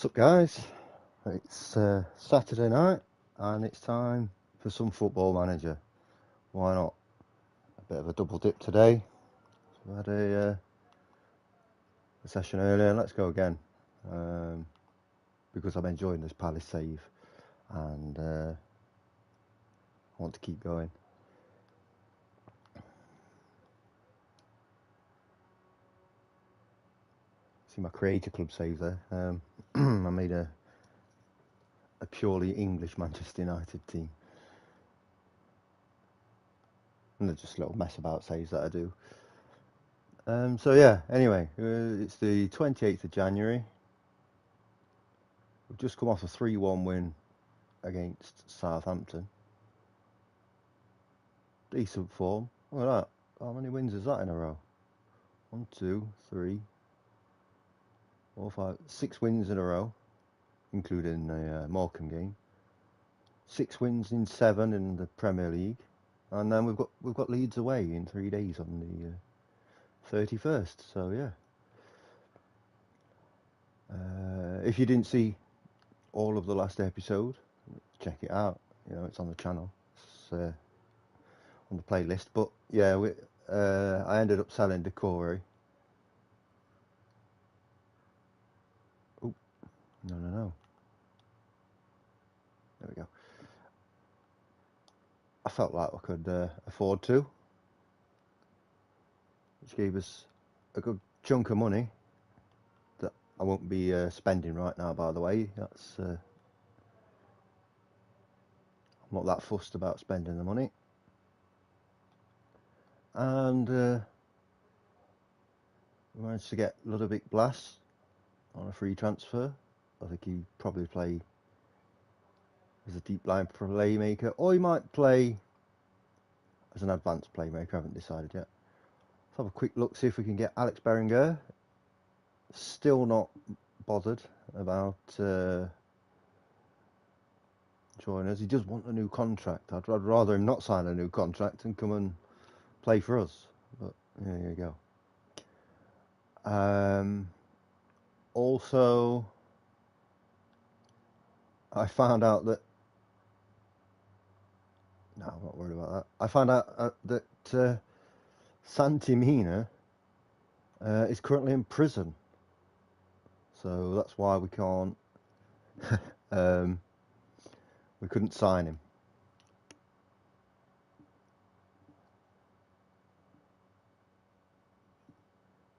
What's up, guys? It's Saturday night and it's time for some Football Manager. Why not? A bit of a double dip today. We had a session earlier. Let's go again because I'm enjoying this Palace save and I want to keep going. See my Creator Club save there. I made a purely English Manchester United team. And they're just little mess about saves that I do. So yeah, anyway, it's the 28th of January. We've just come off a 3-1 win against Southampton. Decent form. Look at that. How many wins is that in a row? 1, 2, 3, 4, 5, 6 wins in a row, including the Morecambe game. 6 wins in 7 in the Premier League, and then we've got Leeds away in 3 days on the 31st. So yeah. If you didn't see all of the last episode, check it out. You know, it's on the channel. It's on the playlist. But yeah, I ended up selling Decore. Oh, no. There we go. I felt like I could afford to, which gave us a good chunk of money that I won't be spending right now, by the way. That's I'm not that fussed about spending the money. And we managed to get Ludovic Blas on a free transfer. I think he'd probably play as a deep line playmaker, or he might play as an advanced playmaker. I haven't decided yet. Let's have a quick look, see if we can get Alex Berenguer. Still not bothered about joining us. He does want a new contract. I'd rather him not sign a new contract and come and play for us. But there you go. Also, I found out that... No, I'm not worried about that. I found out that Santi Mina is currently in prison. So that's why we can't... we couldn't sign him.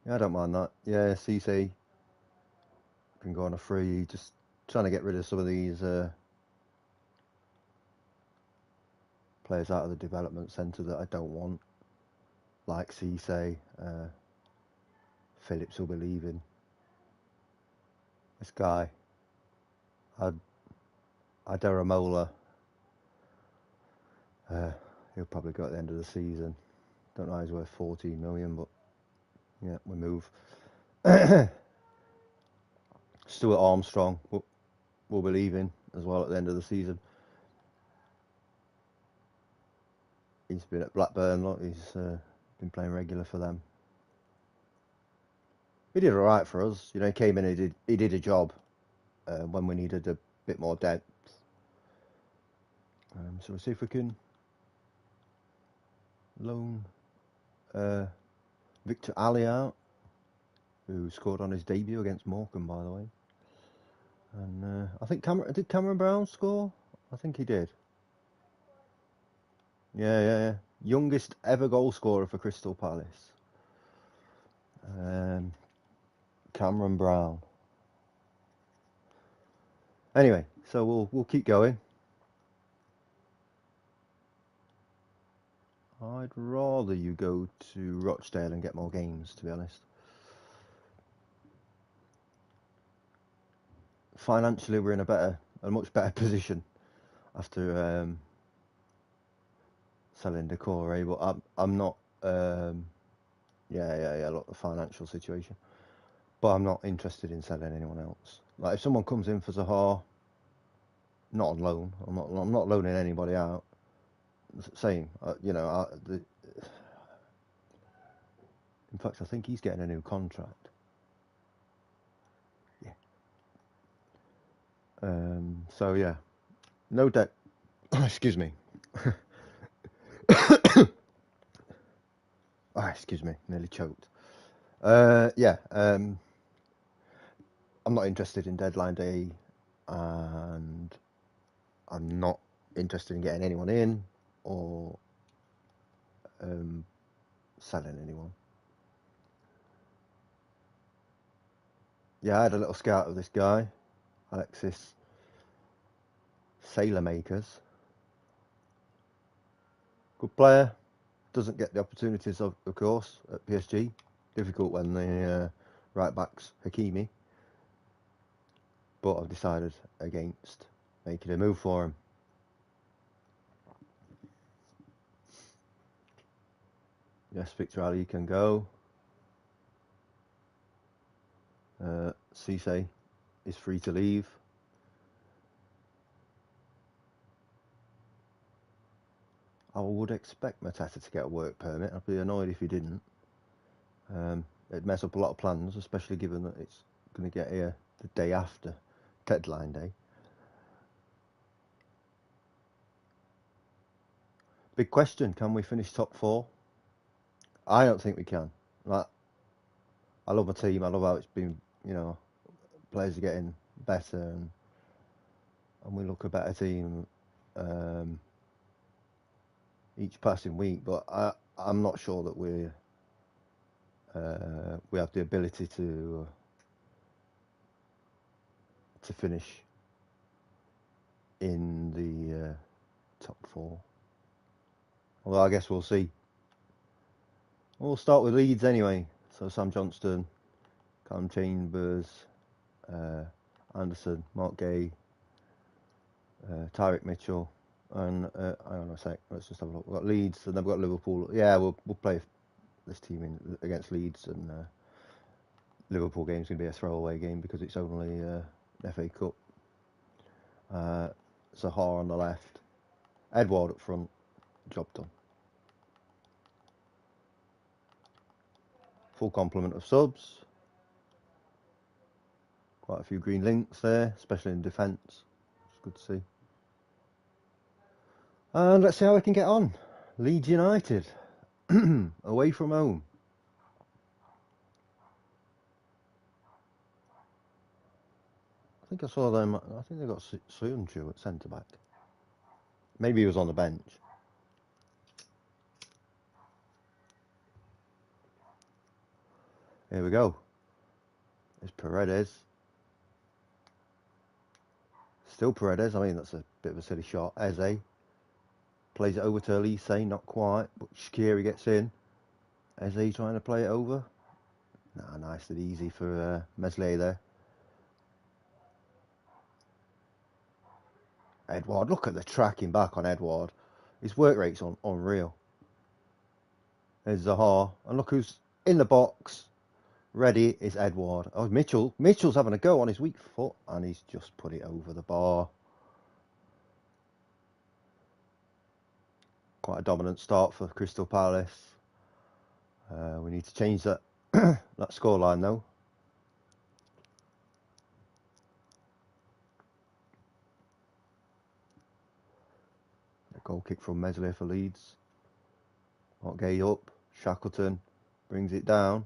Yeah, I don't mind that. Yeah, Cisse can go on a free. Just trying to get rid of some of these players out of the development centre that I don't want. Like Cisse. Phillips will be leaving. This guy, Adaramola, he'll probably go at the end of the season. Don't know, he's worth 14 million, but yeah, we move. Stuart Armstrong will be leaving as well at the end of the season. He's been at Blackburn, look, he's been playing regular for them. He did all right for us. You know, he came in, he did a job when we needed a bit more depth. So we'll see if we can loan Victor Ali out, who scored on his debut against Morecambe, by the way. And I think did Cameron Brown score? I think he did. Yeah. Youngest ever goal scorer for Crystal Palace. Cameron Brown. Anyway, so we'll keep going. I'd rather you go to Rochdale and get more games, to be honest. Financially, we're in a much better position after selling Decore, but I'm not. Yeah. Look, the financial situation, but I'm not interested in selling anyone else. Like if someone comes in for Zaha, not on loan. I'm not loaning anybody out. Same, you know. In fact, I think he's getting a new contract. Yeah. So yeah, no dead. Excuse me. Excuse me, nearly choked. Yeah, I'm not interested in deadline day, and I'm not interested in getting anyone in or selling anyone. Yeah, I had a little scout of this guy, Alexis Sailor Makers. Good player. Doesn't get the opportunities, of course, at PSG. Difficult when the right back's Hakimi. But I've decided against making a move for him. Yes, Victor Ali can go. Cisse is free to leave. I would expect Matata to get a work permit. I'd be annoyed if he didn't. It'd mess up a lot of plans, especially given that it's going to get here the day after deadline day. Big question, can we finish top 4? I don't think we can. Like, I love my team. I love how it's been, players are getting better and we look a better team each passing week. But I'm not sure that we have the ability to finish in the top 4. Although I guess we'll see. We'll start with Leeds anyway. So Sam Johnston, Callum Chambers, Anderson, Mark Gay, Tyrick Mitchell, and hang on a sec. Let's just have a look. We've got Leeds, and then we've got Liverpool. Yeah, we'll play this team in against Leeds, and Liverpool game's going to be a throwaway game because it's only an FA Cup. Zaha on the left, Edward up front. Job done. Full complement of subs. Quite a few green links there, especially in defence. It's good to see. And let's see how we can get on. Leeds United, away from home. I think I saw them. I think they got Siuuuuuuu at centre back. Maybe he was on the bench. Here we go. It's Paredes. Still Paredes. I mean, that's a bit of a silly shot. Eze plays it over to Elise. Not quite, but Shaqiri gets in. Eze trying to play it over. Nah, nice and easy for Meslier there. Edward, look at the tracking back on Edward. His work rate's unreal. There's Zaha, and look who's in the box. Ready is Edward. Oh, Mitchell. Mitchell's having a go on his weak foot, and he's just put it over the bar. Quite a dominant start for Crystal Palace. We need to change that that scoreline though. A goal kick from Meslier for Leeds. Gay up. Shackleton brings it down.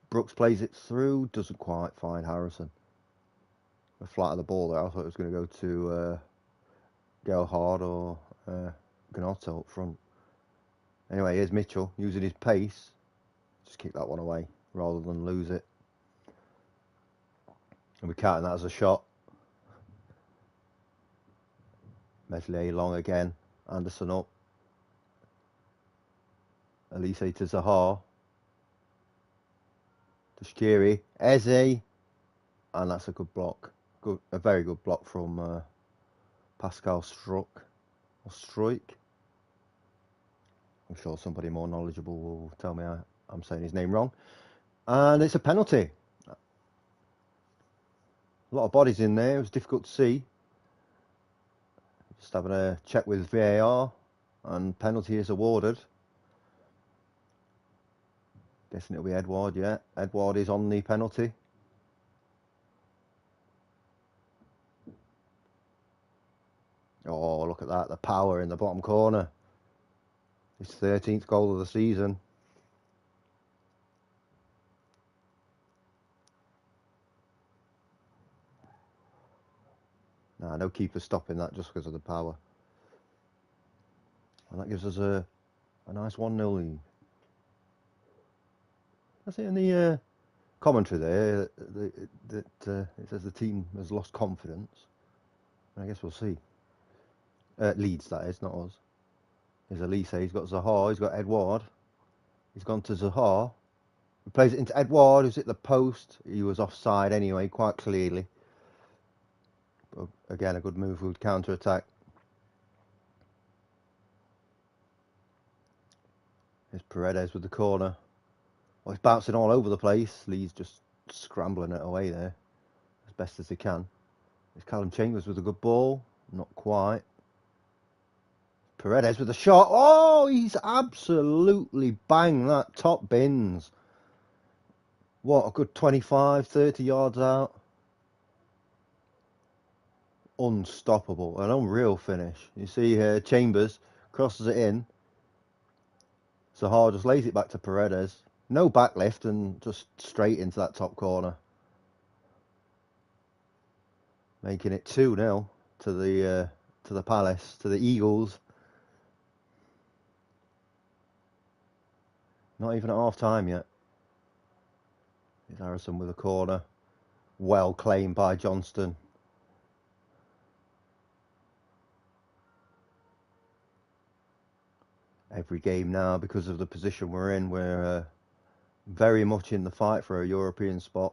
Brooks plays it through. Doesn't quite find Harrison. The flat of the ball there. I thought it was going to go to Gelhard or Gnotto up front. Anyway, here's Mitchell using his pace. Just kick that one away rather than lose it. And we're counting that as a shot. Meslier long again. Anderson up. Elise to Zaha. To Shaqiri. Eze. And that's a good block. A very good block from Pascal Struck. Or Struik. I'm sure somebody more knowledgeable will tell me I'm saying his name wrong. And it's a penalty. A lot of bodies in there. It was difficult to see. Just having a check with VAR. And penalty is awarded. Guessing it'll be Edward, yeah. Edward is on the penalty. Oh, look at that, the power in the bottom corner. His 13th goal of the season. Nah, no keeper stopping that just because of the power. And that gives us a nice 1-0 lead. I see in the commentary there that it says the team has lost confidence. I guess we'll see. Leeds, that is, not us. Here's Elise, he's got Zaha, he's got Edouard. He's gone to Zaha. He plays it into Edouard, who's at the post. He was offside anyway, quite clearly. But again, a good move with counter-attack. Here's Paredes with the corner. Well, he's bouncing all over the place. Lee's just scrambling it away there as best as he can. There's Callum Chambers with a good ball. Not quite. Paredes with a shot. Oh, he's absolutely banged that top bins. What, a good 25, 30 yards out. Unstoppable. An unreal finish. You see here, Chambers crosses it in. Zaha just lays it back to Paredes. No backlift and just straight into that top corner. Making it 2-0 to the Palace, to the Eagles. Not even at half time yet. Here's Harrison with a corner. Well claimed by Johnston. Every game now, because of the position we're in, we're very much in the fight for a European spot.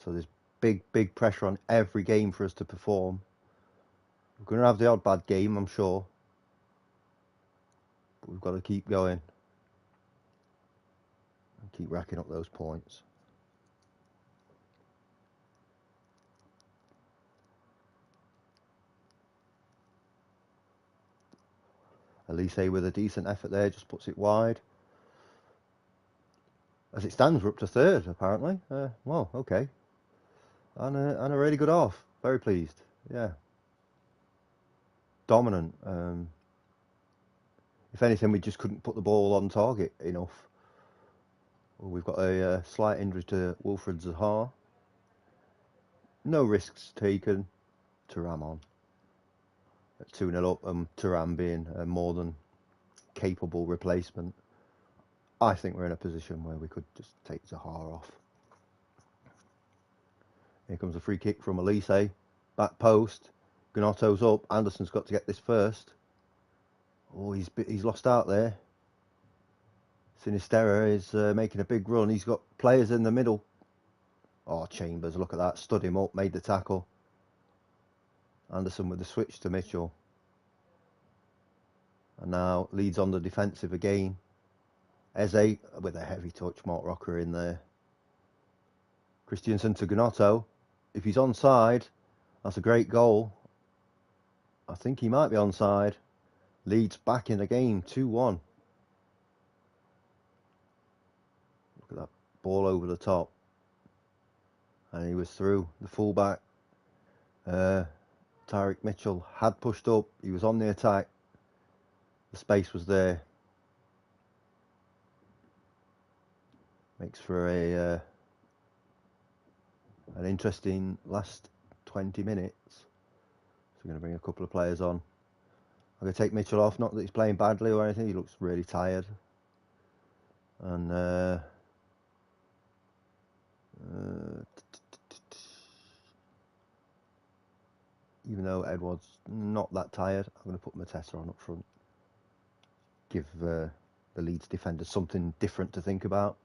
So there's big pressure on every game for us to perform. We're going to have the odd bad game, I'm sure. But we've got to keep going. And keep racking up those points. Elise with a decent effort there, just puts it wide. As it stands, we're up to third, apparently. Well, okay. And a really good half. Very pleased. Yeah. Dominant. If anything, we just couldn't put the ball on target enough. Well, we've got a slight injury to Wilfred Zaha. No risks taken. Thuram on. At 2-0 up, Thuram being a more than capable replacement. I think we're in a position where we could just take Zaha off. Here comes a free kick from Elise. Back post. Gnotto's up. Anderson's got to get this first. Oh, he's lost out there. Sinisterra is making a big run. He's got players in the middle. Oh, Chambers, look at that. Stood him up, made the tackle. Anderson with the switch to Mitchell. And now Leeds on the defensive again. Eze with a heavy touch. Mark Rocker in there. Christiansen to Gnotto. If he's onside, that's a great goal. I think he might be onside. Leeds back in the game, 2-1. Look at that ball over the top. And he was through. The fullback, Tyrick Mitchell, had pushed up. He was on the attack. The space was there. Makes for an interesting last 20 minutes. So we're going to bring a couple of players on. I'm going to take Mitchell off. Not that he's playing badly or anything. He looks really tired. And even though Edward's not that tired, I'm going to put Matessa on up front. Give the Leeds defenders something different to think about.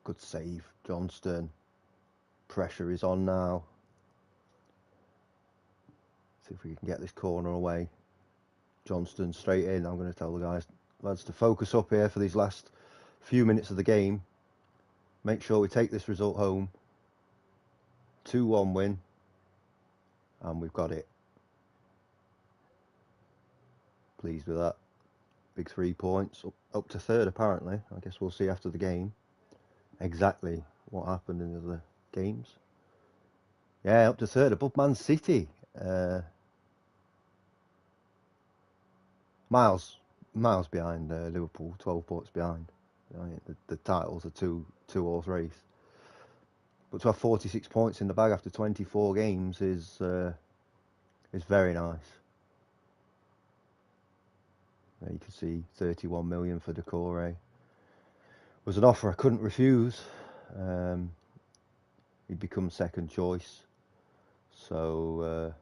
Good save, Johnston. Pressure is on now. See if we can get this corner away. Johnston straight in. I'm going to tell the lads to focus up here for these last few minutes of the game. Make sure we take this result home. 2-1 win. And we've got it. pleased with that. Big 3 points, up to third apparently. I guess we'll see after the game exactly what happened in the other games. Yeah, up to third, above Man City. Miles behind Liverpool, 12 points behind. The titles are two horse race. But to have 46 points in the bag after 24 games is very nice. You can see 31 million for Decore. Was an offer I couldn't refuse. He'd become second choice. So,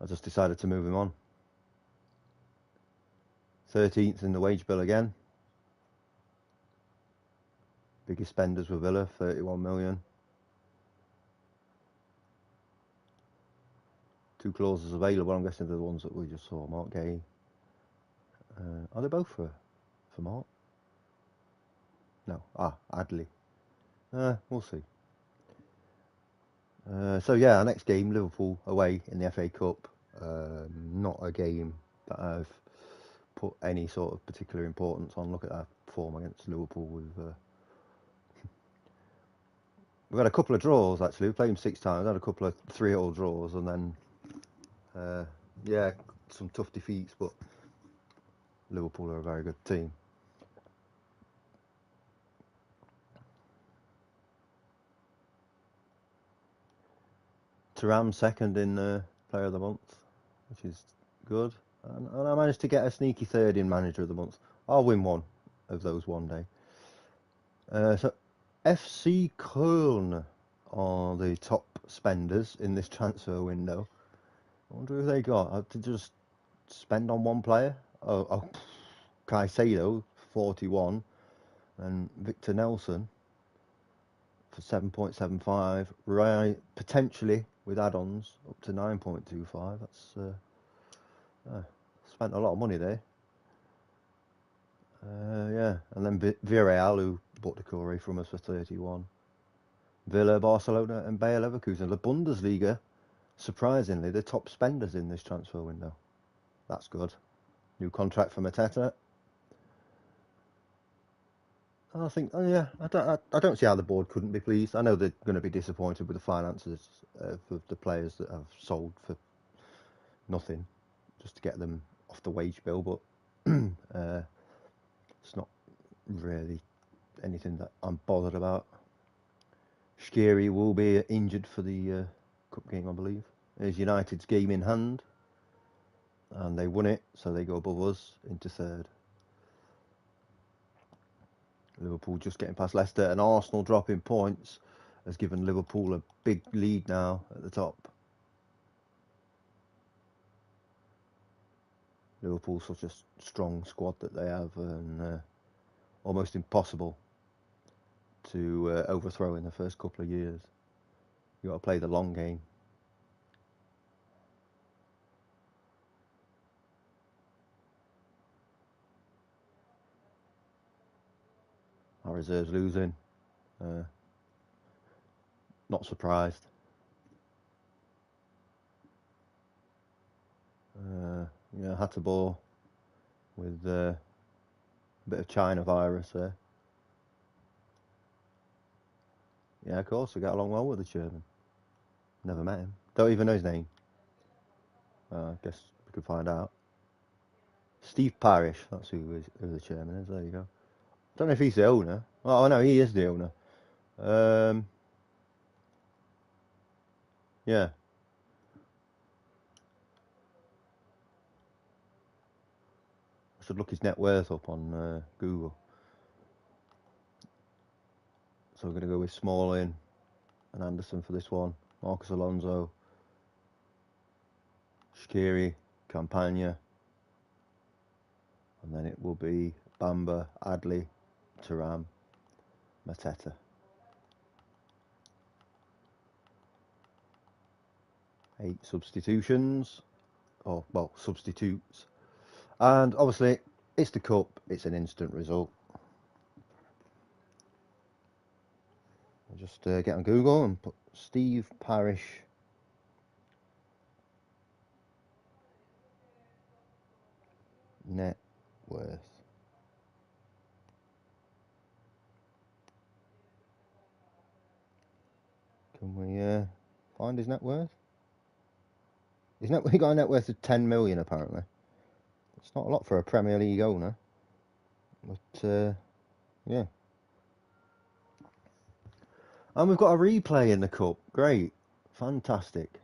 I just decided to move him on. 13th in the wage bill again. Biggest spenders were Villa, 31 million. 2 clauses available. I'm guessing they're the ones that we just saw. Mark Gay. Are they both for Mark? No. Adley. We'll see. So yeah, our next game, Liverpool away in the FA Cup. Not a game that I've put any sort of particular importance on. Look at our form against Liverpool. We've had a couple of draws actually. We played them 6 times. Had a couple of 3-all draws, and then some tough defeats. But Liverpool are a very good team. Thuram second in Player of the Month, which is good. And I managed to get a sneaky third in Manager of the Month. I'll win one of those one day. So FC Köln are the top spenders in this transfer window. I wonder who they got. To just spend on one player. Caicedo, 41, and Victor Nelson for 7.75. Right, potentially with add-ons up to 9.25. That's spent a lot of money there. Yeah, and then Villarreal, who bought Decore from us for 31. Villa, Barcelona, and Bayer Leverkusen. The Bundesliga, surprisingly, the top spenders in this transfer window. That's good. New contract for Mateta. I think, I don't see how the board couldn't be pleased. I know they're going to be disappointed with the finances of the players that have sold for nothing, just to get them off the wage bill, but it's not really anything that I'm bothered about. Shqiri will be injured for the cup game, I believe. There's United's game in hand, and they won it, so they go above us into third. Liverpool just getting past Leicester, and Arsenal dropping points has given Liverpool a big lead now at the top. Liverpool's such a strong squad that they have, and almost impossible to overthrow in the first couple of years. You got to play the long game. Our reserves losing. Not surprised. Hatterbaugh with a bit of China virus there. Yeah, of course, we get along well with the chairman. Never met him. Don't even know his name. I guess we could find out. Steve Parish, that's who the chairman is. There you go. Don't know if he's the owner. Oh, no, he is the owner. Yeah. I should look his net worth up on Google. So we're going to go with Smalling and Anderson for this one. Marcus Alonso, Shqiri, Campagna, and then it will be Bamba, Adley, Thuram, Mateta. 8 substitutions, substitutes, and obviously it's the cup. It's an instant result. I'll just get on Google and put Steve Parish. Net worth. Can we find his net worth? He got a net worth of 10 million apparently. It's not a lot for a Premier League owner, but yeah. And we've got a replay in the cup. Great, fantastic.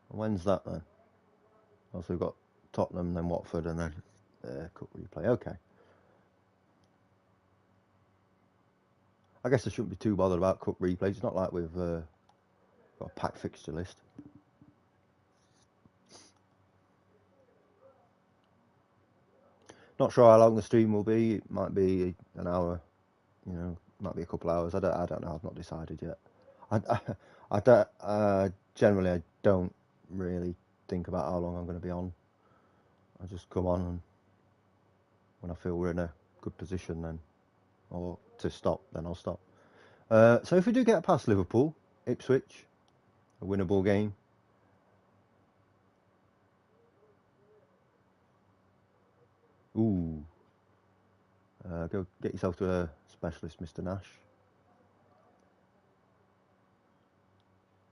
When's that then? Also, we've got Tottenham, then Watford, and then cup replay. Okay. I guess I shouldn't be too bothered about cup replays. It's not like we've got a packed fixture list. Not sure how long the stream will be. It might be an hour. You know, might be a couple of hours. I don't know. I've not decided yet. I don't. Generally, I don't really think about how long I'm going to be on. I just come on, and when I feel we're in a good position, then, or to stop, then I'll stop. So if we do get past Liverpool, Ipswich, a winnable game. Ooh. Go get yourself to a specialist, Mr. Nash.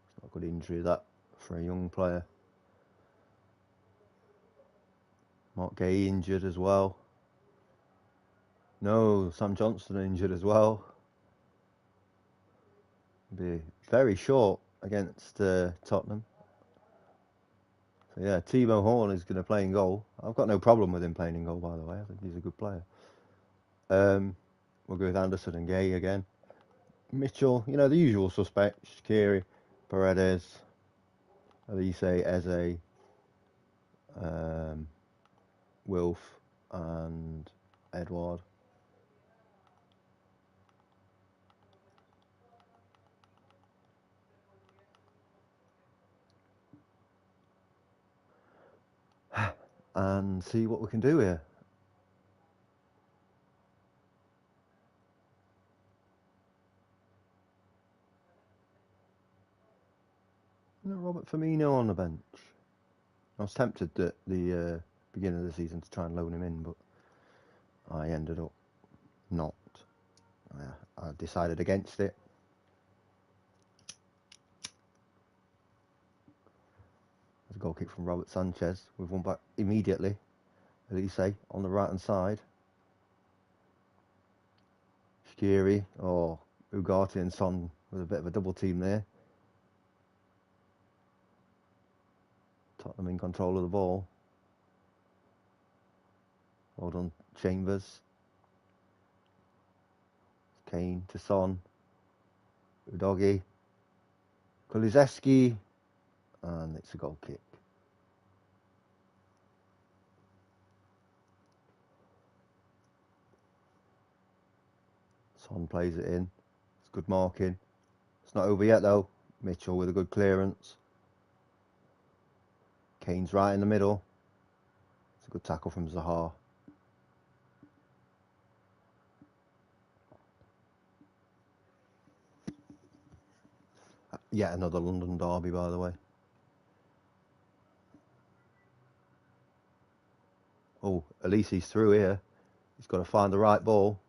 It's not a good injury, that, for a young player. Mark Gay injured as well. No, Sam Johnson injured as well. Be very short against Tottenham. So yeah, Timo Horn is going to play in goal. I've got no problem with him playing in goal, by the way. I think he's a good player. We'll go with Anderson and Gay again. Mitchell, you know, the usual suspects. Shaqiri, Paredes, Elise, Eze, Wilf, and Edward. And see what we can do here. No Robert Firmino on the bench. I was tempted at the beginning of the season to try and loan him in, but I ended up not. I decided against it. There's a goal kick from Robert Sanchez. We've won back immediately. Elise on the right hand side. Shaqiri, Ugarte and Son with a bit of a double team there. Tottenham in control of the ball. Well done, Chambers. Kane to Son. Udogie. Kulusevski. And it's a goal kick. Son plays it in. It's good marking. It's not over yet though. Mitchell with a good clearance. Kane's right in the middle. It's a good tackle from Zaha. Yet another London derby, by the way. Oh, Elise's through here. He's got to find the right ball.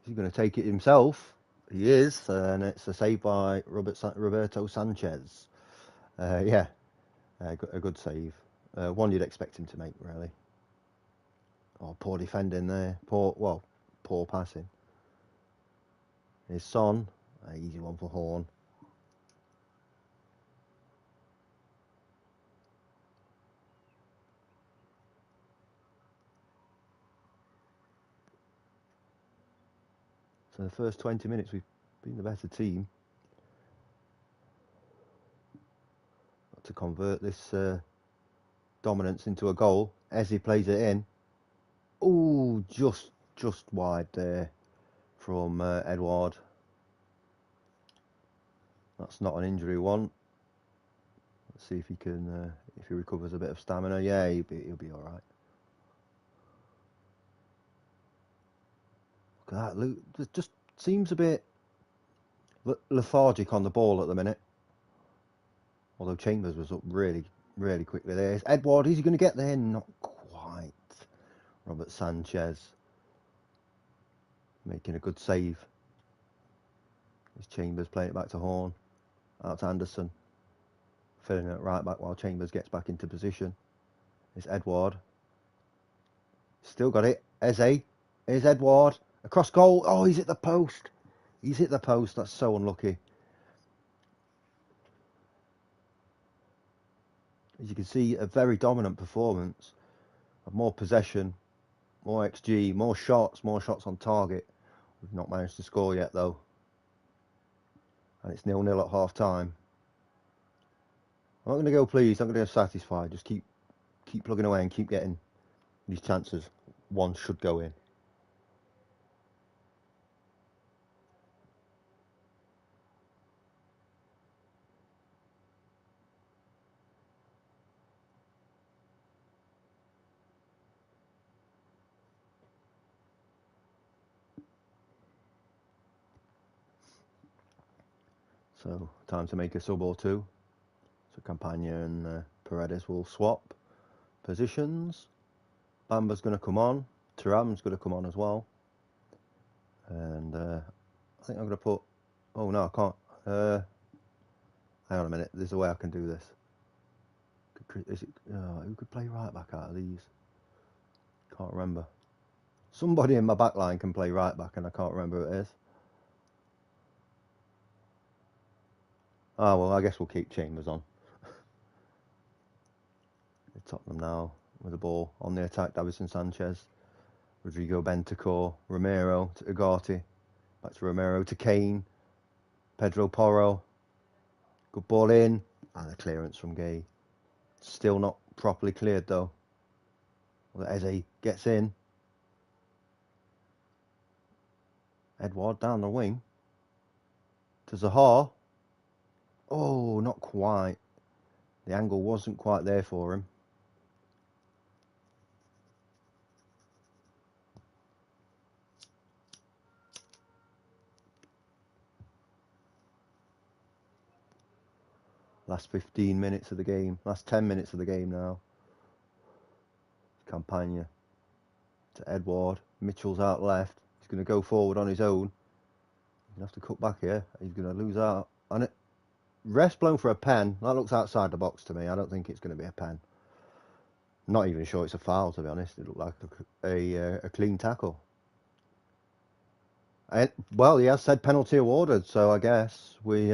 He's going to take it himself. He is, and it's a save by Roberto Sanchez. Yeah, a good save. One you'd expect him to make, really. Oh, poor defending there. Poor passing. Here's Son. Easy one for Horn. So the first 20 minutes we've been the better team. Got to convert this dominance into a goal. Eze plays it in. Oh, just wide there from Edward. That's not an injury one. Let's see if he can, if he recovers a bit of stamina. Yeah, he'll be all right. at that. It just seems a bit lethargic on the ball at the minute. Although Chambers was up really, really quickly there. It's Edouard, is he going to get there? Not quite. Robert Sanchez making a good save. It's Chambers playing it back to Horn. Out to Anderson. Filling it right back while Chambers gets back into position. It's Edouard. Still got it. Eze. Here's Edouard. Across goal. Oh, he's hit the post. He's hit the post. That's so unlucky. As you can see, a very dominant performance. Of more possession, more XG, more shots on target. We've not managed to score yet though. And it's 0-0 at half time. I'm not going to go pleased. I'm going to go satisfied. Just keep plugging away and keep getting these chances. One should go in. So time to make a sub or two. So Campagna and Paredes will swap positions. Bamba's going to come on. Thuram's going to come on as well. And I think I'm going to put... Oh no, I can't. Hang on a minute. There's a way I can do this. Who could play right back out of these? Can't remember. Somebody in my back line can play right back and I can't remember who it is. Ah, well, I guess we'll keep Chambers on. Tottenham now with the ball on the attack. Davison Sanchez, Rodrigo Bentancur, Romero to Ugarte, back to Romero to Kane, Pedro Porro. Good ball in, and a clearance from Gay. Still not properly cleared though. Eze gets in. Edouard down the wing to Zaha. Oh, not quite. The angle wasn't quite there for him. Last 15 minutes of the game. Last 10 minutes of the game now. Campagna to Edouard. Mitchell's out left. He's going to go forward on his own. He's going to have to cut back here. He's going to lose out. And it, ref's blown for a pen. That looks outside the box to me. I don't think it's going to be a pen. Not even sure it's a foul, to be honest. It looked like a clean tackle. Well, he has said penalty awarded, so I guess we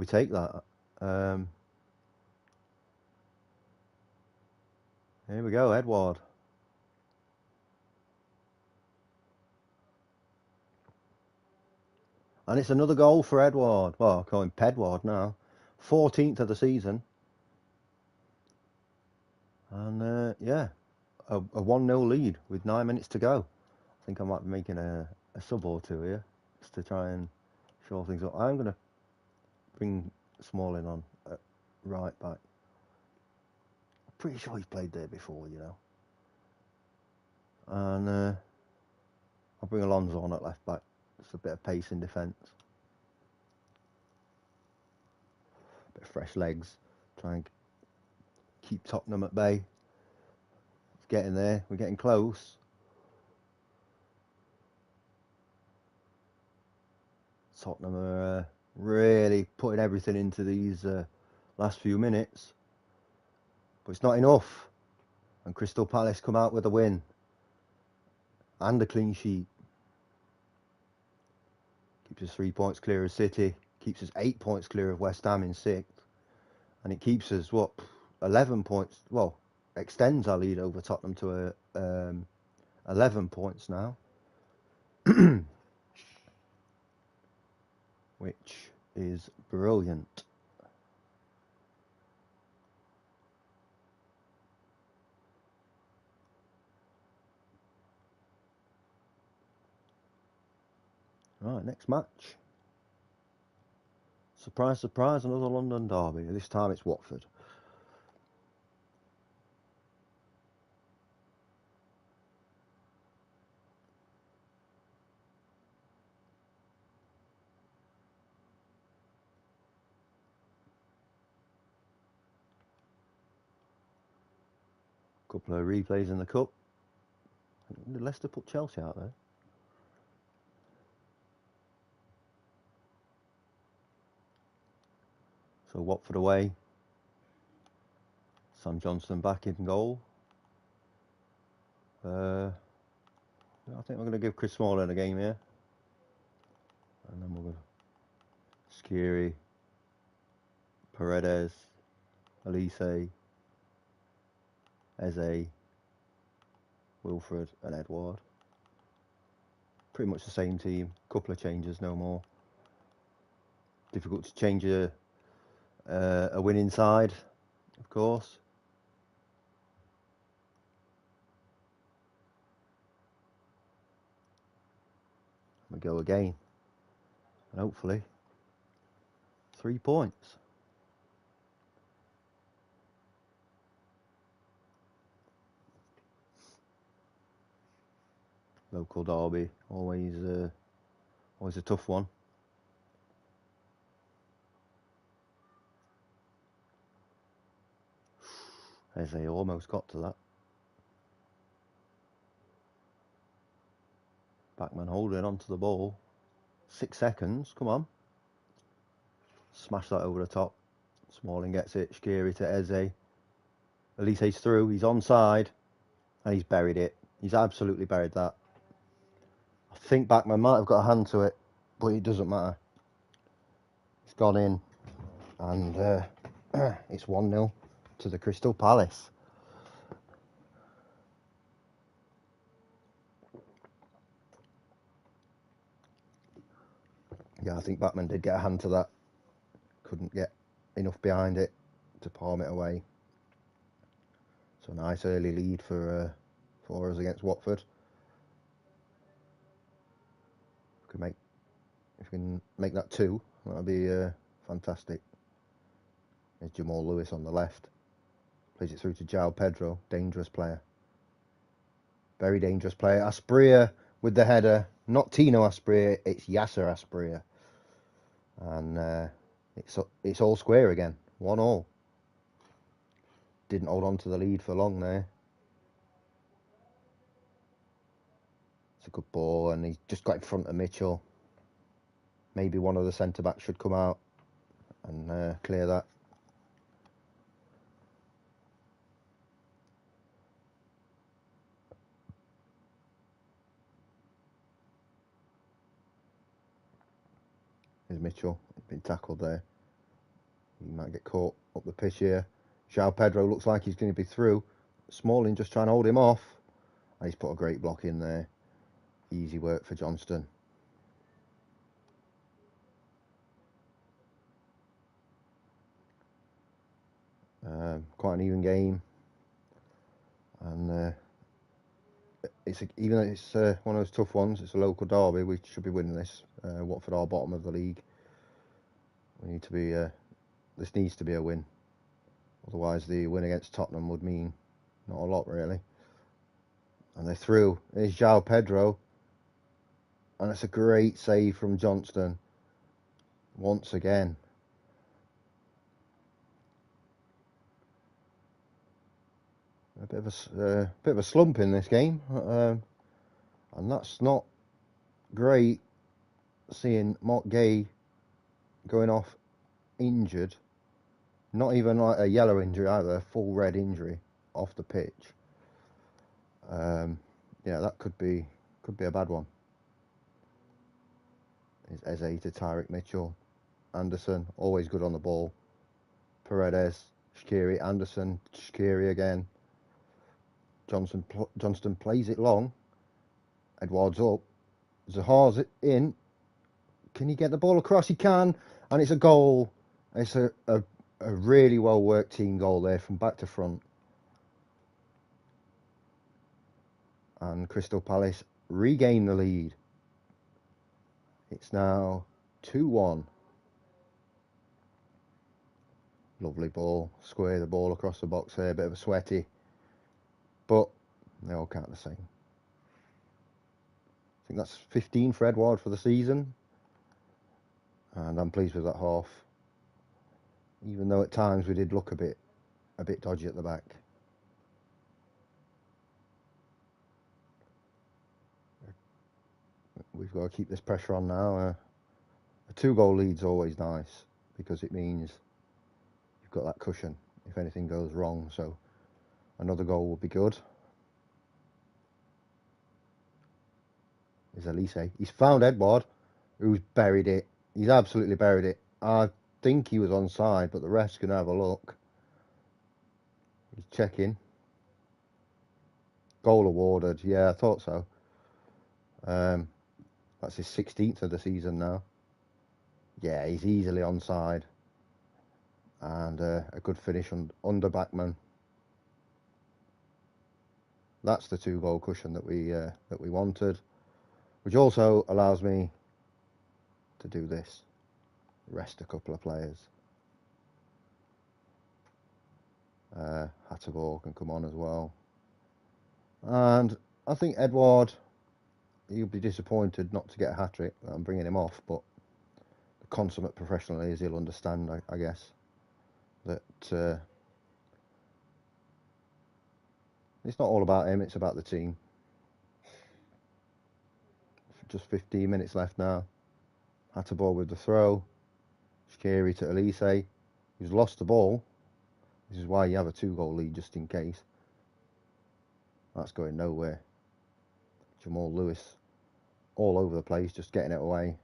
take that. Here we go, Edouard. And it's another goal for Edouard. Well, I'll call him Pedward now. 14th of the season. And yeah, a 1-0 lead with 9 minutes to go. I think I might be making a sub or two here, just to try and shore things up. I'm going to bring Smalling on at right back. I'm pretty sure he's played there before, you know. And I'll bring Alonso on at left back. Just a bit of pace in defence. A bit of fresh legs. Try and keep Tottenham at bay. It's getting there. We're getting close. Tottenham are really putting everything into these last few minutes. But it's not enough. And Crystal Palace come out with a win. And a clean sheet. Keeps us 3 points clear of City. Keeps us 8 points clear of West Ham in 6th. And it keeps us, 11 points. Well, extends our lead over Tottenham to 11 points now. Which is brilliant. Right, next match. Surprise, surprise, another London derby. This time it's Watford. Couple of replays in the cup. Did Leicester put Chelsea out there? So Watford away. Sam Johnson back in goal. I think we're going to give Chris Smalling a game here. And then we're going to Skiri, Paredes, Elise, Eze, Wilfred and Edouard. Pretty much the same team. Couple of changes, no more. Difficult to change a winning side, of course. We go again. And hopefully 3 points. Local derby, always a tough one. As they almost got to that. Backman holding onto the ball. 6 seconds, come on. Smash that over the top. Smalling gets it, Skiri to Eze. Elise's through, he's onside. And he's buried it. He's absolutely buried that. I think Backman might have got a hand to it, but it doesn't matter. It's gone in. And it's 1-0 to the Crystal Palace. Yeah, I think Backman did get a hand to that. Couldn't get enough behind it to palm it away. So a nice early lead for us against Watford. If we can make that 2, that would be fantastic. There's Jamal Lewis on the left. Plays it through to João Pedro. Dangerous player. Very dangerous player. Asprilla with the header. Not Tino Asprilla, it's Yasser Asprilla. And it's all square again. 1-1. Didn't hold on to the lead for long there. It's a good ball, and he's just got in front of Mitchell. Maybe one of the centre-backs should come out and clear that. There's Mitchell. Been tackled there. He might get caught up the pitch here. João Pedro looks like he's going to be through. Smalling just trying to hold him off. And he's put a great block in there. Easy work for Johnston. Quite an even game. And even though it's one of those tough ones, it's a local derby, we should be winning this. Watford are bottom of the league. We need to be. This needs to be a win. Otherwise, the win against Tottenham would mean not a lot, really. And they're through. There's João Pedro. And it's a great save from Johnston. Once again. A bit of a slump in this game. And that's not great, seeing Mark Gay going off injured. Not even like a yellow injury either, a full red injury off the pitch. Yeah, that could be a bad one. There's Eze to Tyrick Mitchell. Anderson, always good on the ball. Paredes, Skiri, Anderson, Skiri again. Johnston plays it long. Edouard's up. Zaha's in. Can he get the ball across? He can. And it's a goal. It's a really well worked team goal there from back to front. And Crystal Palace regain the lead. It's now 2-1. Lovely ball. Square the ball across the box there. Bit of a sweaty. But they all count the same. I think that's 15 for Edouard for the season. And I'm pleased with that half. Even though at times we did look a bit dodgy at the back. we've got to keep this pressure on now. A 2-goal lead's always nice because it means you've got that cushion if anything goes wrong. So another goal would be good. Is Elise? He's found Edward, who's buried it. He's absolutely buried it. I think he was onside, but the ref's going to have a look. He's checking. Goal awarded. Yeah, I thought so. That's his 16th of the season now. Yeah, he's easily onside. And a good finish under Backman. That's the 2-goal cushion that we wanted, which also allows me to do this. Rest a couple of players. Hatterborg can come on as well. And I think Edward, he'll be disappointed not to get a hat-trick. I'm bringing him off, but the consummate professional is, he'll understand, I guess, that it's not all about him, it's about the team. Just 15 minutes left now. Hatterborg with the throw. Shkiri to Elise, who's lost the ball. This is why you have a 2-goal lead, just in case. That's going nowhere. Jamal Lewis all over the place, just getting it away.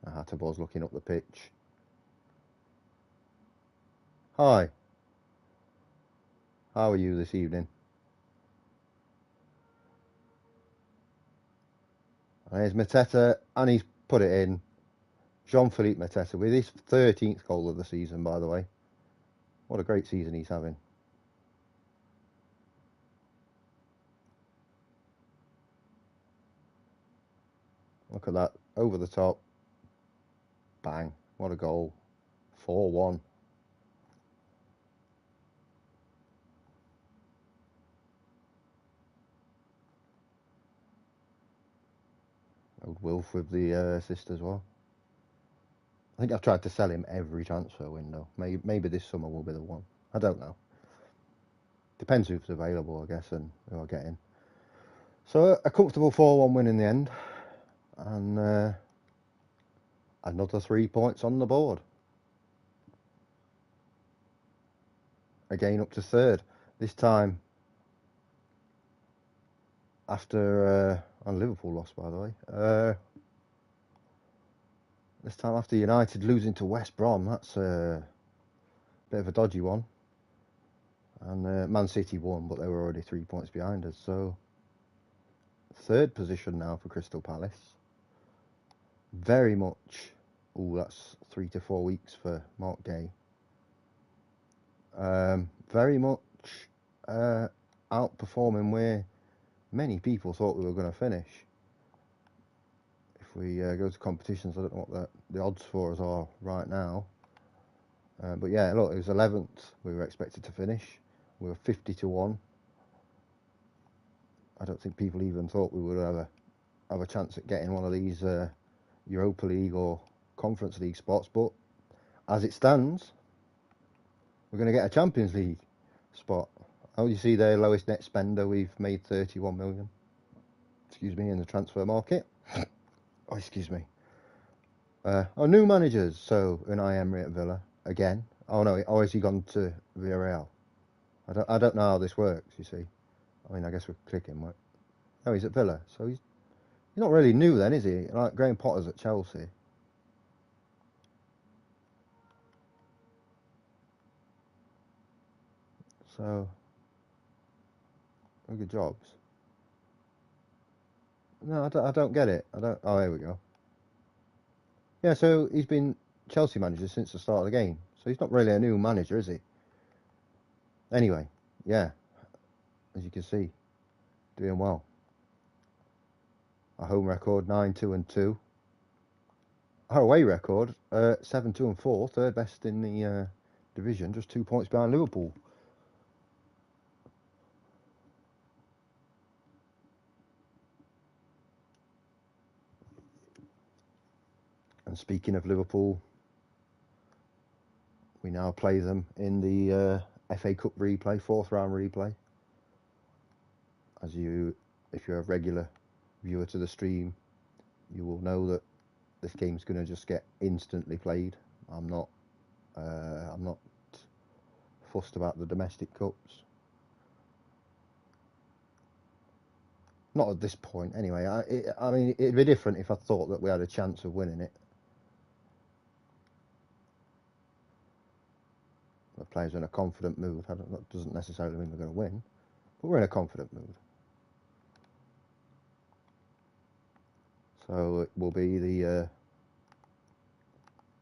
Hatterborg's looking up the pitch. Hi. How are you this evening? And there's Mateta, and he's put it in. Jean-Philippe Mateta with his 13th goal of the season, by the way. What a great season he's having. Look at that. Over the top. Bang. What a goal. 4-1. Old Wilf with the assist as well. I think I've tried to sell him every transfer window. Maybe this summer will be the one. I don't know. Depends who's available, I guess, and who I get in. So a comfortable 4-1 win in the end. And another 3 points on the board. Again up to third. This time after... and Liverpool lost, by the way. This time after United losing to West Brom. That's a bit of a dodgy one. And Man City won, but they were already 3 points behind us. So, third position now for Crystal Palace. Very much... Oh, that's 3 to 4 weeks for Mark Gay. Very much outperforming where many people thought we were going to finish. If we go to competitions, I don't know what the odds for us are right now. But yeah, look, it was 11th we were expected to finish. We were 50 to 1. I don't think people even thought we would have a chance at getting one of these Europa League or Conference League spots. But as it stands, we're going to get a Champions League spot. Oh, you see there, lowest net spender, we've made 31 million. Excuse me, in the transfer market. Oh, excuse me. Our new managers. So Unai Emery at Villa again. Oh no, has he gone to Villarreal? I don't know how this works. You see, I mean, I guess we're clicking. Right? Oh, he's at Villa, so he's not really new then, is he? Like Graham Potter's at Chelsea. So, good jobs. No, I don't get it. I don't. Oh, here we go. Yeah, so he's been Chelsea manager since the start of the game. So he's not really a new manager, is he? Anyway, yeah, as you can see, doing well. Our home record 9-2-2. Our away record 7-2-4, third best in the division, just 2 points behind Liverpool. And speaking of Liverpool, we now play them in the FA Cup replay, 4th round replay. As you if you're a regular viewer to the stream, you will know that this game's going to just get instantly played. I'm not fussed about the domestic cups. Not at this point, anyway. I mean, it'd be different if I thought that we had a chance of winning it. The players are in a confident mood. That doesn't necessarily mean we're going to win, but we're in a confident mood. So it will be the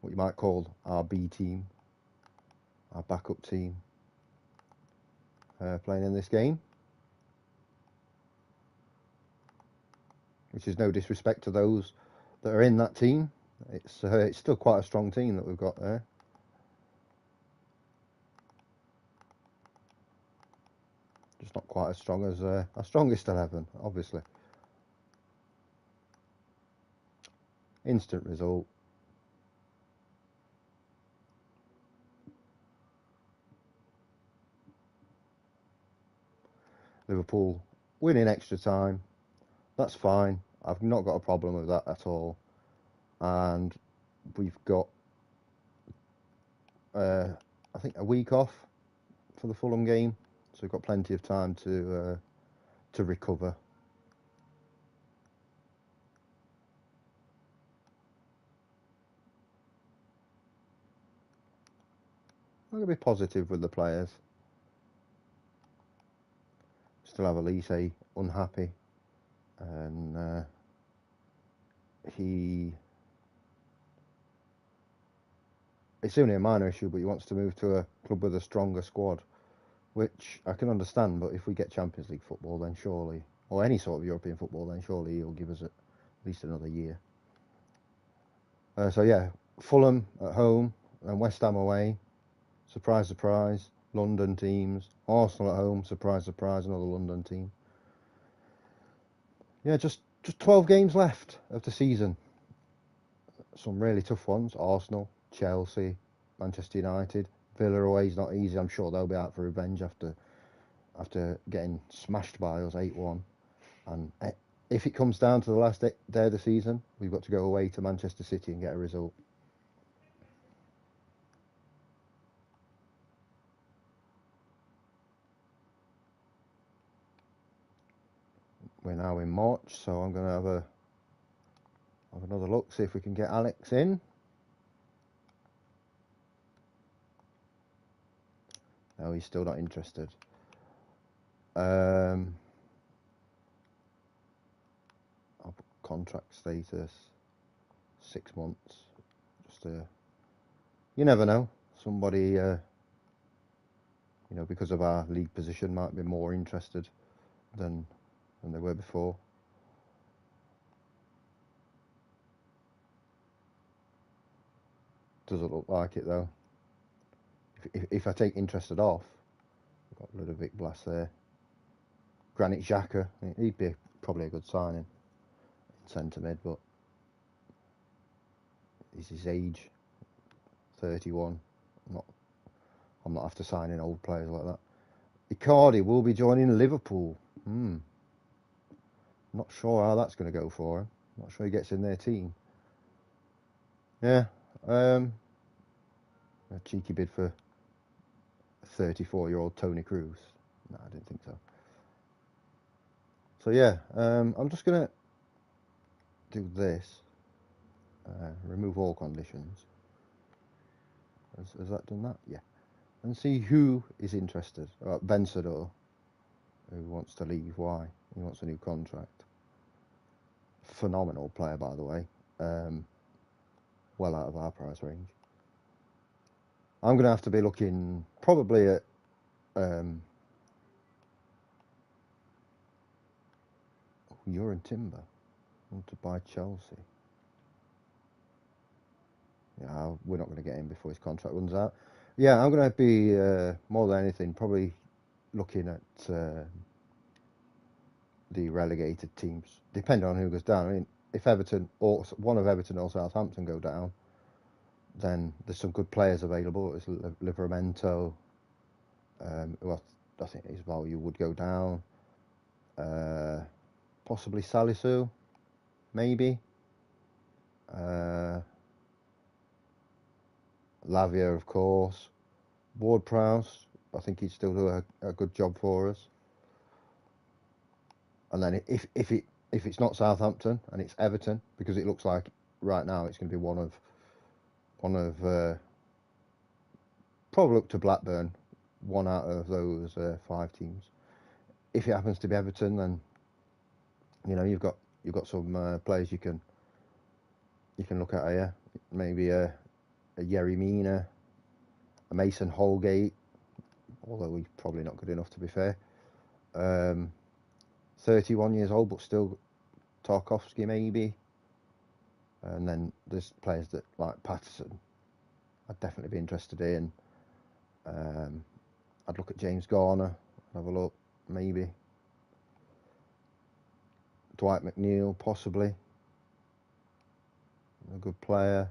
what you might call our B team, our backup team, playing in this game. Which is no disrespect to those that are in that team. It's still quite a strong team that we've got there. Just not quite as strong as our strongest 11, obviously. Instant result. Liverpool winning extra time. That's fine. I've not got a problem with that at all. And we've got, I think, a week off for the Fulham game, so we've got plenty of time to recover. I'm going to be positive with the players. Still have Elise unhappy, and it's only a minor issue, but he wants to move to a club with a stronger squad, which I can understand. But if we get Champions League football, then surely, or any sort of European football, then surely he'll give us at least another year. So yeah, Fulham at home and West Ham away. Surprise, surprise. London teams. Arsenal at home. Surprise, surprise. Another London team. Yeah, just 12 games left of the season. Some really tough ones. Arsenal, Chelsea, Manchester United. Villa away is not easy. I'm sure they'll be out for revenge after getting smashed by us 8-1. And if it comes down to the last day of the season, we've got to go away to Manchester City and get a result. We're now in March, so I'm going to have another look, see if we can get Alex in. No, he's still not interested. I'll put contract status 6 months. Just you never know. Somebody, because of our league position, might be more interested than they were before. Doesn't look like it though. If I take interested off, I've got Ludovic Blas there. Granit Xhaka, he'd be probably a good signing in centre mid, but is his age 31? I'm not after signing old players like that. Icardi will be joining Liverpool. Not sure how that's going to go for him. Not sure he gets in their team. Yeah, a cheeky bid for 34-year-old Tony Cruz. No, I didn't think so. So yeah, I'm just going to do this. Remove all conditions. Has that done that? Yeah. And see who is interested. Vencedor, who wants to leave. Why? He wants a new contract. Phenomenal player, by the way. Well out of our price range. I'm going to have to be looking probably at You're in Timber. Want to buy Chelsea. Yeah, we're not going to get him before his contract runs out. Yeah, I'm going to be more than anything probably looking at the relegated teams, depending on who goes down. I mean, if Everton or one of Everton or Southampton go down, then there's some good players available. It's Livramento, who I think his value would go down. possibly Salisu, maybe. Lavia, of course. Ward-Prowse, I think he'd still do a good job for us. And then if it's not Southampton and it's Everton, because it looks like right now it's going to be one of probably up to Blackburn, one out of those 5 teams. If it happens to be Everton, then you've got some players you can look at here. Maybe a Yerry Mina, a Mason Holgate, although he's probably not good enough to be fair. 31 years old, but still Tarkovsky maybe. And then there's players that like Patterson I'd definitely be interested in. I'd look at James Garner, have a look, maybe. Dwight McNeil, possibly. A good player.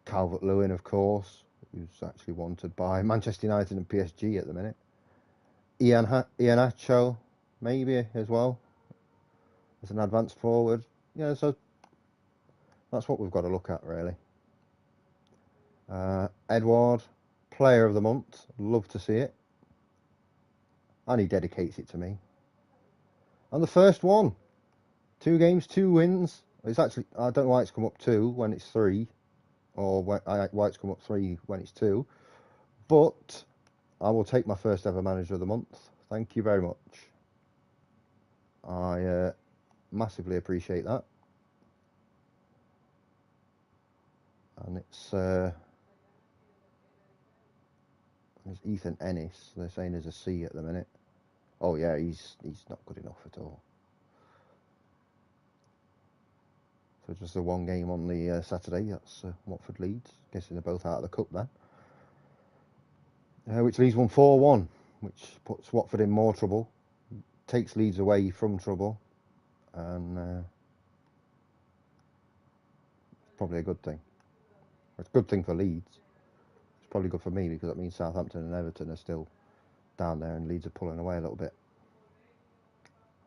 Calvert-Lewin, of course, who's actually wanted by Manchester United and PSG at the minute. Ian Acho, maybe, as well, as an advanced forward. Yeah, so that's what we've got to look at, really. Edward, player of the month. Love to see it. And he dedicates it to me. And the first one. 2 games, 2 wins. It's actually, I don't know why it's come up 2 when it's 3. Or why it's come up 3 when it's 2. But I will take my first ever manager of the month. Thank you very much. I massively appreciate that. And it's Ethan Ennis. They're saying there's a C at the minute. Oh yeah, he's not good enough at all. So just the 1 game on the Saturday. That's Watford Leeds. Guessing they're both out of the cup then. Which leaves 4-1, which puts Watford in more trouble. Takes Leeds away from trouble. And it's probably a good thing. It's a good thing for Leeds. It's probably good for me because that means Southampton and Everton are still down there and Leeds are pulling away a little bit.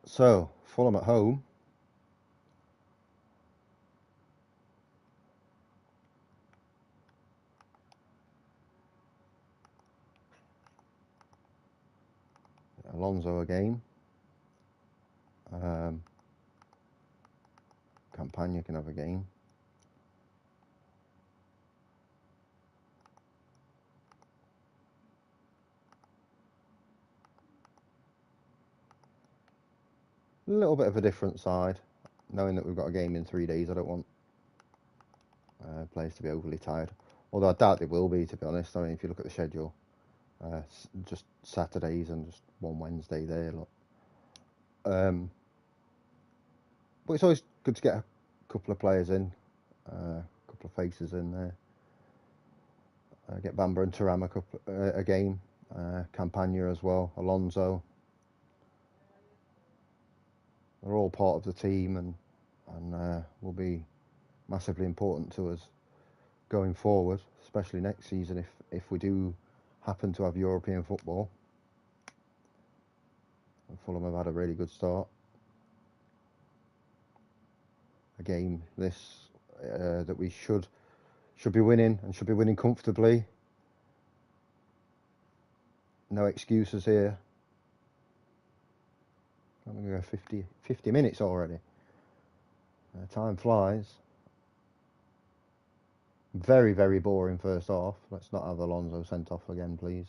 So, Fulham at home. Alonso again. Campagna can have a game. A little bit of a different side. Knowing that we've got a game in 3 days, I don't want players to be overly tired. Although I doubt they will be, to be honest. I mean, if you look at the schedule, just Saturdays and just 1 Wednesday there. Look. But it's always good to get a couple of players in, a couple of faces in there. Get Bamba and Thuram a game. Campagna as well. Alonso. They're all part of the team and will be massively important to us going forward, especially next season if we do happen to have European football. And Fulham have had a really good start. A game this that we should be winning and should be winning comfortably. No excuses here. I'm going to go 50 minutes already. Time flies. Very, very boring first half. Let's not have Alonso sent off again, please.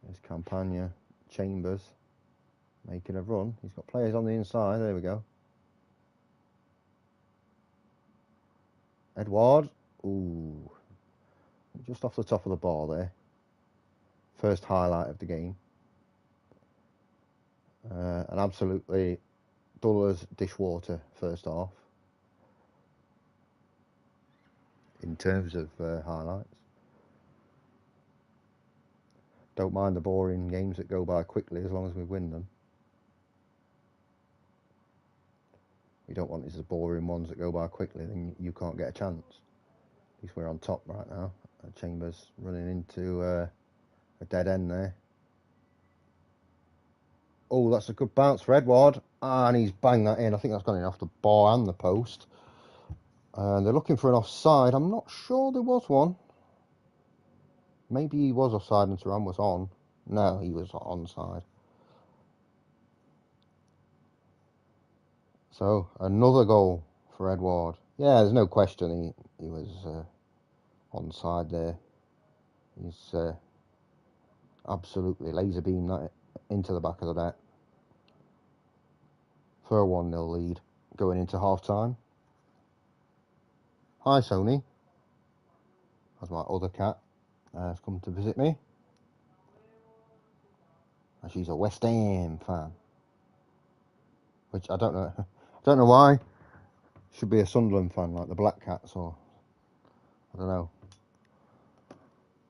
There's Campagna. Chambers making a run. He's got players on the inside. There we go. Edward. Ooh. Just off the top of the bar there. First highlight of the game. And absolutely dull as dishwater first half. In terms of highlights. Don't mind the boring games that go by quickly as long as we win them. We don't want these boring ones that go by quickly, then you can't get a chance. At least we're on top right now. Chambers running into a dead end there. Oh, that's a good bounce for Edward. And he's banged that in. I think that's gone in off the bar and the post. And they're looking for an offside. I'm not sure there was one. Maybe he was offside and Turan was on. No, he was onside. So, another goal for Edward. Yeah, there's no question he was onside there. He's absolutely laser beamed that into the back of the net for a 1-0 lead going into half time. Hi, Sony. That's my other cat. Has come to visit me. And she's a West Ham fan. Which I don't know. I don't know why. Should be a Sunderland fan like the Black Cats or I don't know.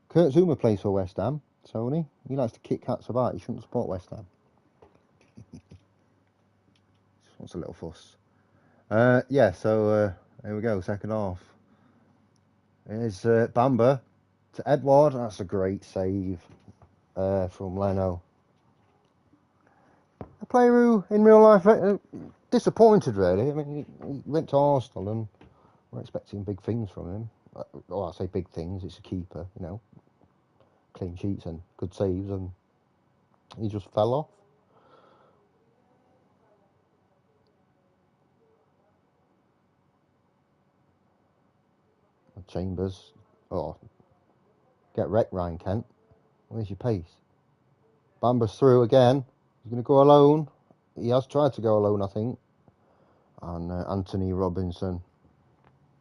Kurt Zuma plays for West Ham, Sony. He likes to kick cats about. He shouldn't support West Ham. Just wants a little fuss. Yeah, so here we go, second half. Here's Bamba to Edward. That's a great save from Leno. A player who, in real life, disappointed really. I mean, he went to Arsenal and we're expecting big things from him. Well, I say big things. It's a keeper, you know, clean sheets and good saves, and he just fell off. Chambers, oh, get wrecked, Ryan Kent. Where's your pace? Bamba's through again. He's going to go alone. He has tried to go alone, I think. And Anthony Robinson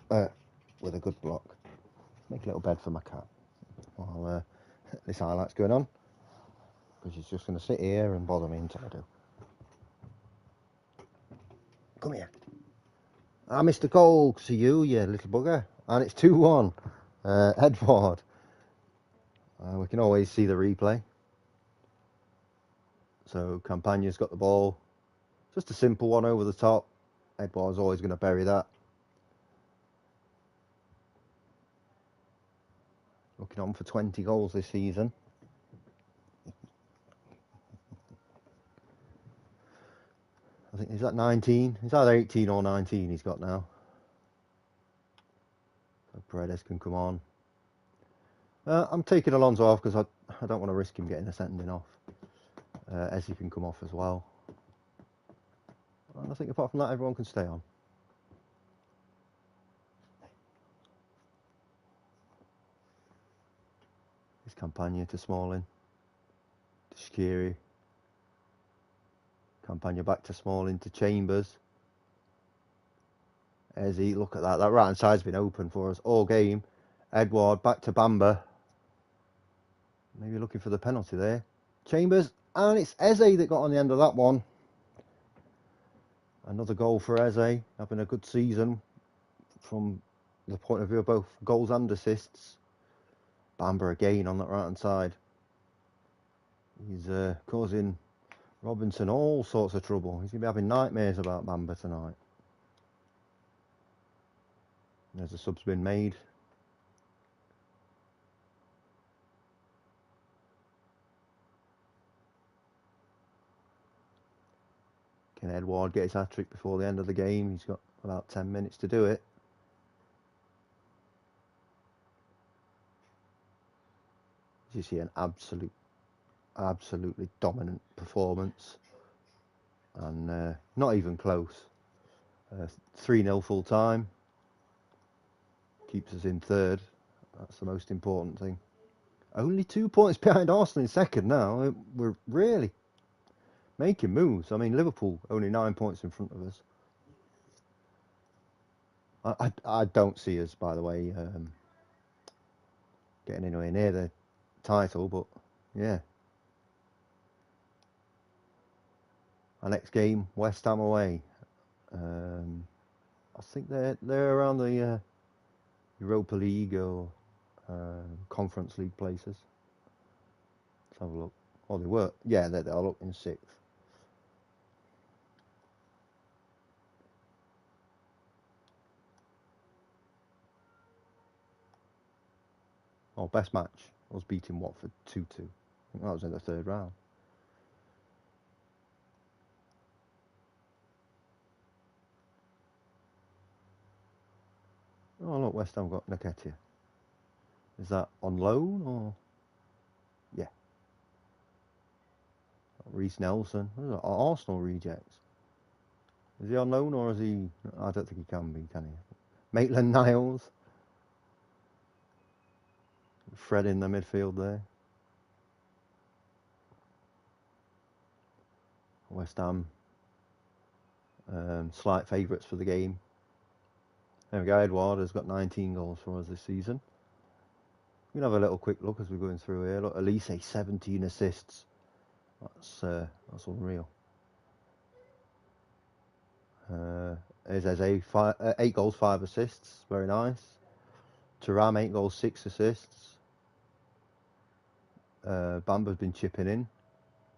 with a good block. Make a little bed for my cat while this highlight's going on. Because she's just going to sit here and bother me until I do. Come here. I missed a goal to you, you little bugger. And it's 2-1. Edward. We can always see the replay. So Campagna's got the ball. Just a simple one over the top. Edward's always going to bury that. Looking on for 20 goals this season. I think he's at 19. He's either 18 or 19 he's got now. So Paredes can come on. I'm taking Alonso off because I don't want to risk him getting a sending off. Ezzy can come off as well. And I think apart from that, everyone can stay on. His Campagna to Smalling. To Shaqiri. Campagna back to Smalling to Chambers. Ezzy, look at that. That right hand side's been open for us all game. Edward back to Bamba. Maybe looking for the penalty there. Chambers, and it's Eze that got on the end of that one. Another goal for Eze, having a good season from the point of view of both goals and assists. Bamba again on that right hand side. He's causing Robinson all sorts of trouble. He's going to be having nightmares about Bamba tonight. There's a sub's been made. Can Edward get his hat-trick before the end of the game? He's got about 10 minutes to do it. You see an absolutely dominant performance. And not even close. 3-0 full time. Keeps us in third. That's the most important thing. Only 2 points behind Arsenal in second now. We're really making moves. I mean, Liverpool only 9 points in front of us. I don't see us, by the way, getting anywhere near the title, but yeah. Our next game, West Ham away. I think they're around the Europa League or Conference League places. Let's have a look. Oh, they were. Yeah, they're up in 6th. Oh, best match was beating Watford 2-2. I think that was in the third round. Oh look, West Ham got Nketiah. Is that on loan or? Yeah. Reece Nelson. Arsenal rejects. Is he on loan or is he? I don't think he can be, can he? Maitland-Niles. Fred in the midfield there. West Ham. Slight favourites for the game. There we go. Edouard has got 19 goals for us this season. We can have a little quick look as we're going through here. Look, Elise 17 assists. That's unreal. There's Eze, 8 goals, 5 assists. Very nice. Thuram, 8 goals, 6 assists. Bamba's been chipping in.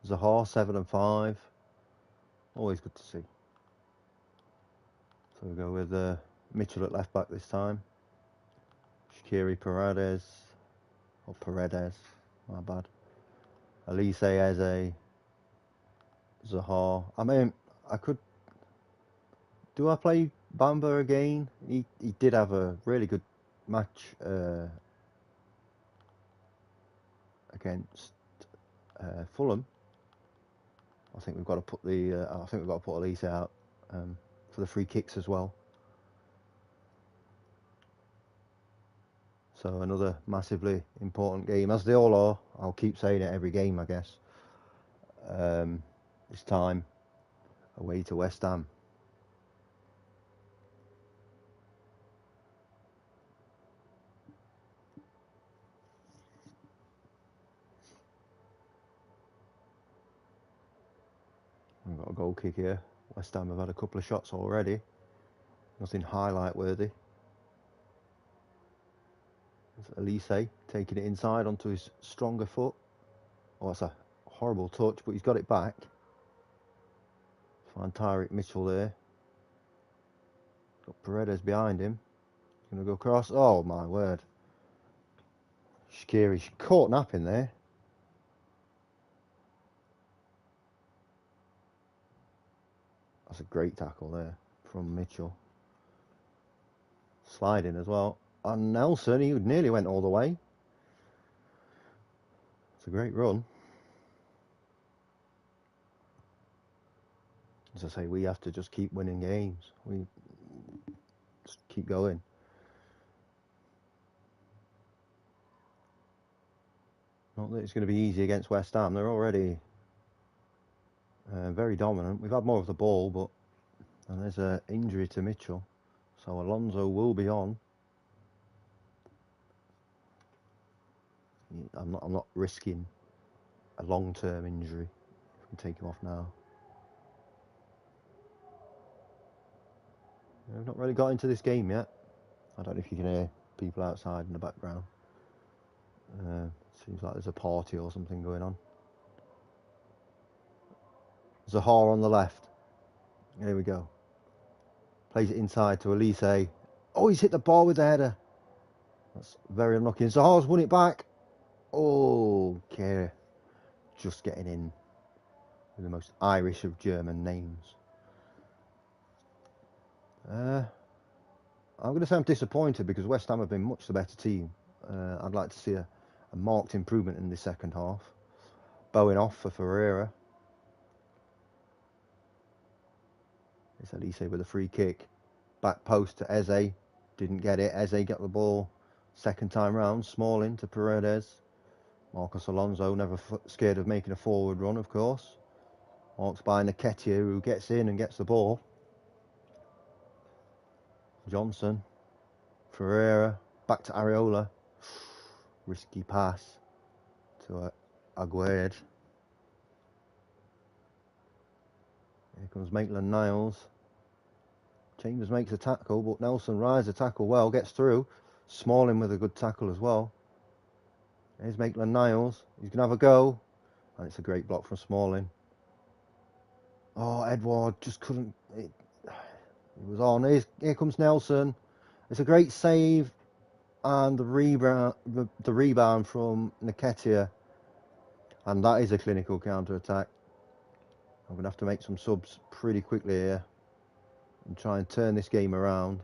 Zaha, 7 and 5. Always good to see. So we go with Mitchell at left back this time. Shaqiri Paredes. Or Paredes. My bad. Elise, Eze. Zaha. I mean, I could. Do I play Bamba again? He did have a really good match against Fulham. I think we've got to put Elise out for the free kicks as well. So another massively important game, as they all are. I'll keep saying it every game, I guess. This time away to West Ham. We've got a goal kick here. West Ham have had a couple of shots already. Nothing highlight worthy. Elise taking it inside onto his stronger foot. Oh, that's a horrible touch, but he's got it back. Find Tyreek Mitchell there. Got Paredes behind him. He's going to go across. Oh, my word. Shaqiri caught napping there. That's a great tackle there from Mitchell. Sliding as well. And Nelson, he nearly went all the way. It's a great run. As I say, we have to just keep winning games. We just keep going. Not that it's going to be easy against West Ham. They're already very dominant. We've had more of the ball, but and there's an injury to Mitchell. So Alonso will be on. I'm not risking a long-term injury. We can take him off now. We've not really got into this game yet. I don't know if you can hear people outside in the background. Seems like there's a party or something going on. Zaha on the left. Here we go. Plays it inside to Elise. Oh, he's hit the ball with the header. That's very unlucky. Zaha's won it back. Oh, okay. Just getting in with the most Irish of German names. I'm going to say I'm disappointed because West Ham have been much the better team. I'd like to see a marked improvement in the second half. Bowing off for Ferreira. It's Elise with a free kick. Back post to Eze. Didn't get it. Eze got the ball second time round. Smalling to Paredes. Marcos Alonso, never scared of making a forward run, of course. Marked by Nketiah, who gets in and gets the ball. Johnson. Ferreira. Back to Areola. Risky pass to Aguerd. Here comes Maitland-Niles. Chambers makes a tackle, but Nelson rides the tackle well, gets through. Smalling with a good tackle as well. Here's Maitland-Niles. He's going to have a go. And it's a great block from Smalling. Oh, Edouard just couldn't. It was on. Here comes Nelson. It's a great save. And the rebound from Nketiah. And that is a clinical counter-attack. I'm going to have to make some subs pretty quickly here. And try and turn this game around.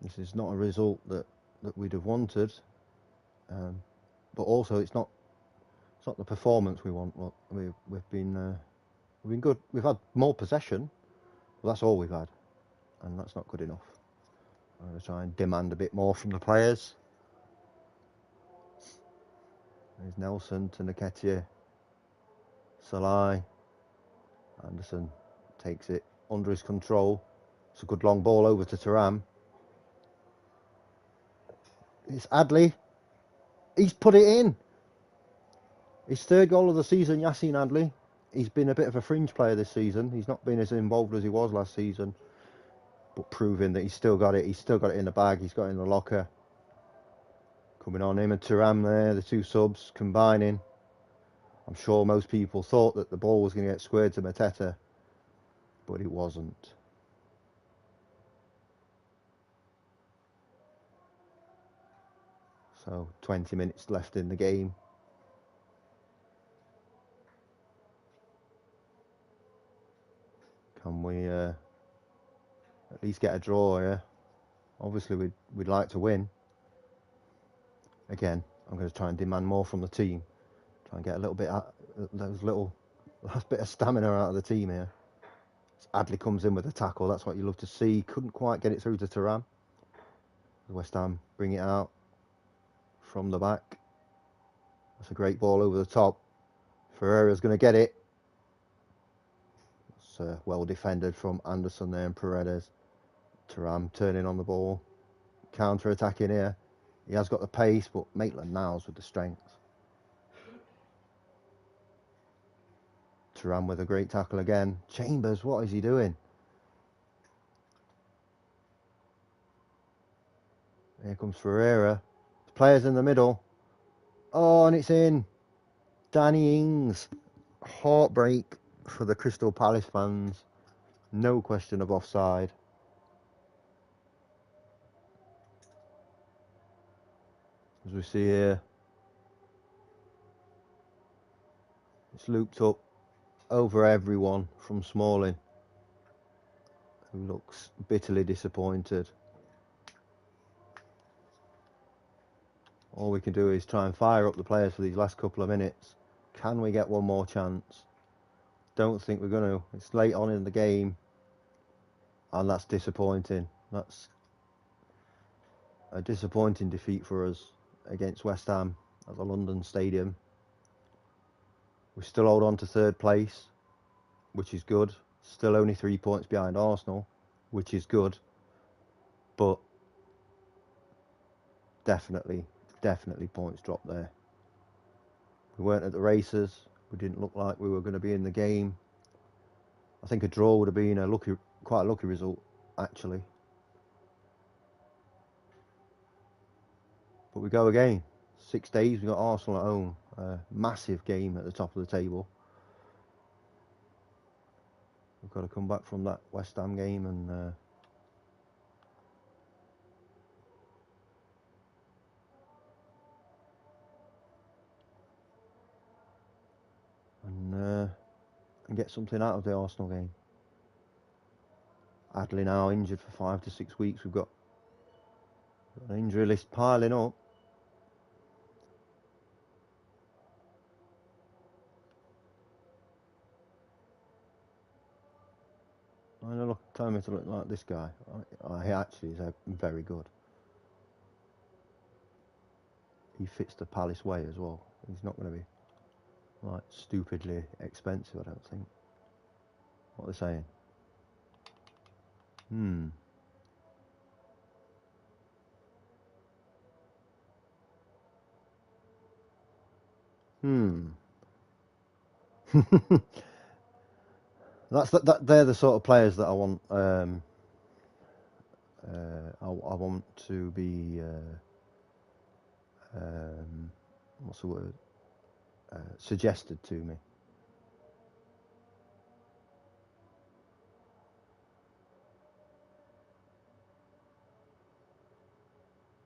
This is not a result that we'd have wanted, but also it's not the performance we want. Well, we've been good. We've had more possession, but that's all we've had, and that's not good enough. I'm going to try and demand a bit more from the players. There's Nelson to Nketiah, Salai. Anderson takes it under his control. It's a good long ball over to Thuram. It's Adley. He's put it in. His third goal of the season, Yassine Adley. He's been a bit of a fringe player this season. He's not been as involved as he was last season, but proving that he's still got it. He's still got it in the bag. He's got it in the locker. Coming on him and Thuram there, the two subs combining. I'm sure most people thought that the ball was going to get squared to Mateta, but it wasn't. So 20 minutes left in the game. Can we at least get a draw here? Obviously we'd like to win. Again, I'm going to try and demand more from the team. Try and get a little bit last bit of stamina out of the team here. Adley comes in with a tackle. That's what you love to see. Couldn't quite get it through to Thuram. West Ham bring it out from the back. That's a great ball over the top. Ferreira's going to get it. It's well defended from Anderson there and Paredes. Thuram turning on the ball. Counter-attacking here. He has got the pace, but Maitland-Niles with the strength. Thuram with a great tackle again. Chambers, what is he doing? Here comes Ferreira. Players in the middle. Oh, and it's in. Danny Ings. Heartbreak for the Crystal Palace fans. No question of offside. As we see here, it's looped up over everyone from Smalling, who looks bitterly disappointed. All we can do is try and fire up the players for these last couple of minutes. Can we get one more chance? Don't think we're going to. It's late on in the game, and that's disappointing. That's a disappointing defeat for us against West Ham at the London Stadium. We still hold on to third place, which is good. Still only 3 points behind Arsenal, which is good. But definitely points dropped there. We weren't at the races. We didn't look like we were going to be in the game. I think a draw would have been quite a lucky result, actually. But we go again. 6 days, we've got Arsenal at home. Massive game at the top of the table. We've got to come back from that West Ham game and get something out of the Arsenal game. Adley now injured for 5 to 6 weeks. We've got an injury list piling up. I know, tell me to look like this guy. He actually is very good. He fits the Palace way as well. He's not going to be like stupidly expensive, I don't think. What are they saying? They're the sort of players that I want. I want to be. What's the word? Suggested to me.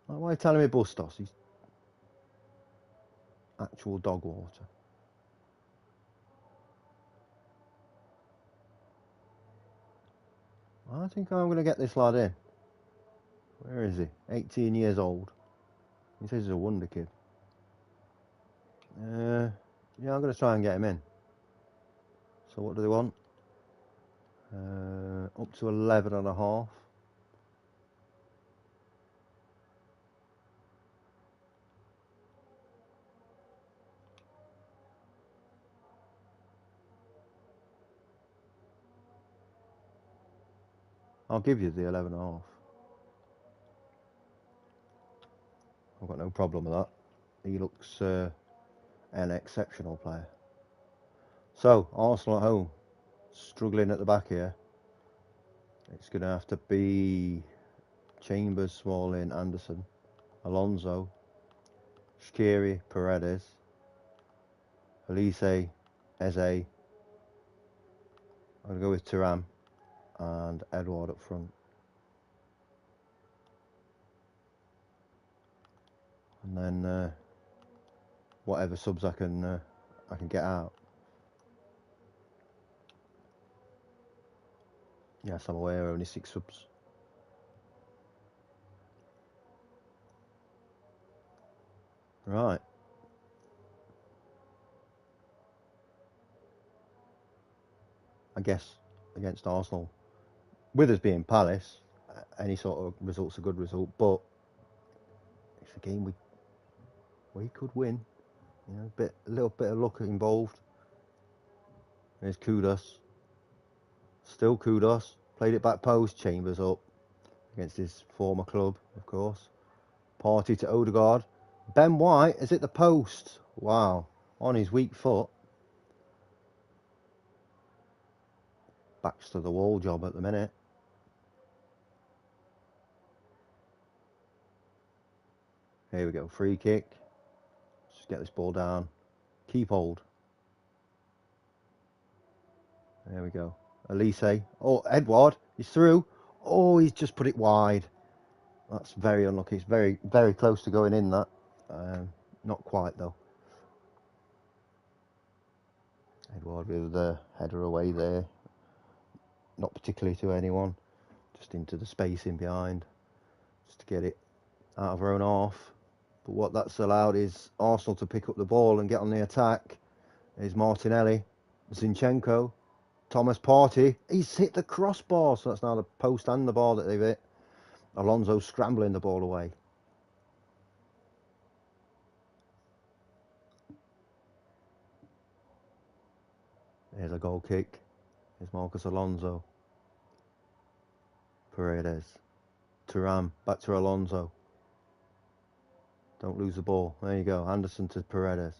Why are you telling me Bustos? He's actual dog water. I think I'm going to get this lad in. Where is he? 18 years old. He says he's a wonder kid. Yeah, I'm going to try and get him in. So what do they want? Up to 11 and a half. I'll give you the 11 and a half. I've got no problem with that. He looks an exceptional player. So, Arsenal at home. Struggling at the back here. It's going to have to be Chambers, Smalling, Anderson, Alonso, Shaqiri, Paredes, Elise, Eze. I'm going to go with Thuram and Edouard up front. And then whatever subs I can get out. Yes, I'm aware, only 6 subs. Right. I guess against Arsenal, with us being Palace, any sort of result's a good result, but it's a game we could win. You know, a little bit of luck involved. There's Kudos. Still Kudos. Played it back post. Chambers up against his former club, of course. Party to Odegaard. Ben White is at the post. Wow. On his weak foot. Backs to the wall job at the minute. Here we go. Free kick. Just get this ball down. Keep hold. There we go. Elise. Oh, Edouard. He's through. Oh, he's just put it wide. That's very unlucky. It's very, very close to going in, that. Not quite, though. Edouard with the header away there. Not particularly to anyone. Just into the space in behind. Just to get it out of our own half. But what that's allowed is Arsenal to pick up the ball and get on the attack. There's Martinelli. Zinchenko. Thomas Partey. He's hit the crossbar. So that's now the post and the bar that they've hit. Alonso scrambling the ball away. There's a goal kick. There's Marcus Alonso. Paredes. Thuram. Back to Alonso. Don't lose the ball. There you go. Anderson to Paredes.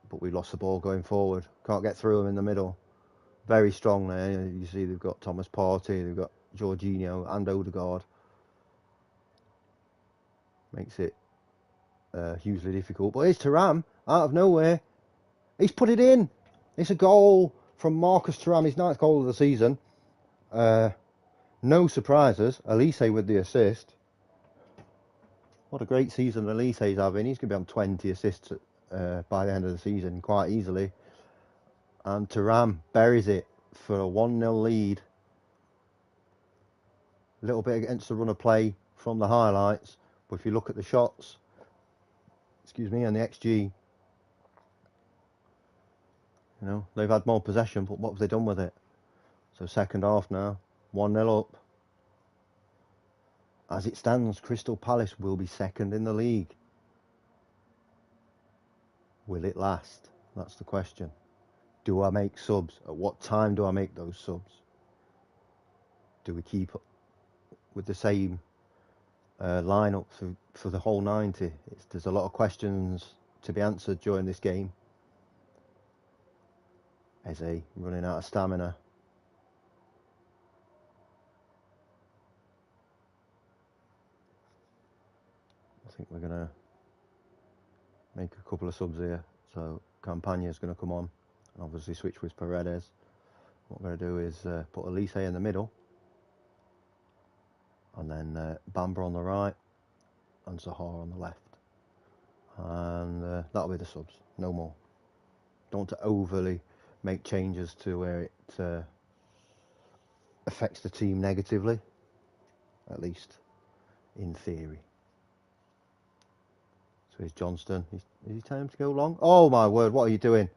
But we lost the ball going forward. Can't get through them in the middle. Very strong there. You see they've got Thomas Partey. They've got Jorginho and Odegaard. Makes it hugely difficult. But here's Thuram out of nowhere. He's put it in. It's a goal from Marcus Thuram. His 9th goal of the season. No surprises. Elise with the assist. What a great season Elise's having. He's going to be on 20 assists by the end of the season quite easily. And Thuram buries it for a 1-0 lead. A little bit against the run of play from the highlights. But if you look at the shots, and the XG, you know, they've had more possession, but what have they done with it? So second half now, 1-0 up. As it stands, Crystal Palace will be second in the league. Will it last? That's the question. Do I make subs? At what time do I make those subs? Do we keep with the same lineup for the whole 90? There's a lot of questions to be answered during this game. Eze running out of stamina. I think we're going to make a couple of subs here. So Campagna's going to come on and obviously switch with Paredes. What we're going to do is put Elise in the middle. And then Bamba on the right and Sahar on the left. And that'll be the subs. No more. Don't want to overly make changes to where it affects the team negatively, at least in theory. So here's Johnston. Is he time to go long? Oh my word! What are you doing?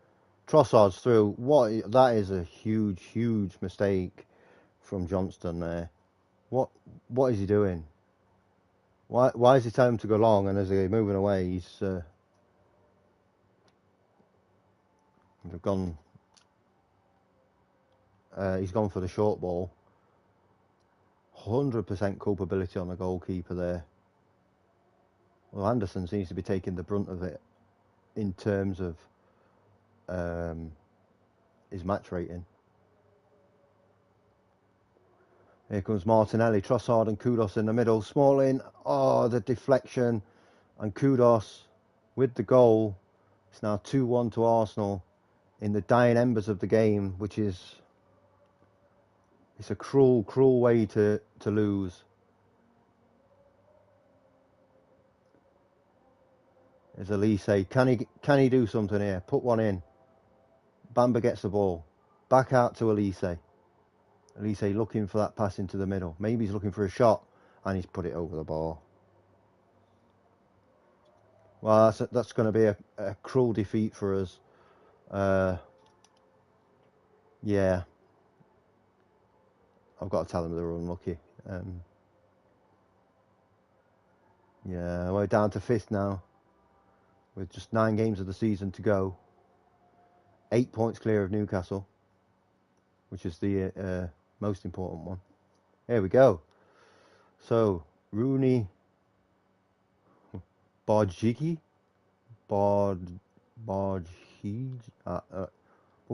Trossard's through. What? That is a huge, huge mistake from Johnston there. What is he doing? Why is he telling him to go long? And as they're moving away, he's gone. He's gone for the short ball. 100% culpability on the goalkeeper there. Well, Anderson seems to be taking the brunt of it in terms of his match rating. Here comes Martinelli, Trossard and Kudos in the middle. Smalling, oh, the deflection. And Kudos with the goal. It's now 2-1 to Arsenal in the dying embers of the game, which is... It's a cruel, cruel way to lose. There's Elise. Can he do something here? Put one in. Bamba gets the ball. Back out to Elise. Elise looking for that pass into the middle. Maybe he's looking for a shot, and he's put it over the bar. Well, that's going to be a cruel defeat for us. Yeah. I've got to tell them they're unlucky. Yeah, we're down to 5th now, with just 9 games of the season to go. 8 points clear of Newcastle, which is the most important one. Here we go. So, Rooney, Barjigi, we'll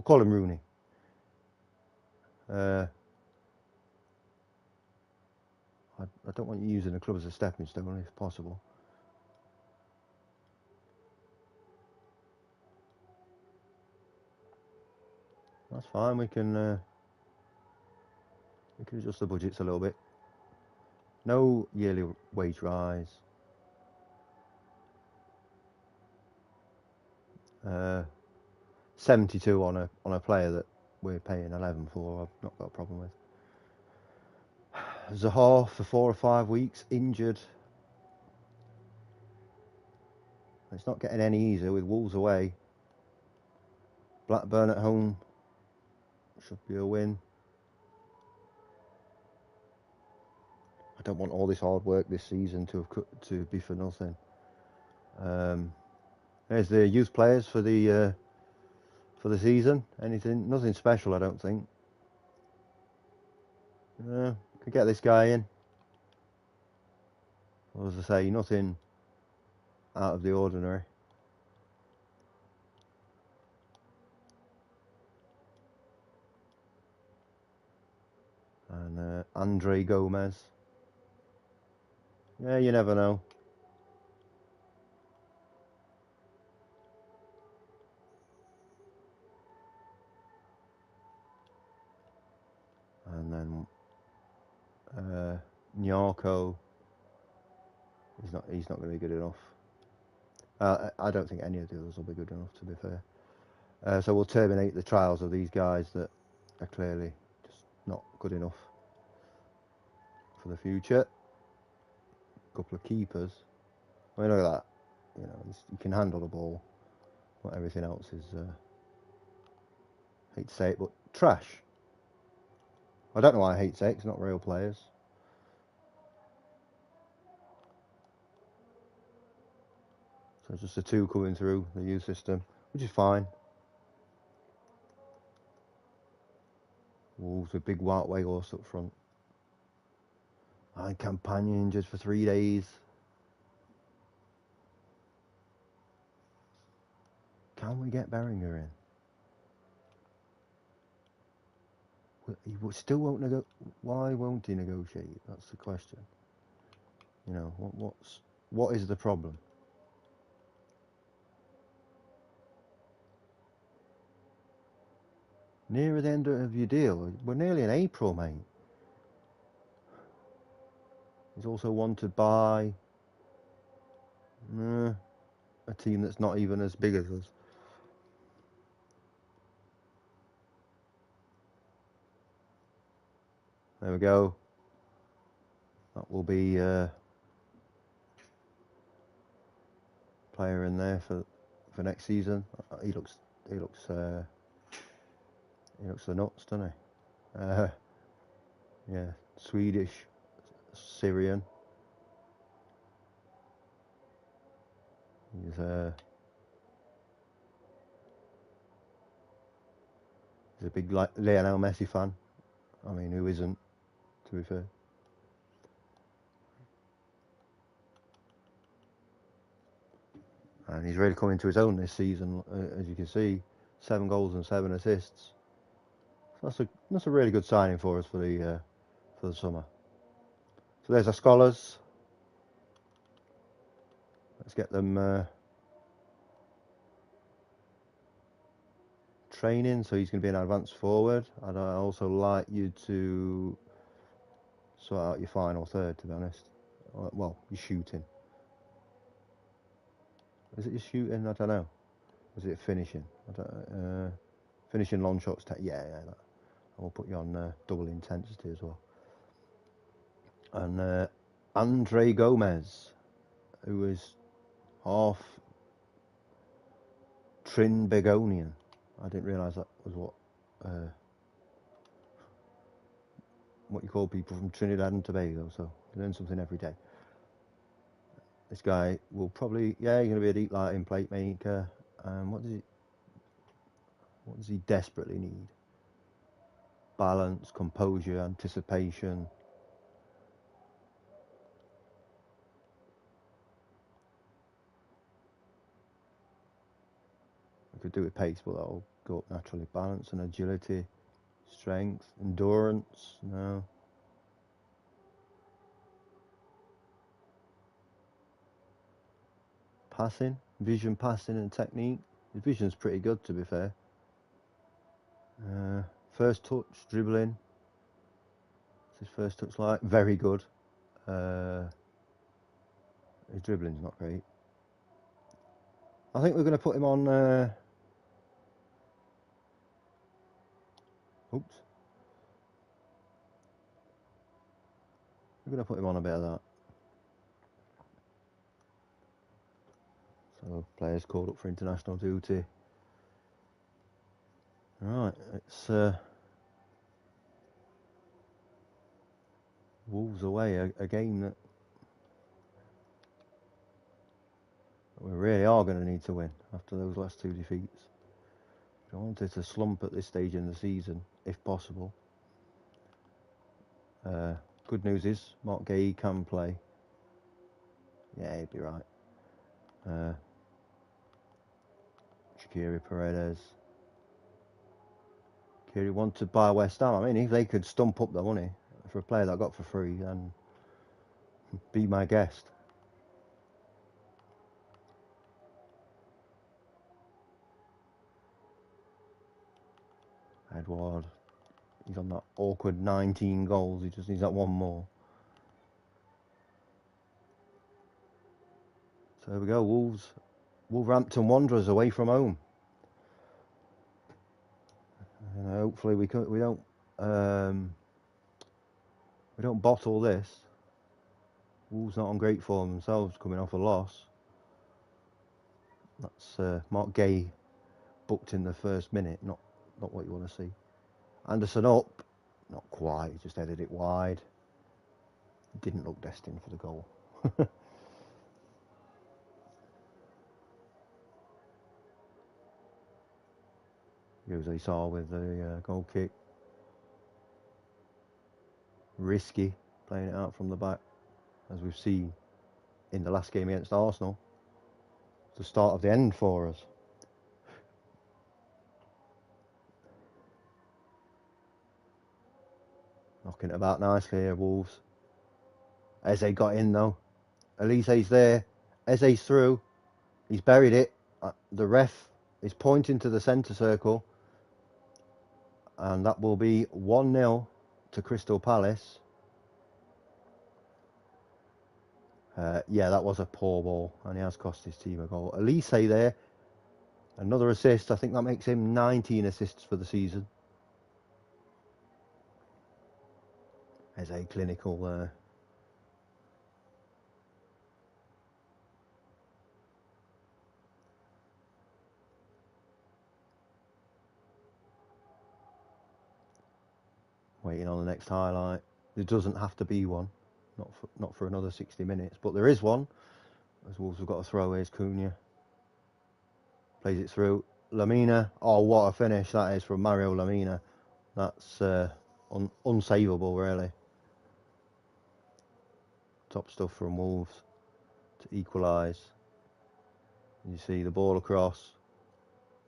call him Rooney. I don't want you using the club as a stepping stone if possible. That's fine. We can adjust the budgets a little bit. No yearly wage rise. 72 on a player that we're paying 11 for. I've not got a problem with. Zaha for 4 or 5 weeks injured. It's not getting any easier with Wolves away. Blackburn at home should be a win. I don't want all this hard work this season to be for nothing. There's the youth players for the season. Nothing special, I don't think. Could get this guy in. Well, as I say, nothing out of the ordinary. And Andre Gomez. Yeah, you never know. And then Nyarko. He's not going to be good enough. I don't think any of the others will be good enough, to be fair. So we'll terminate the trials of these guys that are clearly just not good enough for the future. A couple of keepers. I mean, look at that. You know, you can handle the ball, but everything else is, hate to say it, but trash. I don't know why I hate to say it, it's not real players. So it's just the 2 coming through the youth system, which is fine. Wolves with big white Weghorst up front. And Campagna injured for 3 days. Can we get Beringer in? He still won't negotiate. Why won't he negotiate? That's the question. You know, what is the problem? Nearer the end of your deal. We're nearly in April, mate. He's also wanted by a team that's not even as big as us. There we go. That will be player in there for next season. He looks the nuts, doesn't he? Yeah, Swedish, Syrian. He's a big Lionel Messi fan. I mean, who isn't, to be fair? And he's really come into his own this season, as you can see, 7 goals and 7 assists. So that's a really good signing for us for the summer. So there's our scholars. Let's get them training. So he's going to be an advanced forward. I'd also like you to sort out your final third, to be honest. Well, your shooting. Is it your shooting? I don't know. Is it finishing? Finishing long shots. Yeah. I'll put you on double intensity as well. And Andre Gomez, who is half Trinbagonian. I didn't realise that was what you call people from Trinidad and Tobago. So you learn something every day. This guy will probably, he's going to be a deep lighting plate maker. What does he desperately need? Balance, composure, anticipation. I could do with pace, but that'll go up naturally. Balance and agility, strength, endurance. No. Passing, vision, passing, and technique. His vision's pretty good, to be fair. First touch, dribbling. What's his first touch like? Very good. His dribbling's not great. I think we're going to put him on. Oops. We're going to put him on a bit of that. So players called up for international duty. Right, it's Wolves away, a game that we really are going to need to win after those last 2 defeats. We wanted to slump at this stage in the season, if possible. Good news is Mark Gay can play. Yeah, he'd be right. Shaqiri Paredes. Kiri wanted by West Ham. I mean, if they could stump up the money for a player that I got for free, then be my guest. Edward, he's on that awkward 19 goals. He just needs that one more. So there we go. Wolverhampton Wanderers away from home. And hopefully we don't bottle this. Wolves not on great form themselves, coming off a loss. That's Mark Gay booked in the first minute. Not what you want to see. Anderson up, not quite. He just headed it wide. Didn't look destined for the goal. Jose Sarr with the goal kick. Risky, playing it out from the back, as we've seen in the last game against Arsenal. It's the start of the end for us. Knocking it about nicely here, Wolves. Eze got in though. Elise's there. Eze's through. He's buried it. The ref is pointing to the centre circle. And that will be 1-0 to Crystal Palace. Yeah, that was a poor ball, and he has cost his team a goal. Elise there, another assist. I think that makes him 19 assists for the season. There's a clinical there. Waiting on the next highlight. There doesn't have to be one, not for another 60 minutes, but there is one. As Wolves have got a throw. Here's Cunha. Plays it through. Lamina. Oh, what a finish that is from Mario Lamina. That's unsavable, really. Top stuff from Wolves to equalise. You see the ball across.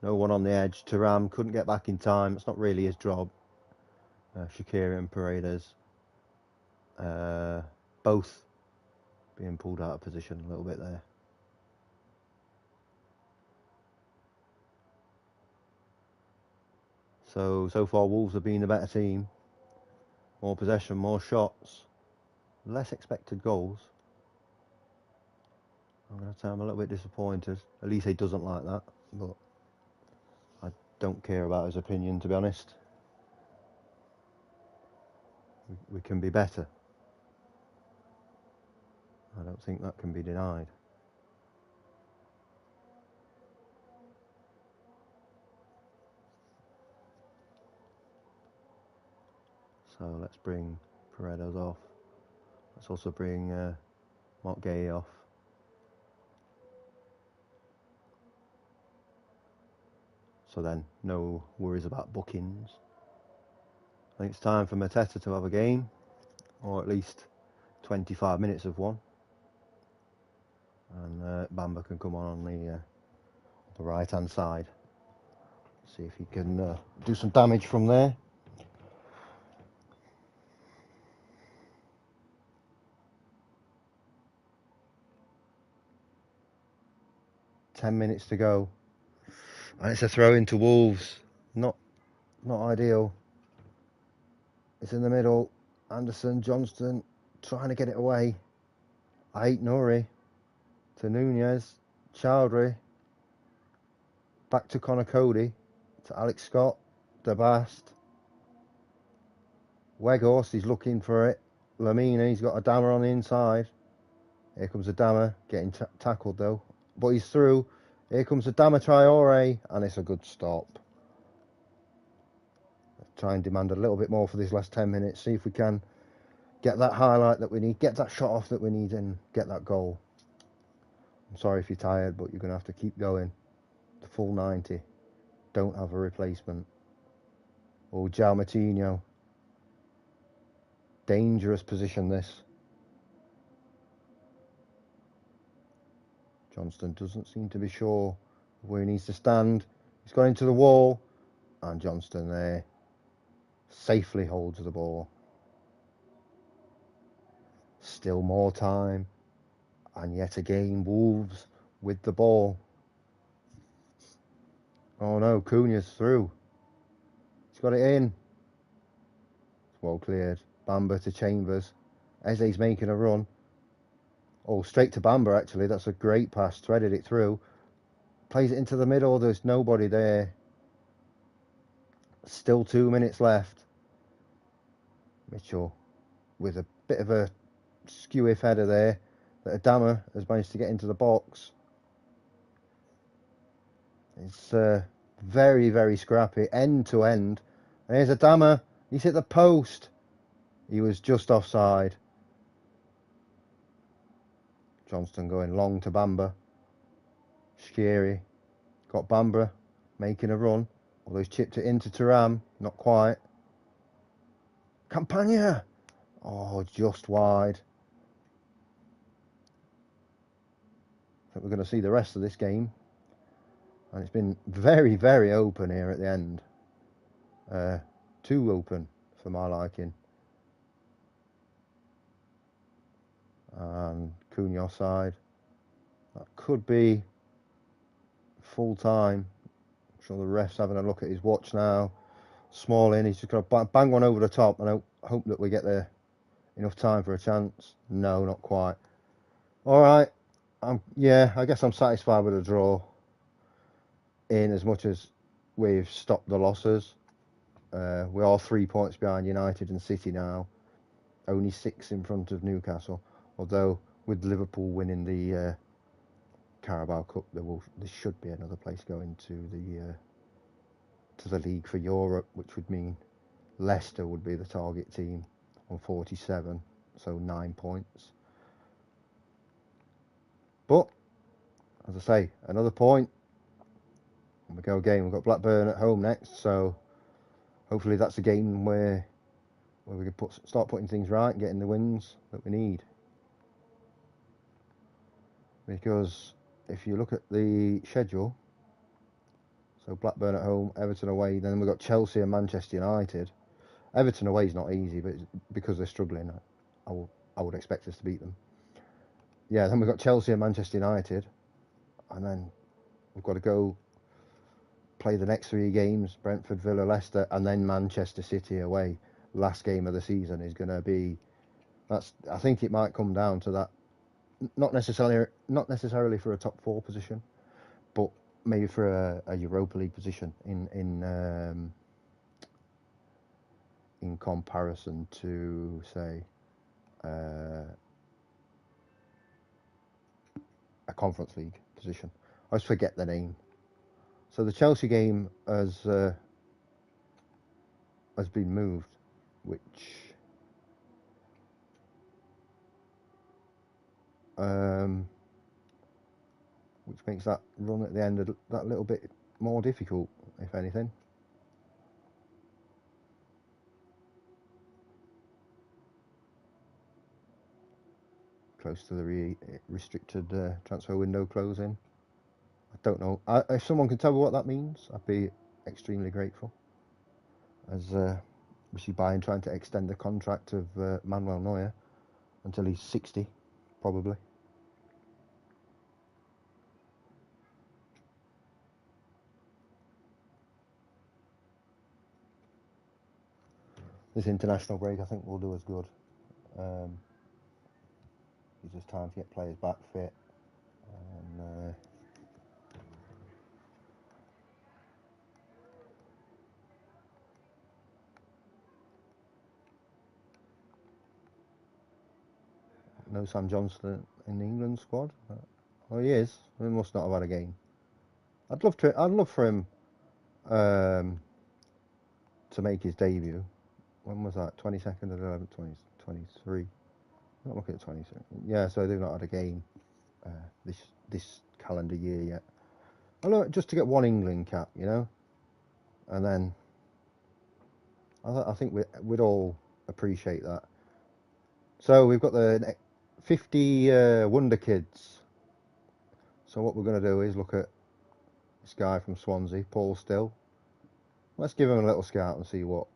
No one on the edge. Thuram couldn't get back in time. It's not really his job. Shaqiri and Paredes both being pulled out of position a little bit there. So far Wolves have been the better team. More possession, more shots, less expected goals. I'm going to say I'm a little bit disappointed. Elise doesn't like that, but I don't care about his opinion, to be honest. We can be better. I don't think that can be denied. So let's bring Paredes off. Let's also bring Mark Gay off. So then, no worries about bookings. I think it's time for Mateta to have a game, or at least 25 minutes of one. And Bamba can come on the right-hand side. See if he can do some damage from there. Ten minutes to go. And it's a throw into Wolves. Not ideal. It's in the middle. Anderson, Johnston trying to get it away. Ait Nouri to Nunez. Chowdhury. Back to Connor Cody. To Alex Scott. Dabast. Weghorst, he's looking for it. Lamina, he's got Adama on the inside. Here comes Adama, getting tackled though. But he's through. Here comes Adama Traore, and it's a good stop. Try and demand a little bit more for these last 10 minutes. See if we can get that highlight that we need, get that shot off that we need, and get that goal. I'm sorry if you're tired, but you're going to have to keep going. The full 90. Don't have a replacement. Oh, João Moutinho. Dangerous position, this. Johnston doesn't seem to be sure where he needs to stand. He's gone into the wall, and Johnston there safely holds the ball. Still more time, and yet again Wolves with the ball. Oh no, Cunha's through. He's got it in. It's well cleared. Bamba to Chambers. Eze's making a run. Oh, straight to Bamba actually. That's a great pass. Threaded it through. Plays it into the middle. There's nobody there. Still 2 minutes left. Mitchell with a bit of a skew-if header there that Adama has managed to get into the box. It's very, very scrappy, end to end. And here's Adama. He's hit the post. He was just offside. Johnston going long to Bamba. Shaqiri got Bamba making a run. Although he's chipped it into Thuram. Not quite. Campagna. Oh, just wide. I think we're going to see the rest of this game. And it's been very, very open here at the end. Too open for my liking. And Cunha offside. That could be full time. I'm sure the ref's having a look at his watch now. Smalling, he's just going to bang one over the top, and I hope that we get there enough time for a chance. No, not quite. All right. Yeah, I guess I'm satisfied with a draw. In as much as we've stopped the losses. We are 3 points behind United and City now. only 6 in front of Newcastle. Although with Liverpool winning the Carabao Cup, there should be another place going to the league for Europe, which would mean Leicester would be the target team on 47, so 9 points. But as I say, another point. We go again. We've got Blackburn at home next, so hopefully that's a game where we can start putting things right and getting the wins that we need. Because if you look at the schedule, so Blackburn at home, Everton away, then we've got Chelsea and Manchester United. Everton away is not easy, but because they're struggling, I would expect us to beat them. Yeah, then we've got Chelsea and Manchester United, and then we've got to go play the next 3 games, Brentford, Villa, Leicester, and then Manchester City away. Last game of the season is going to be, I think it might come down to that, not necessarily for a top 4 position, but maybe for a Europa League position in comparison to, say, a Conference League position. I always forget the name. So the Chelsea game has been moved, which makes that run at the end of that little bit more difficult, if anything. Close to the restricted transfer window closing. I don't know. If someone can tell me what that means, I'd be extremely grateful. As we see Bayern trying to extend the contract of Manuel Neuer until he's 60, probably. This international break, I think, will do us good. Gives us time to get players back fit. And no Sam Johnson in the England squad. Oh, he is. He must not have had a game. I'd love for him to make his debut. When was that? 22nd of 11th, 2023. Not looking at 22nd. Yeah, so they've not had a game this calendar year yet. I know, just to get one England cap, you know, and then I think we'd all appreciate that. So we've got the 50 Wonder Kids. So what we're going to do is look at this guy from Swansea, Paul Still. Let's give him a little scout and see what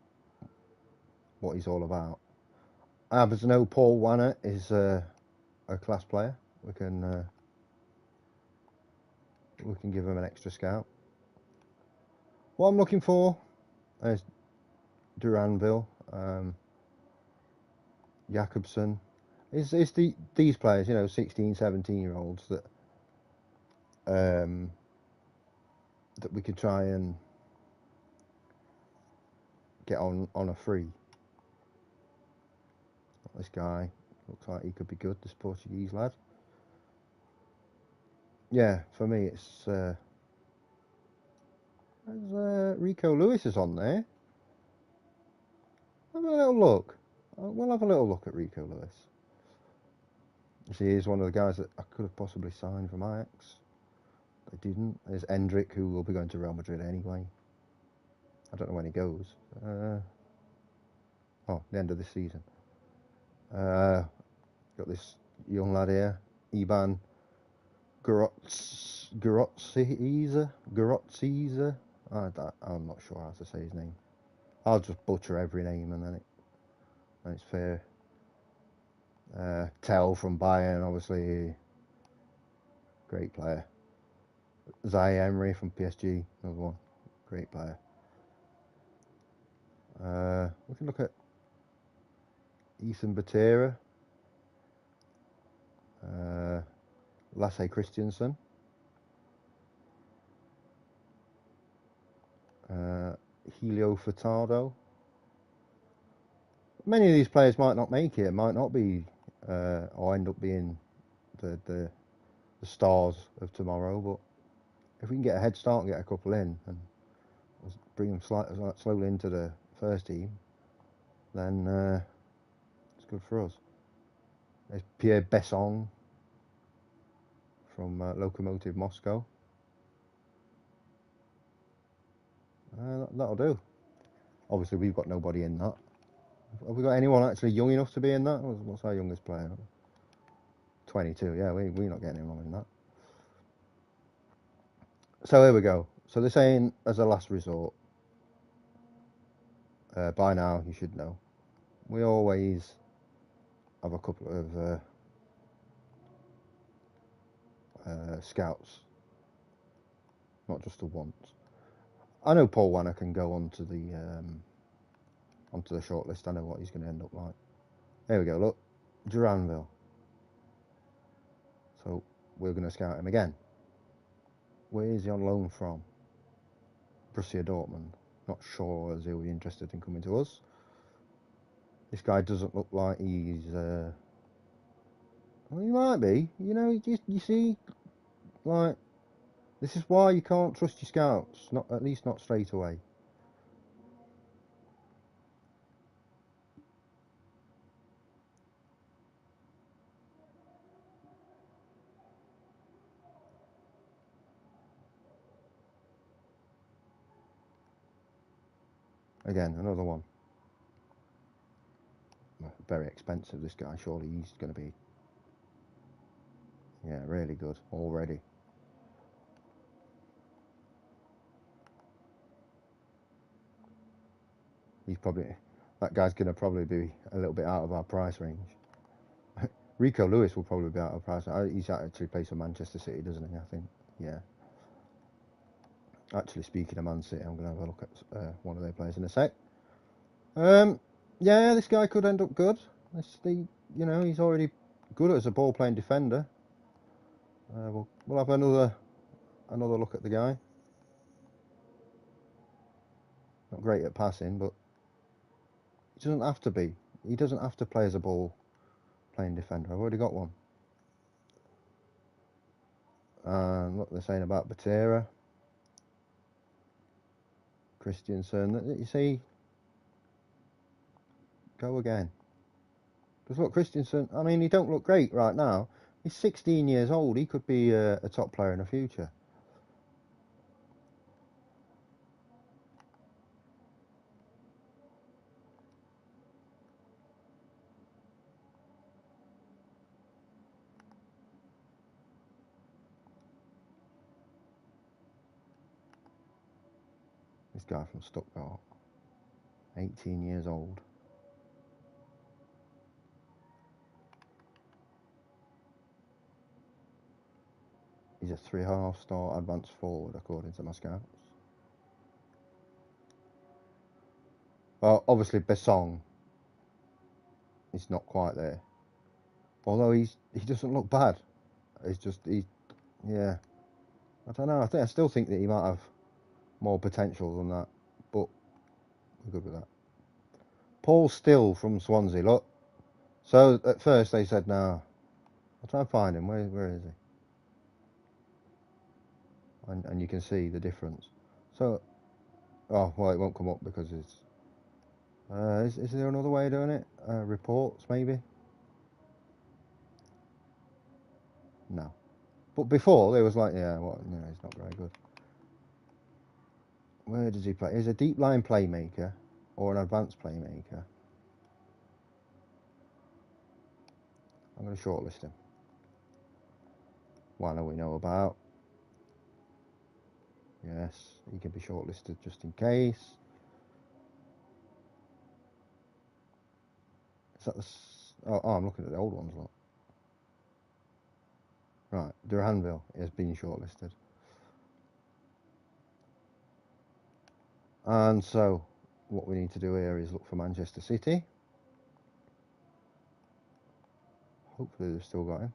he's all about. As I know, Paul Wanner is a class player. We can give him an extra scout. What I'm looking for is Duranville, Jakobsen. It's these players, you know, 16, 17-year-olds that we could try and get on a free. This guy looks like he could be good, this Portuguese lad. Yeah, for me it's Rico Lewis is on there. Have a little look. We'll have a little look at Rico Lewis. See, he's one of the guys that I could have possibly signed from Ajax. They didn't. There's Endrick, who will be going to Real Madrid anyway. I don't know when he goes. The end of this season. Got this young lad here, Iban Garotziza. I'm not sure how to say his name. I'll just butcher every name and then it's fair. Tell from Bayern, obviously, great player. Zai Emery from PSG, another one, great player. We can look at Ethan Batera, Lasse Christiansen, Helio Furtado, Many of these players might not make it, might not be, or end up being the stars of tomorrow. But if we can get a head start and get a couple in, and bring them slowly into the first team, then it's good for us. There's Pierre Besson from Lokomotiv Moscow. That'll do. Obviously, we've got nobody in that. Have we got anyone actually young enough to be in that? What's our youngest player? 22. Yeah, we're not getting anyone in that. So here we go. So they're saying as a last resort. By now, you should know. We always have a couple of scouts, not just the once. I know Paul Wanner can go onto the short list. I know what he's going to end up like. There we go. Look, Duranville. So we're going to scout him again. Where is he on loan from? Borussia Dortmund. Not sure as he'll be interested in coming to us. This guy doesn't look like he's. Well, he might be. You know, you see, like, this is why you can't trust your scouts. Not at least not straight away. Again, another one. Very expensive, this guy. Surely he's going to be, yeah, really good already. That guy's going to probably be a little bit out of our price range. Rico Lewis will probably be out of price. He's actually plays for Manchester City, doesn't he? I think, yeah. Actually, speaking of Man City, I'm going to have a look at one of their players in a sec. Yeah, this guy could end up good. He's already good as a ball-playing defender. We'll have another look at the guy. Not great at passing, but he doesn't have to be. He doesn't have to play as a ball-playing defender. I've already got one. And what they're saying about Batera, Christiansen. You see, go again. Because look, Christiansen. I mean, he don't look great right now. He's 16 years old. He could be a top player in the future. This guy from Stuttgart, 18 years old. He's a 3.5 star advanced forward, according to my scouts. Well, obviously Besson is not quite there. Although he doesn't look bad. It's just yeah. I don't know. I still think that he might have more potential than that, but we're good with that. Paul Still from Swansea. Look. So at first they said no. I'll try and find him. Where is he? And you can see the difference. So, oh well, it won't come up because it's. Is there another way of doing it? Reports maybe. No. But before there was like, yeah, he's not very good. Where does he play? He's a deep line playmaker or an advanced playmaker. I'm going to shortlist him. One we know about. Yes, he can be shortlisted just in case. Is that the? Oh, I'm looking at the old ones. Look. Right, Duranville has been shortlisted. And so, what we need to do here is look for Manchester City. Hopefully they've still got him.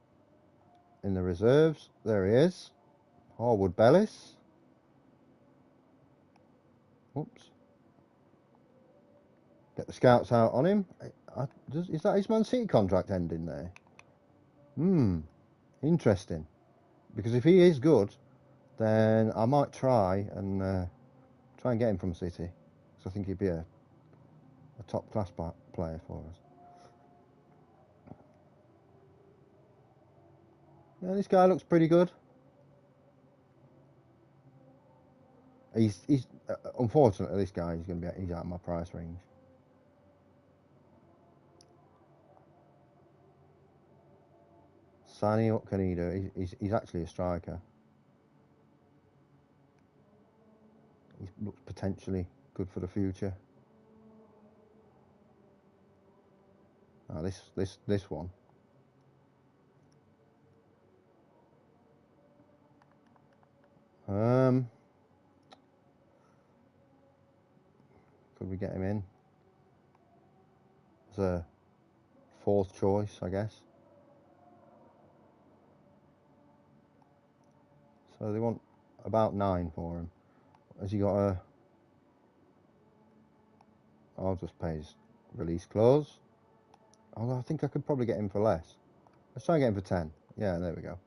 In the reserves, there he is. Harwood Bellis. Whoops. Get the scouts out on him. Is that his Man City contract ending there? Interesting. Because if he is good, then I might try and get him from City. Because I think he'd be a top class player for us. Yeah, this guy looks pretty good. He's unfortunately, this guy he's out of my price range. Signing up, can he do? He's actually a striker. He looks potentially good for the future. Oh, this one. Could we get him in as a fourth choice, I guess? So they want about 9 for him. Has he got a... I'll just pay his release clause. Although I think I could probably get him for less. Let's try and get him for 10. Yeah, there we go.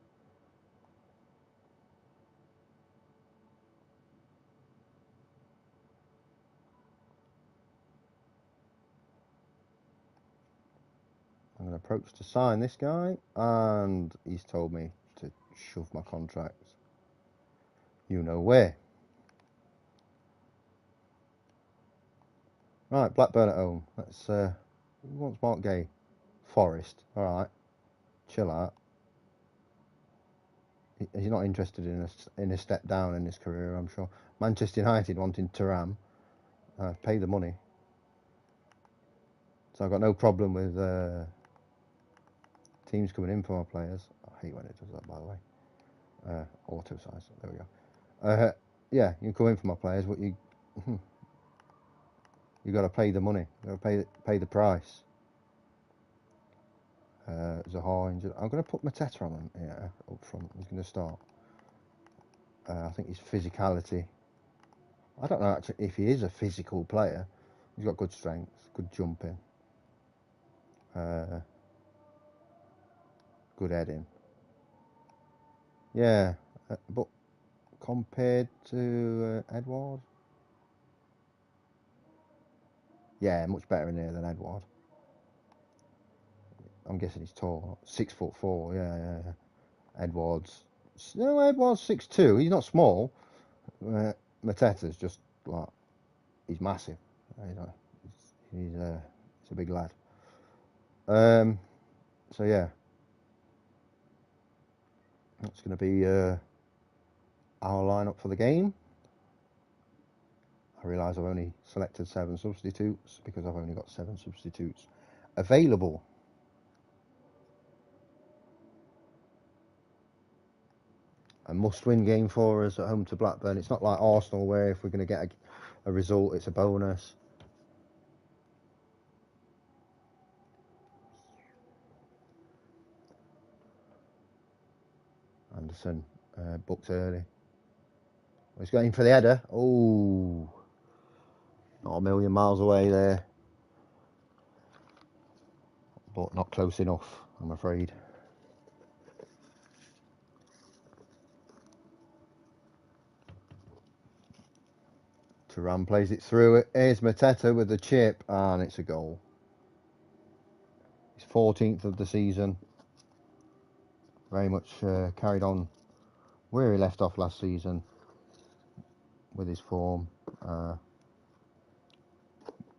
I'm going to approach to sign this guy, and he's told me to shove my contract. You know where. Right, Blackburn at home. Let's. Who wants Mark Gay? Forest. All right, chill out. He's not interested in a step down in his career, I'm sure. Manchester United wanting Thuram. Pay the money. So I've got no problem with teams coming in for my players. I hate when it does that, by the way. Auto size. There we go. Yeah, you can come in for my players, but you got to pay the money. You got to pay the price. Zaha injured. I'm going to put Mateta on here up front. He's going to start. I think his physicality. I don't know actually if he is a physical player. He's got good strength, good jumping, good heading. Yeah, but compared to Edward, yeah, much better in here than Edward. I'm guessing he's tall, 6'4". Yeah. Edward's 6'2". He's not small. Mateta's just like he's massive. He's a big lad. So yeah, that's going to be our lineup for the game. I realise I've only selected 7 substitutes because I've only got 7 substitutes available. A must-win game for us at home to Blackburn. It's not like Arsenal where if we're going to get a result, it's a bonus. Anderson booked early. He's going for the header. Oh, not a million miles away there, but not close enough, I'm afraid. Thuram plays it through. Here's Mateta with the chip, and it's a goal. He's 14th of the season. Very much carried on where he left off last season with his form.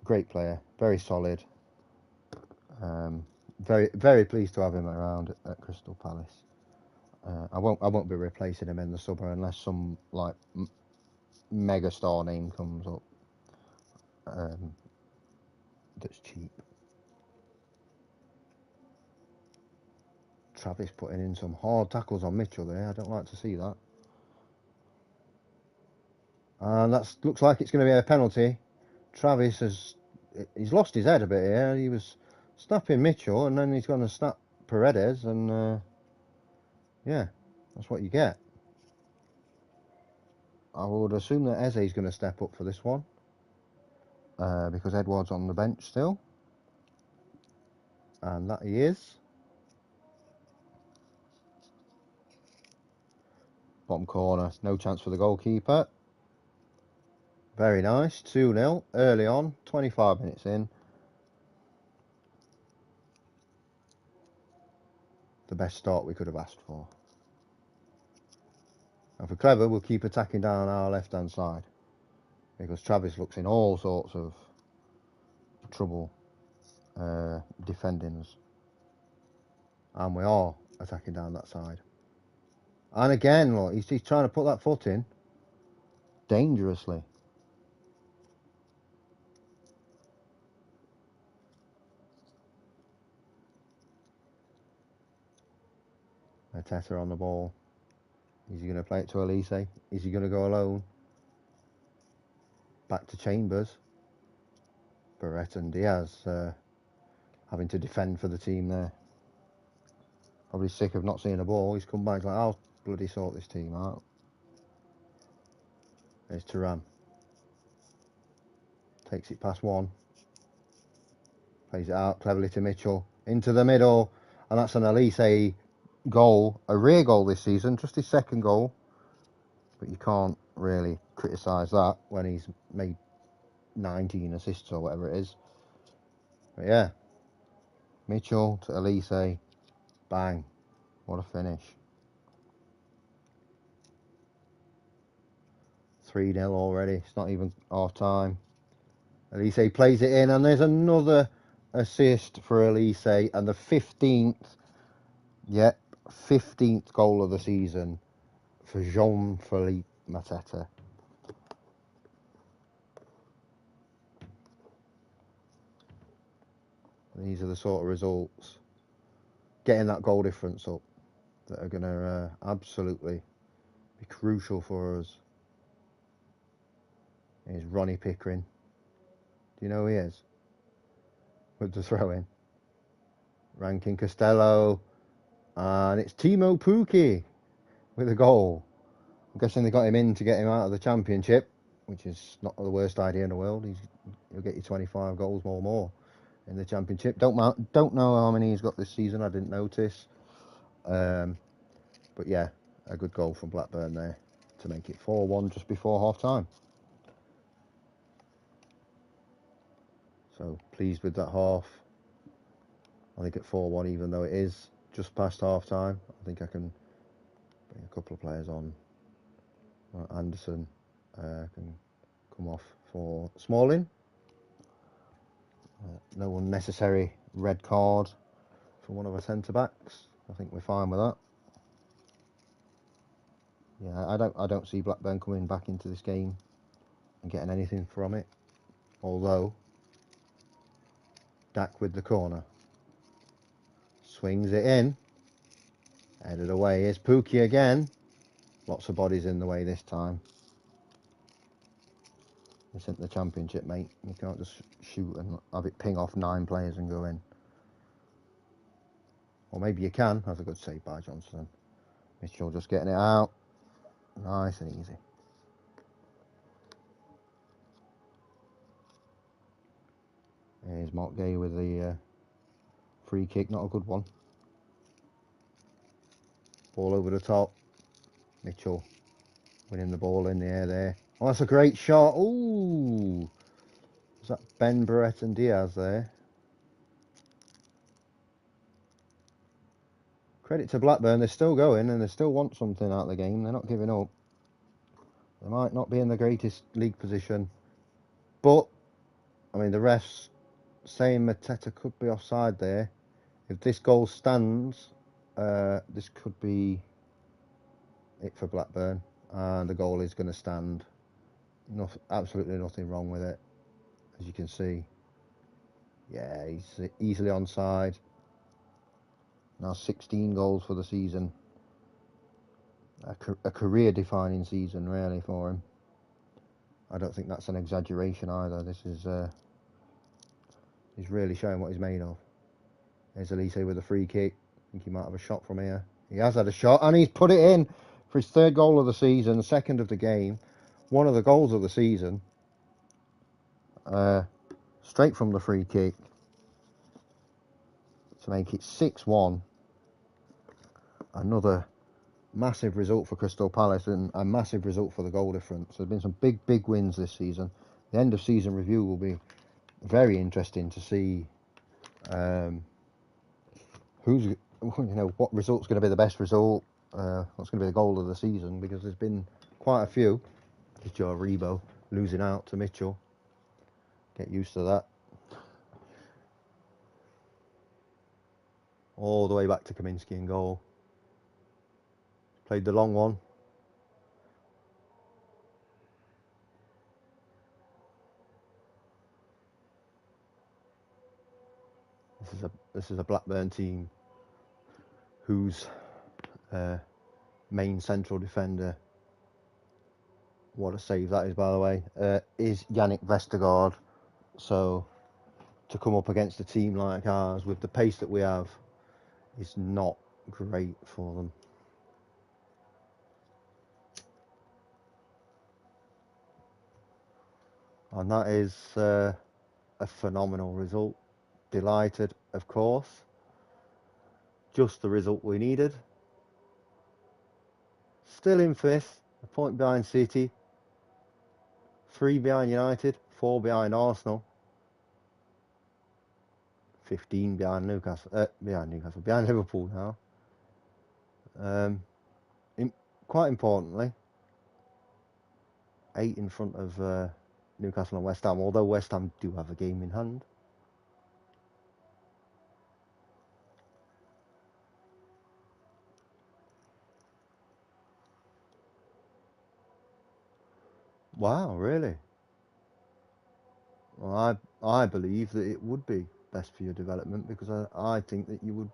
Great player, very solid. Very pleased to have him around at Crystal Palace. I won't be replacing him in the summer unless some like mega star name comes up that's cheap. Travis putting in some hard tackles on Mitchell there. I don't like to see that. And that looks like it's going to be a penalty. Travis he's lost his head a bit here. He was snapping Mitchell, and then he's going to snap Paredes, and yeah, that's what you get. I would assume that Eze's going to step up for this one because Edward's on the bench still. And that he is. Bottom corner, no chance for the goalkeeper. Very nice, 2-0 early on, 25 minutes in. The best start we could have asked for. And if we're clever, we'll keep attacking down our left-hand side. Because Travis looks in all sorts of trouble defending us. And we are attacking down that side. And again, look, he's trying to put that foot in dangerously. Mateta on the ball. Is he going to play it to Elise? Is he going to go alone? Back to Chambers. Barrett and Diaz having to defend for the team there. Probably sick of not seeing the ball. He's come back like, I'll bloody sort this team out. There's Turan. Takes it past one. Plays it out cleverly to Mitchell. Into the middle. And that's an Elise goal. A rear goal this season. Just his second goal. But you can't really criticise that when he's made 19 assists or whatever it is. But yeah. Mitchell to Elise. Bang. What a finish. 3-0 already. It's not even half time. Elise plays it in, and there's another assist for Elise, and the 15th, 15th goal of the season for Jean-Philippe Mateta. These are the sort of results, getting that goal difference up, that are going to absolutely be crucial for us. Here's Ronnie Pickering. Do you know who he is? With the throw in. Rankin Costello. And it's Timo Pukki with a goal. I'm guessing they got him in to get him out of the championship, which is not the worst idea in the world. He'll get you 25 goals or more in the championship. Don't know how many he's got this season. I didn't notice. But yeah, a good goal from Blackburn there to make it 4-1 just before half time. So pleased with that half. I think at 4-1, even though it is just past half time, I think I can bring a couple of players on. Anderson can come off for Smalling. No unnecessary red card for one of our centre backs. I think we're fine with that. Yeah, I don't see Blackburn coming back into this game and getting anything from it. Although Dak with the corner. Swings it in. Headed away. Here's Pukki again. Lots of bodies in the way this time. This isn't the championship, mate. You can't just shoot and have it ping off 9 players and go in. Or maybe you can. That's a good save by Johnson. Mitchell just getting it out. Nice and easy. Here's Mark Gay with the free kick. Not a good one. Ball over the top. Mitchell winning the ball in the air there. Oh, that's a great shot. Ooh. Was that Ben, Barrett and Diaz there? Credit to Blackburn. They're still going and they still want something out of the game. They're not giving up. They might not be in the greatest league position. But, I mean, the refs saying Mateta could be offside there. If this goal stands, this could be it for Blackburn. And the goal is going to stand. Absolutely nothing wrong with it, as you can see. Yeah, he's easily onside. Now 16 goals for the season. A career-defining season, really, for him. I don't think that's an exaggeration either. This is he's really showing what he's made of. There's Elise with a free kick. I think he might have a shot from here. He has had a shot, and he's put it in for his 3rd goal of the season, the 2nd of the game. One of the goals of the season. Straight from the free kick. to make it 6-1. Another massive result for Crystal Palace and a massive result for the goal difference. There's been some big wins this season. The end of season review will be very interesting to see who's, what result's going to be the best result, what's going to be the goal of the season, because there's been quite a few. It's Joe Rebo losing out to Mitchell. Get used to that. All the way back to Kaminsky in goal. Played the long one. This is a Blackburn team whose main central defender, what a save that is, by the way, is Yannick Vestergaard. So to come up against a team like ours with the pace that we have is not great for them. And that is a phenomenal result. Delighted, of course. Just the result we needed. Still in 5th, a point behind City, 3 behind United, 4 behind Arsenal, 15 behind behind Liverpool now. Quite importantly, 8 in front of Newcastle and West Ham, although West Ham do have a game in hand. Wow, really? Well, I believe that it would be best for your development, because I think that you would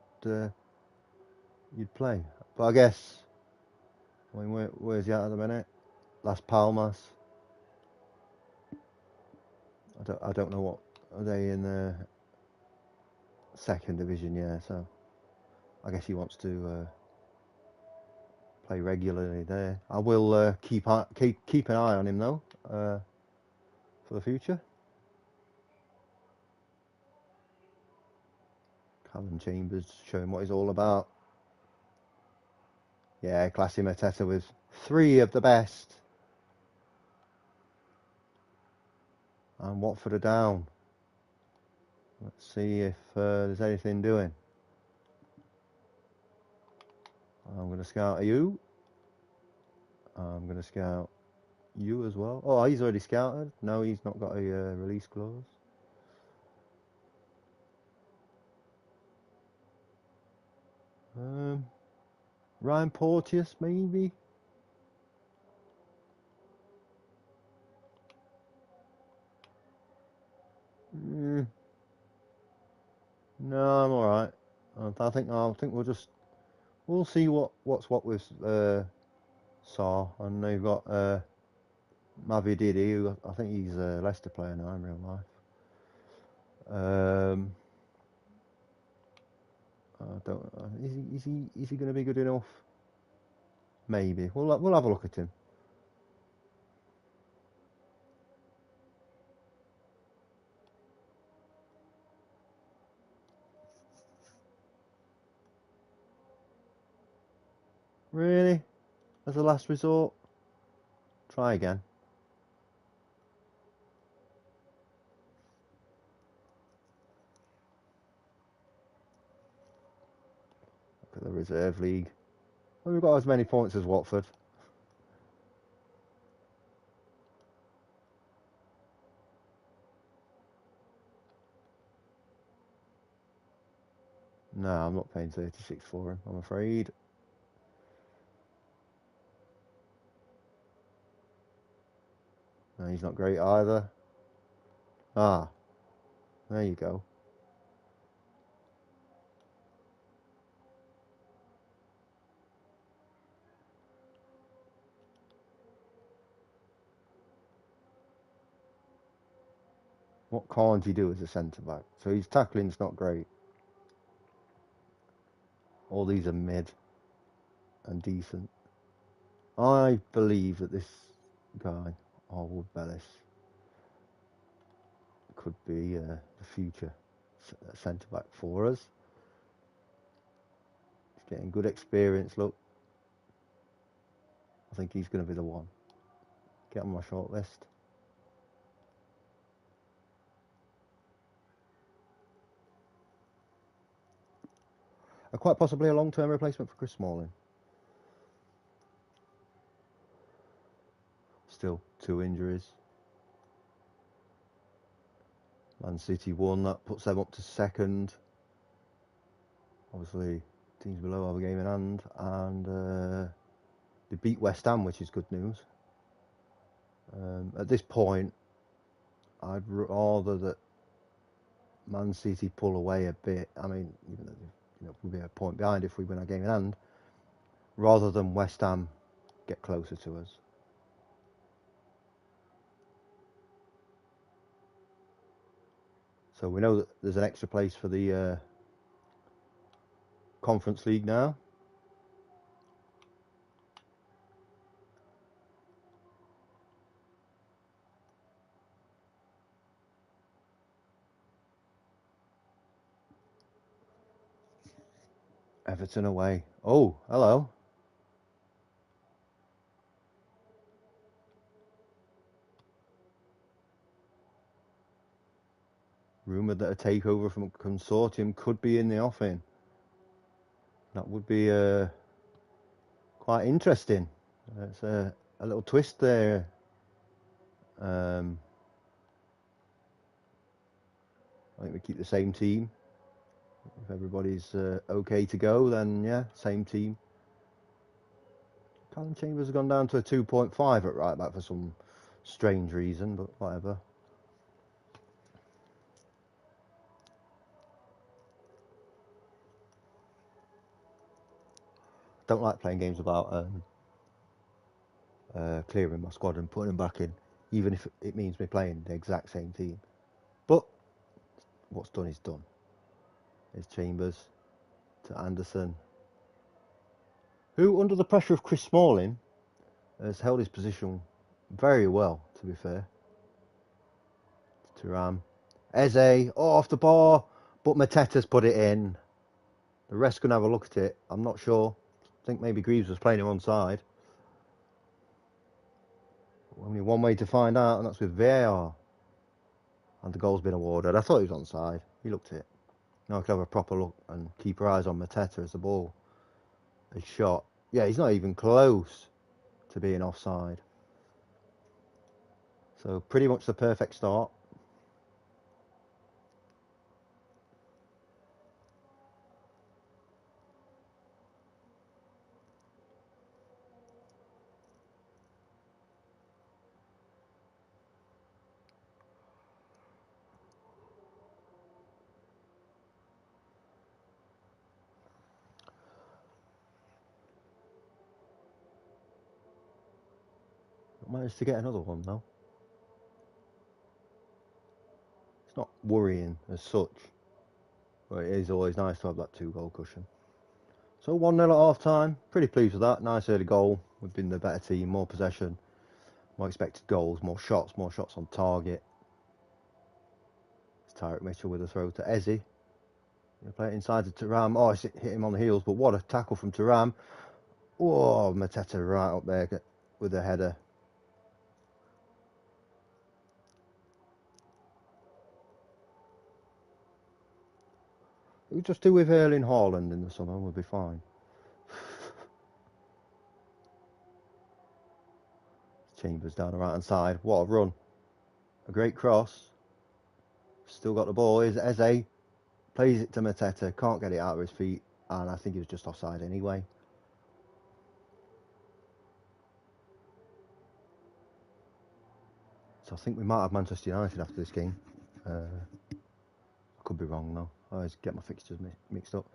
you'd play. But I guess, I mean, where's he at the minute? Las Palmas. I don't know what are they in the second division, yeah. So I guess he wants to play regularly there. I will keep an eye on him though for the future. Callum Chambers showing what he's all about. Yeah, classy Mateta with 3 of the best. And Watford are down. Let's see if there's anything doing. I'm going to scout you. I'm going to scout you as well. Oh, he's already scouted. No, he's not got a release clause. Ryan Porteous, maybe? No, I'm all right. I think we'll see what's what with Saar, and they've got Mavi Didi, who I think he's a Leicester player now in real life. I don't. Is he going to be good enough? Maybe. We'll have a look at him. Really? As a last resort? Try again. Look at the reserve league. Well, we've got as many points as Watford. No, I'm not paying 36 for him, I'm afraid. No, he's not great either. Ah, there you go. What can't he do as a centre-back? So his tackling's not great. All these are mid and decent. I believe that this guy, Harwood Bellis, could be the future centre-back for us. getting good experience. Look, I think he's going to be the one. Get on my short list. Quite possibly a long-term replacement for Chris Smalling. Still 2 injuries. Man City won, that puts them up to second. Obviously, teams below have a game in hand, and they beat West Ham, which is good news. At this point, I'd rather that Man City pull away a bit. I mean, even though we'll be a point behind if we win our game in hand, rather than West Ham get closer to us. So we know that there's an extra place for the Conference League now. Everton away. Oh, hello. Rumoured that a takeover from a consortium could be in the offing. That would be quite interesting. It's a little twist there. I think we keep the same team. If everybody's okay to go, then yeah, same team. Callum Chambers has gone down to a 2.5 at right back for some strange reason, but whatever. Don't like playing games about clearing my squad and putting them back in, even if it means me playing the exact same team. But what's done is done. There's Chambers to Anderson, who, under the pressure of Chris Smalling, has held his position very well, to be fair. Thuram. Eze, off the bar, but Mateta's put it in. The rest can have a look at it. I'm not sure. I think maybe Greaves was playing him onside. Only one way to find out, and that's with VAR. And the goal's been awarded. I thought he was onside. He looked it. Now I can have a proper look and keep our eyes on Mateta as the ball is shot. Yeah, he's not even close to being offside. So pretty much the perfect start. Managed to get another one though. It's not worrying as such, but it is always nice to have that 2-goal cushion. So 1-0 at half time. Pretty pleased with that. Nice early goal. We've been the better team, more possession, more expected goals, more shots on target. It's Tyrick Mitchell with a throw to Eze. He'll play it inside to Thuram. Oh, it's hit him on the heels, but what a tackle from Thuram. Oh, Mateta right up there with a header. We'll just do with Erling Haaland in the summer, we'll be fine. Chambers down the right hand side. What a run. A great cross. Still got the ball. Is Eze. Plays it to Mateta. Can't get it out of his feet. And I think he was just offside anyway. So I think we might have Manchester United after this game. I could be wrong though. I always get my fixtures mixed up.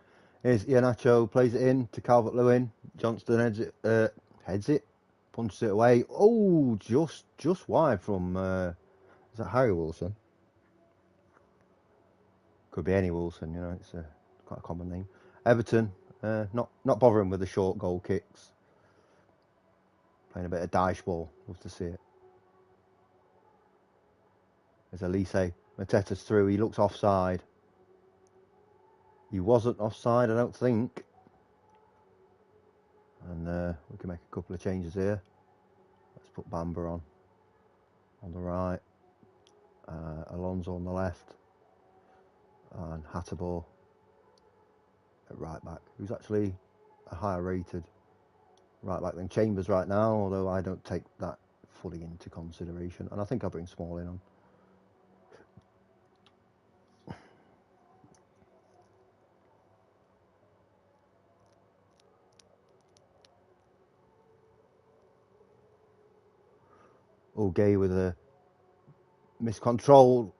Here's Iheanacho. Plays it in to Calvert-Lewin. Johnston heads it. Punches it away. Oh, just wide from... is that Harry Wilson? Could be any Wilson, it's quite a common name. Everton, not bothering with the short goal kicks. Playing a bit of dice ball. Love to see it. There's Elise. Mateta's through. He looks offside. He wasn't offside, I don't think. And we can make a couple of changes here. Let's put Bamba on the right, Alonso on the left, and Hatterbo at right back, who's actually a higher rated right back than Chambers right now, although I don't take that fully into consideration. And I think I'll bring Smalling on. Gay with a miscontrol,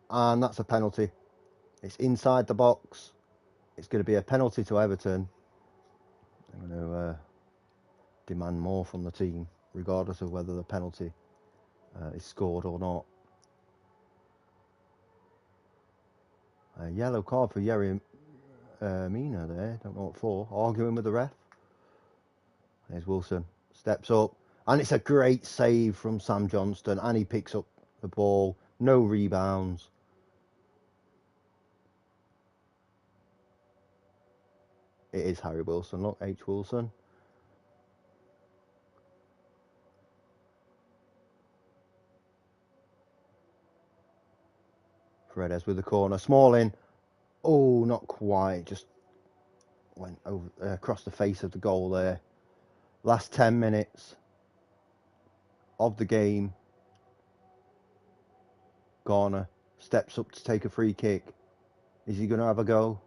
and that's a penalty. It's inside the box. It's going to be a penalty to Everton. I'm going to demand more from the team, regardless of whether the penalty is scored or not. A yellow card for Yerry Mina there. Don't know what for. Arguing with the ref. There's Wilson. Steps up. And it's a great save from Sam Johnston. And he picks up the ball. No rebounds. It is Harry Wilson. Look, H. Wilson. Fredes with the corner. Smalling. Oh, not quite. Just went over across the face of the goal there. Last 10 minutes of the game. Garner steps up to take a free kick. Is he going to have a go?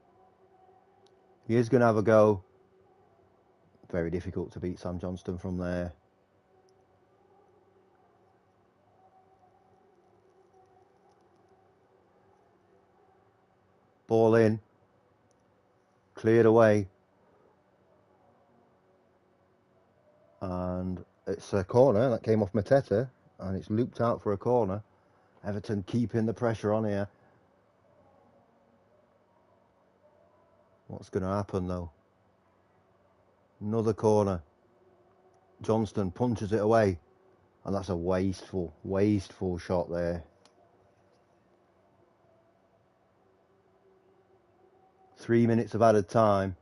He is going to have a go. Very difficult to beat Sam Johnston from there. Ball in. Cleared away. And it's a corner that came off Mateta. And it's looped out for a corner. Everton keeping the pressure on here. What's going to happen though? Another corner. Johnston punches it away. And that's a wasteful shot there. 3 minutes of added time.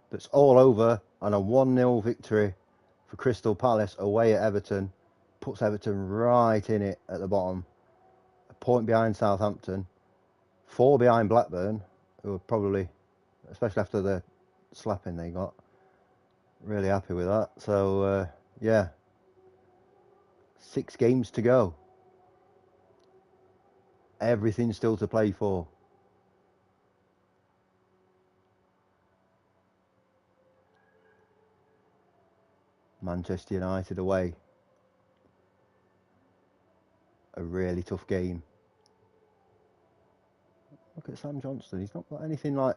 That's all over. And a 1-0 victory for Crystal Palace away at Everton. Puts Everton right in it at the bottom. A point behind Southampton. 4 behind Blackburn, who are probably, especially after the slapping they got, really happy with that. So, yeah. 6 games to go. Everything still to play for. Manchester United away. A really tough game. Look at Sam Johnston. He's not got anything like...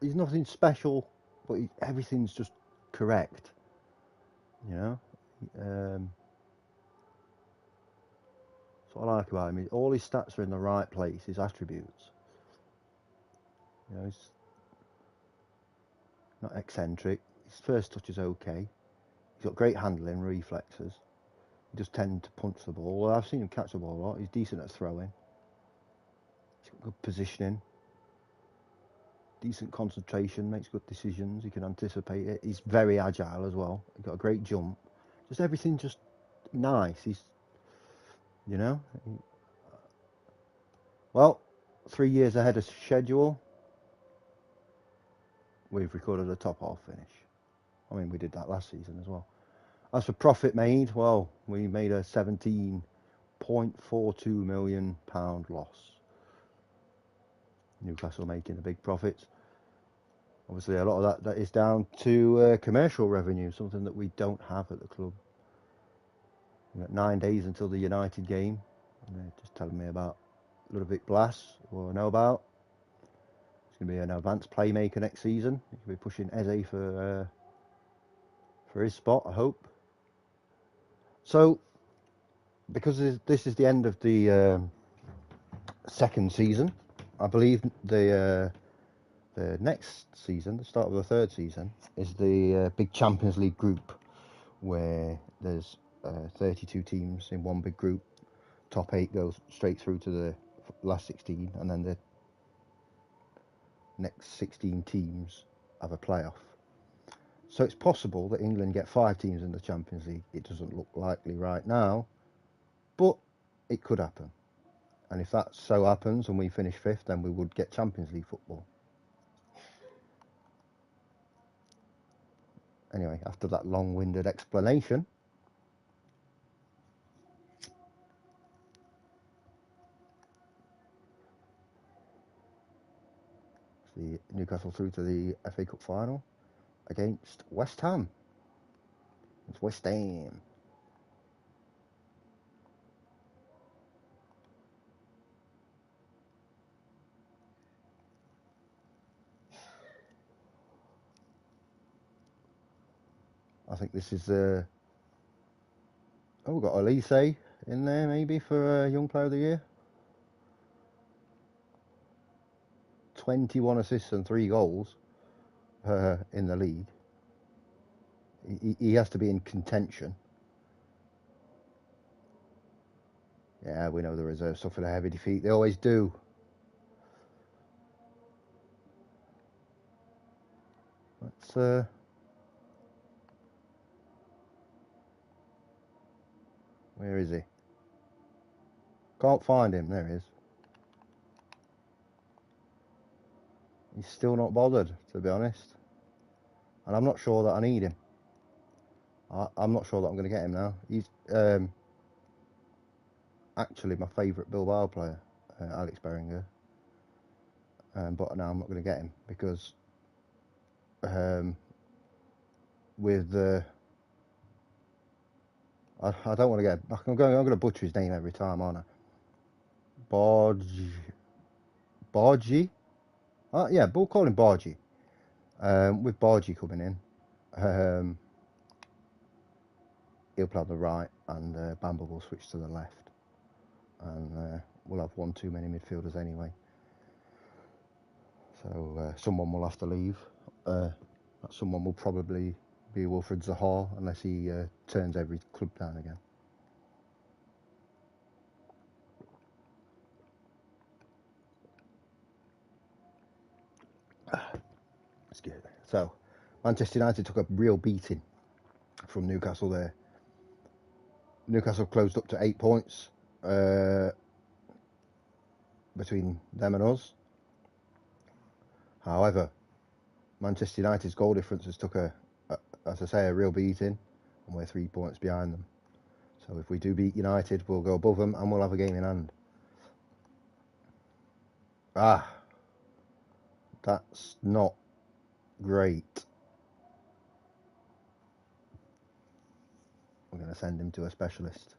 He's nothing special, but everything's just correct. You know? That's what I like about him. All his stats are in the right place, his attributes. You know, he's not eccentric. His first touch is okay. He's got great handling, reflexes. He does tend to punch the ball. Well, I've seen him catch the ball a lot. He's decent at throwing. He's got good positioning. Decent concentration, makes good decisions. He can anticipate it. He's very agile as well. He's got a great jump. Just everything just nice. He's, you know. Well, 3 years ahead of schedule. We've recorded a top half finish. I mean, we did that last season as well. As for profit made, well, we made a £17.42 million loss. Newcastle making a big profit. Obviously, a lot of that is down to commercial revenue, something that we don't have at the club. We've got 9 days until the United game. And they're just telling me about Ludovic Blas, who I know about. He's going to be an advanced playmaker next season. He could be pushing Eze for his spot, I hope. So, because this is the end of the second season, I believe the next season, the start of the third season, is the big Champions League group, where there's 32 teams in one big group. Top 8 goes straight through to the last 16, and then the next 16 teams have a playoff. So it's possible that England get 5 teams in the Champions League. It doesn't look likely right now, but it could happen. And if that so happens and we finish 5th, then we would get Champions League football. Anyway, after that long-winded explanation, the Newcastle through to the FA Cup final against West Ham. It's West Ham. I think this is oh, we've got Elise in there maybe for Young Player of the Year. 21 assists and 3 goals in the league. He has to be in contention. Yeah, we know the reserves suffered a heavy defeat. They always do. Let's where is he? Can't find him. There he is. He's still not bothered, to be honest. And I'm not sure that I need him. I'm not sure that I'm going to get him now. He's actually my favourite Bilbao player, Alex Berenguer. But now I'm not going to get him because with the I don't want to get. I'm going to butcher his name every time, aren't I? Bargy. Yeah, we'll call him Bargy. With Bargy coming in, he'll play on the right, and Bamba will switch to the left, and we'll have one too many midfielders anyway. So someone will have to leave. That someone will probably be Wilfried Zaha unless he turns every club down again. Excuse me. So Manchester United took a real beating from Newcastle there. Newcastle closed up to 8 points between them and us. However, Manchester United's goal differences took as I say, a real beating, and we're 3 points behind them. So if we do beat United, we'll go above them and we'll have a game in hand. That's not great. I'm going to send him to a specialist.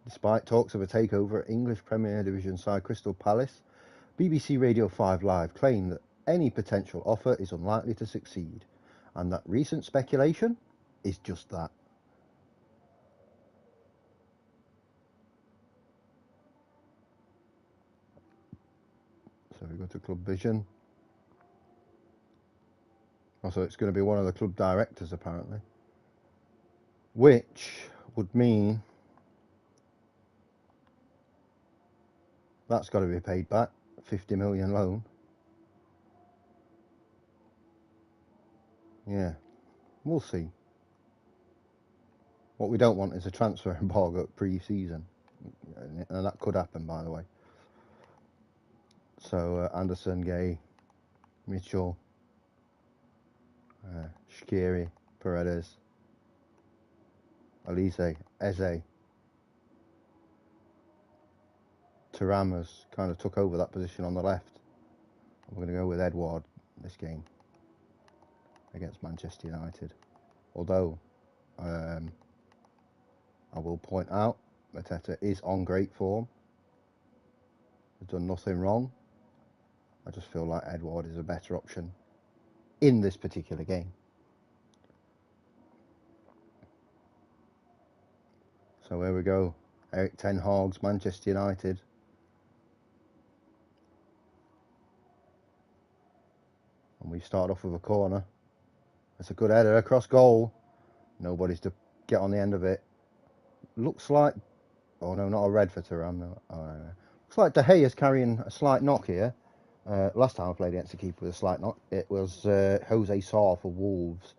Despite talks of a takeover at English Premier Division side Crystal Palace, BBC Radio 5 Live claimed that any potential offer is unlikely to succeed, and that recent speculation is just that. So we go to Club Vision. Also, it's going to be one of the club directors apparently, which would mean that's got to be paid back. 50 million loan. Yeah, we'll see. What we don't want is a transfer embargo pre-season, and that could happen, by the way. So Anderson, Gay, Mitchell, Shaqiri, Paredes, Elise, Eze, Thuram has kind of took over that position on the left. We're going to go with Edouard this game against Manchester United. Although I will point out Mateta is on great form. Has done nothing wrong. I just feel like Edouard is a better option in this particular game. So here we go. Erik ten Hag's Manchester United. And we start off with a corner. It's a good header across goal. Nobody's to get on the end of it. Looks like... Oh no, not a red for Thuram. No. Oh, no. Looks like De Gea is carrying a slight knock here. Last time I played against a keeper with a slight knock, it was Jose Sarr for Wolves,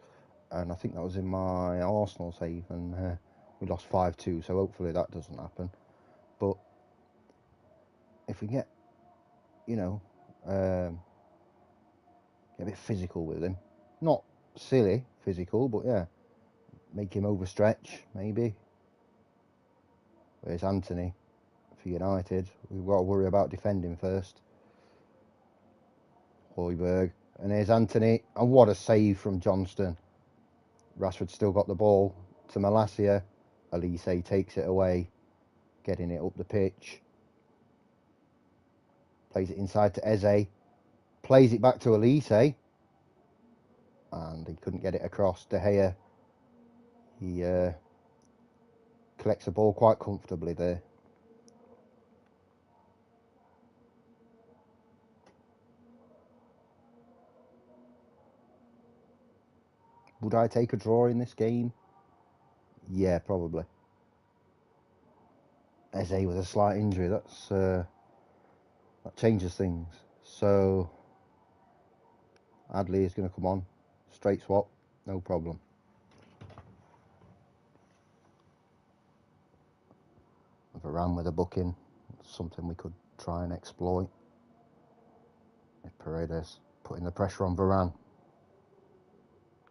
and I think that was in my Arsenal save, and we lost 5-2, so hopefully that doesn't happen. But if we get, you know, get a bit physical with him, not silly physical, but yeah, make him overstretch, maybe. Where's Anthony for United? We've got to worry about defending first. Højbjerg. And here's Anthony. And what a save from Johnston. Rashford still got the ball to Malacia. Elise takes it away, getting it up the pitch. Plays it inside to Eze. Plays it back to Elise. And he couldn't get it across. De Gea, he collects the ball quite comfortably there. Would I take a draw in this game? Yeah, probably. Eze with a slight injury, that changes things. So Adley is going to come on, straight swap, no problem. Varane with a booking, something we could try and exploit. If Paredes putting the pressure on Varane,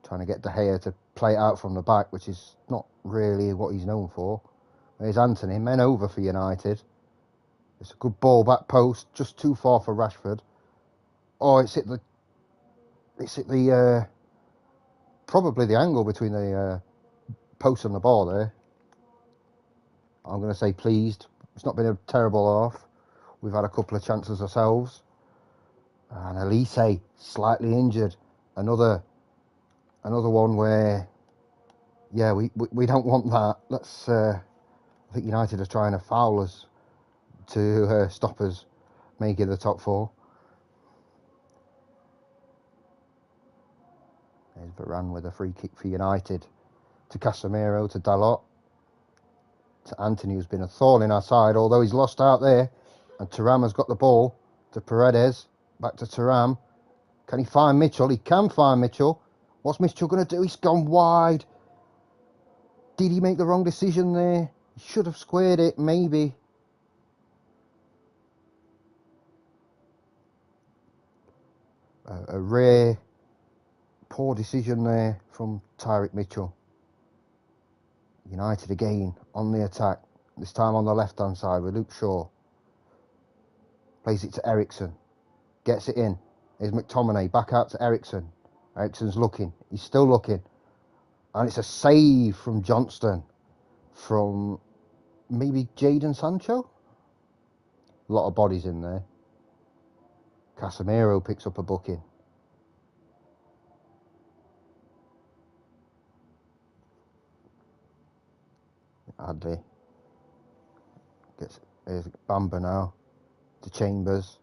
trying to get De Gea to play it out from the back, which is not really what he's known for. There's Anthony, men over for United. It's a good ball back post, just too far for Rashford. Oh, it's hit the probably the angle between the post and the ball there. I'm going to say pleased. It's not been a terrible half. We've had a couple of chances ourselves. And Elise, slightly injured. Another one where, yeah, we don't want that. I think United are trying to foul us to stop us making the top four. There's Varane with a free kick for United. To Casemiro, to Dalot. To Anthony, who's been a thorn in our side, although he's lost out there. And Thuram has got the ball to Paredes. Back to Thuram. Can he find Mitchell? He can find Mitchell. What's Mitchell going to do? He's gone wide. Did he make the wrong decision there? He should have squared it, maybe. A rare, poor decision there from Tyrick Mitchell. United again on the attack. This time on the left-hand side with Luke Shaw. Plays it to Ericsson. Gets it in. Here's McTominay. Back out to Ericsson. Ericsson's looking. He's still looking. And it's a save from Johnston. From maybe Jadon Sancho? A lot of bodies in there. Casemiro picks up a booking. Adley. Here's Bamba now. To Chambers.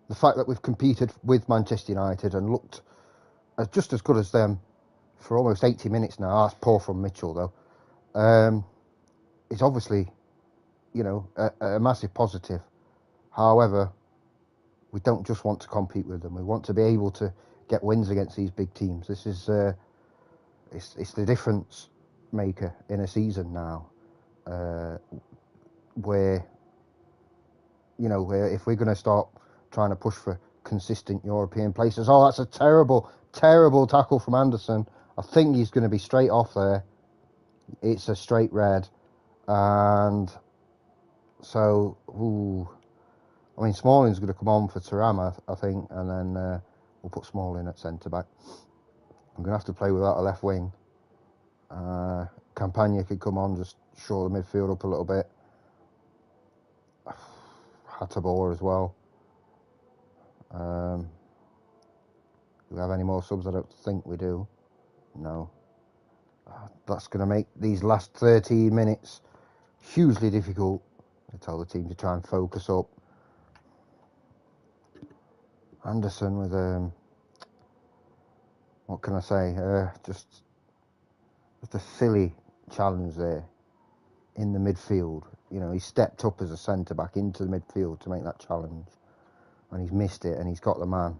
The fact that we've competed with Manchester United and looked just as good as them for almost 80 minutes now. That's poor from Mitchell, though. It's obviously, a massive positive. However, we don't just want to compete with them. We want to be able to get wins against these big teams. This is it's the difference maker in a season now, where if we're going to start trying to push for consistent European places. Oh, that's a terrible tackle from Anderson. I think he's going to be straight off there. It's a straight red. And so, Smalling's going to come on for Thuram, I think, and then we'll put Smalling at centre-back. I'm going to have to play without a left wing. Campagna could come on, just shore the midfield up a little bit. Hattabor as well. Do we have any more subs? I don't think we do. No. That's going to make these last 13 minutes hugely difficult. I tell the team to try and focus up. Anderson with what can I say? Just a silly challenge there in the midfield. you know, he stepped up as a centre-back into the midfield to make that challenge. And he's missed it, and he's got the man.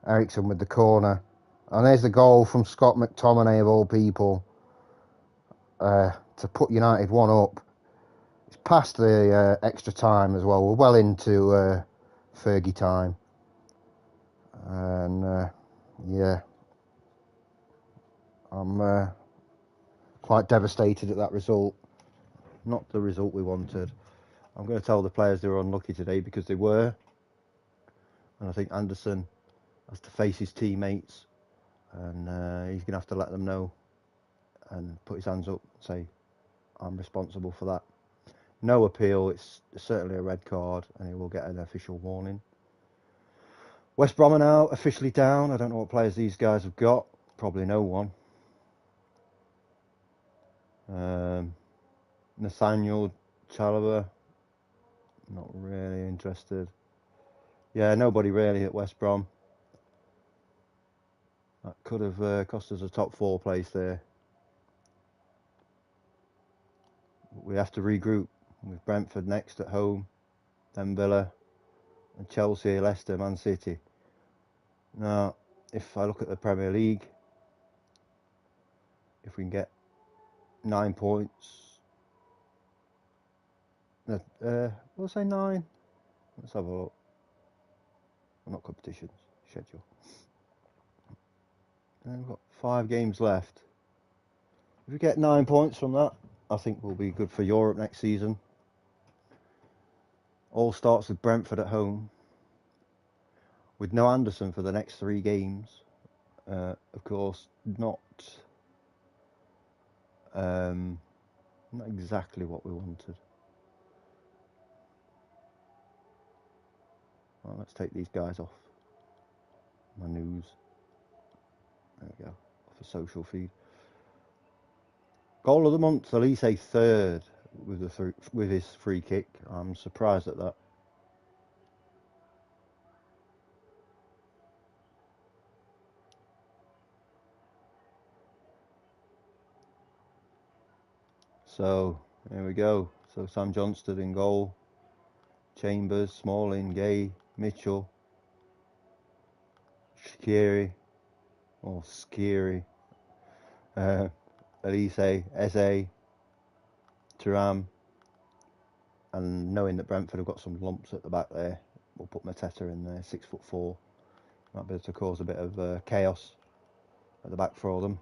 Ericsson with the corner. And there's the goal from Scott McTominay, of all people, to put United 1 up. It's past the extra time as well. We're well into Fergie time. And, yeah, I'm quite devastated at that result. Not the result we wanted. I'm going to tell the players they were unlucky today, because they were. And I think Anderson has to face his teammates, and he's going to have to let them know and put his hands up and say, I'm responsible for that. No appeal, it's certainly a red card, and he will get an official warning. West Brom are now officially down. I don't know what players these guys have got. Probably no one. Nathaniel Chalobah, not really interested. Yeah, nobody really at West Brom. That could have cost us a top 4 place there. We have to regroup with Brentford next at home, then Villa, and Chelsea, Leicester, Man City. Now, if I look at the Premier League, if we can get 9 points, we'll say 9. Let's have a look. Not competitions, schedule. And we've got 5 games left. If we get 9 points from that, I think we'll be good for Europe next season. All starts with Brentford at home, with no Anderson for the next 3 games. Of course, not exactly what we wanted. Well, let's take these guys off my news. There we go, off a social feed. Goal of the month, Elise 3rd with his free kick. I'm surprised at that. So here we go. So Sam Johnston in goal. Chambers, Smalling, Gay, Mitchell, Shaqiri, or Skiri, Elise, Eze, Thuram, and knowing that Brentford have got some lumps at the back there, we'll put Mateta in there, 6'4". Might be able to cause a bit of chaos at the back for them.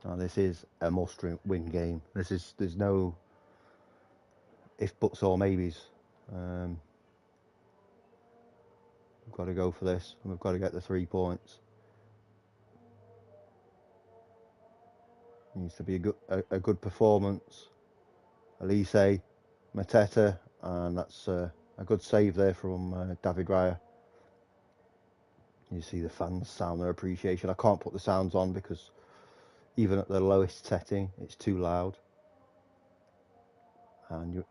Now this is a must-win game. There's no if, buts, or maybes. We've got to go for this, and we've got to get the 3 points. It needs to be a good performance. Elise, Mateta, and that's a good save there from David Raya. You see the fans sound their appreciation. I can't put the sounds on because even at the lowest setting, it's too loud, and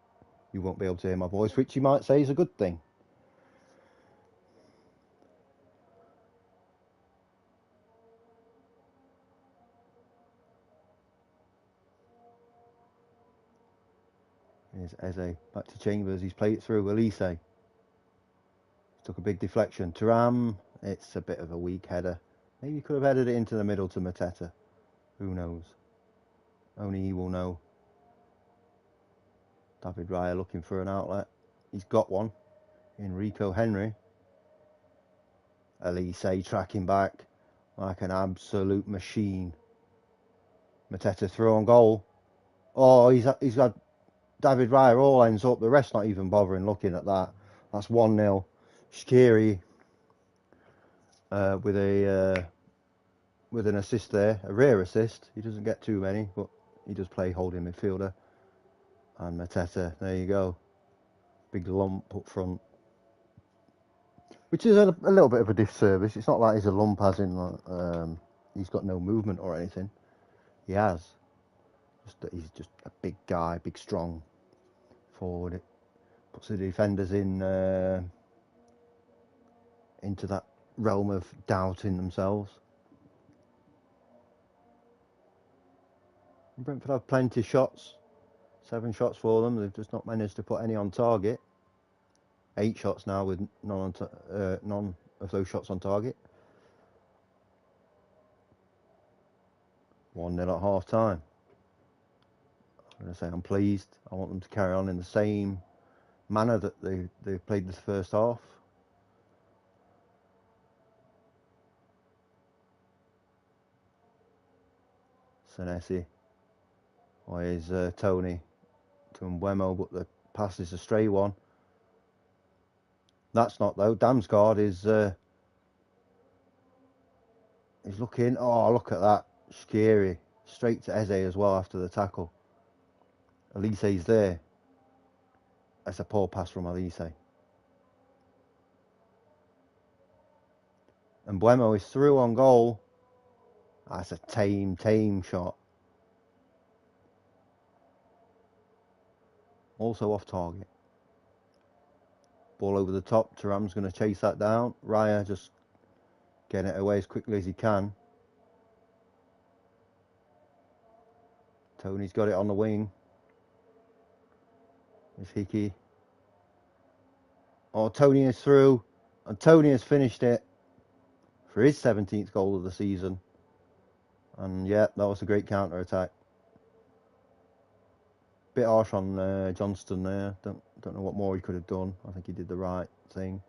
you won't be able to hear my voice, which you might say is a good thing. Here's Eze, back to Chambers, he's played it through. Elise took a big deflection. Thuram, it's a bit of a weak header. Maybe he could have headed it into the middle to Mateta. Who knows? Only he will know. David Raya looking for an outlet. He's got one. Enrico Henry. Elise tracking back like an absolute machine. Mateta through on goal. Oh, he's had David Raya all ends up. The rest not even bothering looking at that. That's 1-0. Shaqiri with an assist there, a rare assist. He doesn't get too many, but he does play holding midfielder. And Mateta, there you go, big lump up front, which is a little bit of a disservice. It's not like he's a lump as in he's got no movement or anything. He has. He's just a big guy, big strong forward. It puts the defenders in into that realm of doubting themselves. Brentford have plenty of shots. 7 shots for them. They've just not managed to put any on target. 8 shots now with none of those shots on target. 1-0 at half time. I'm going to say I'm pleased. I want them to carry on in the same manner that they played this first half. Senesi. Or is Tony to Mbeumo, but the pass is a stray one. That's not though. Damsgaard is looking. Oh, look at that. Scary. Straight to Eze as well after the tackle. Elise's there. That's a poor pass from Elise. And Mbeumo is through on goal. That's a tame shot. Also off target. Ball over the top. Thuram's going to chase that down. Raya just getting it away as quickly as he can. Tony's got it on the wing. It's Hickey. Oh, Tony is through. And Tony has finished it for his 17th goal of the season. And yeah, that was a great counter-attack. Bit harsh on Johnston there. Don't know what more he could have done. I think he did the right thing.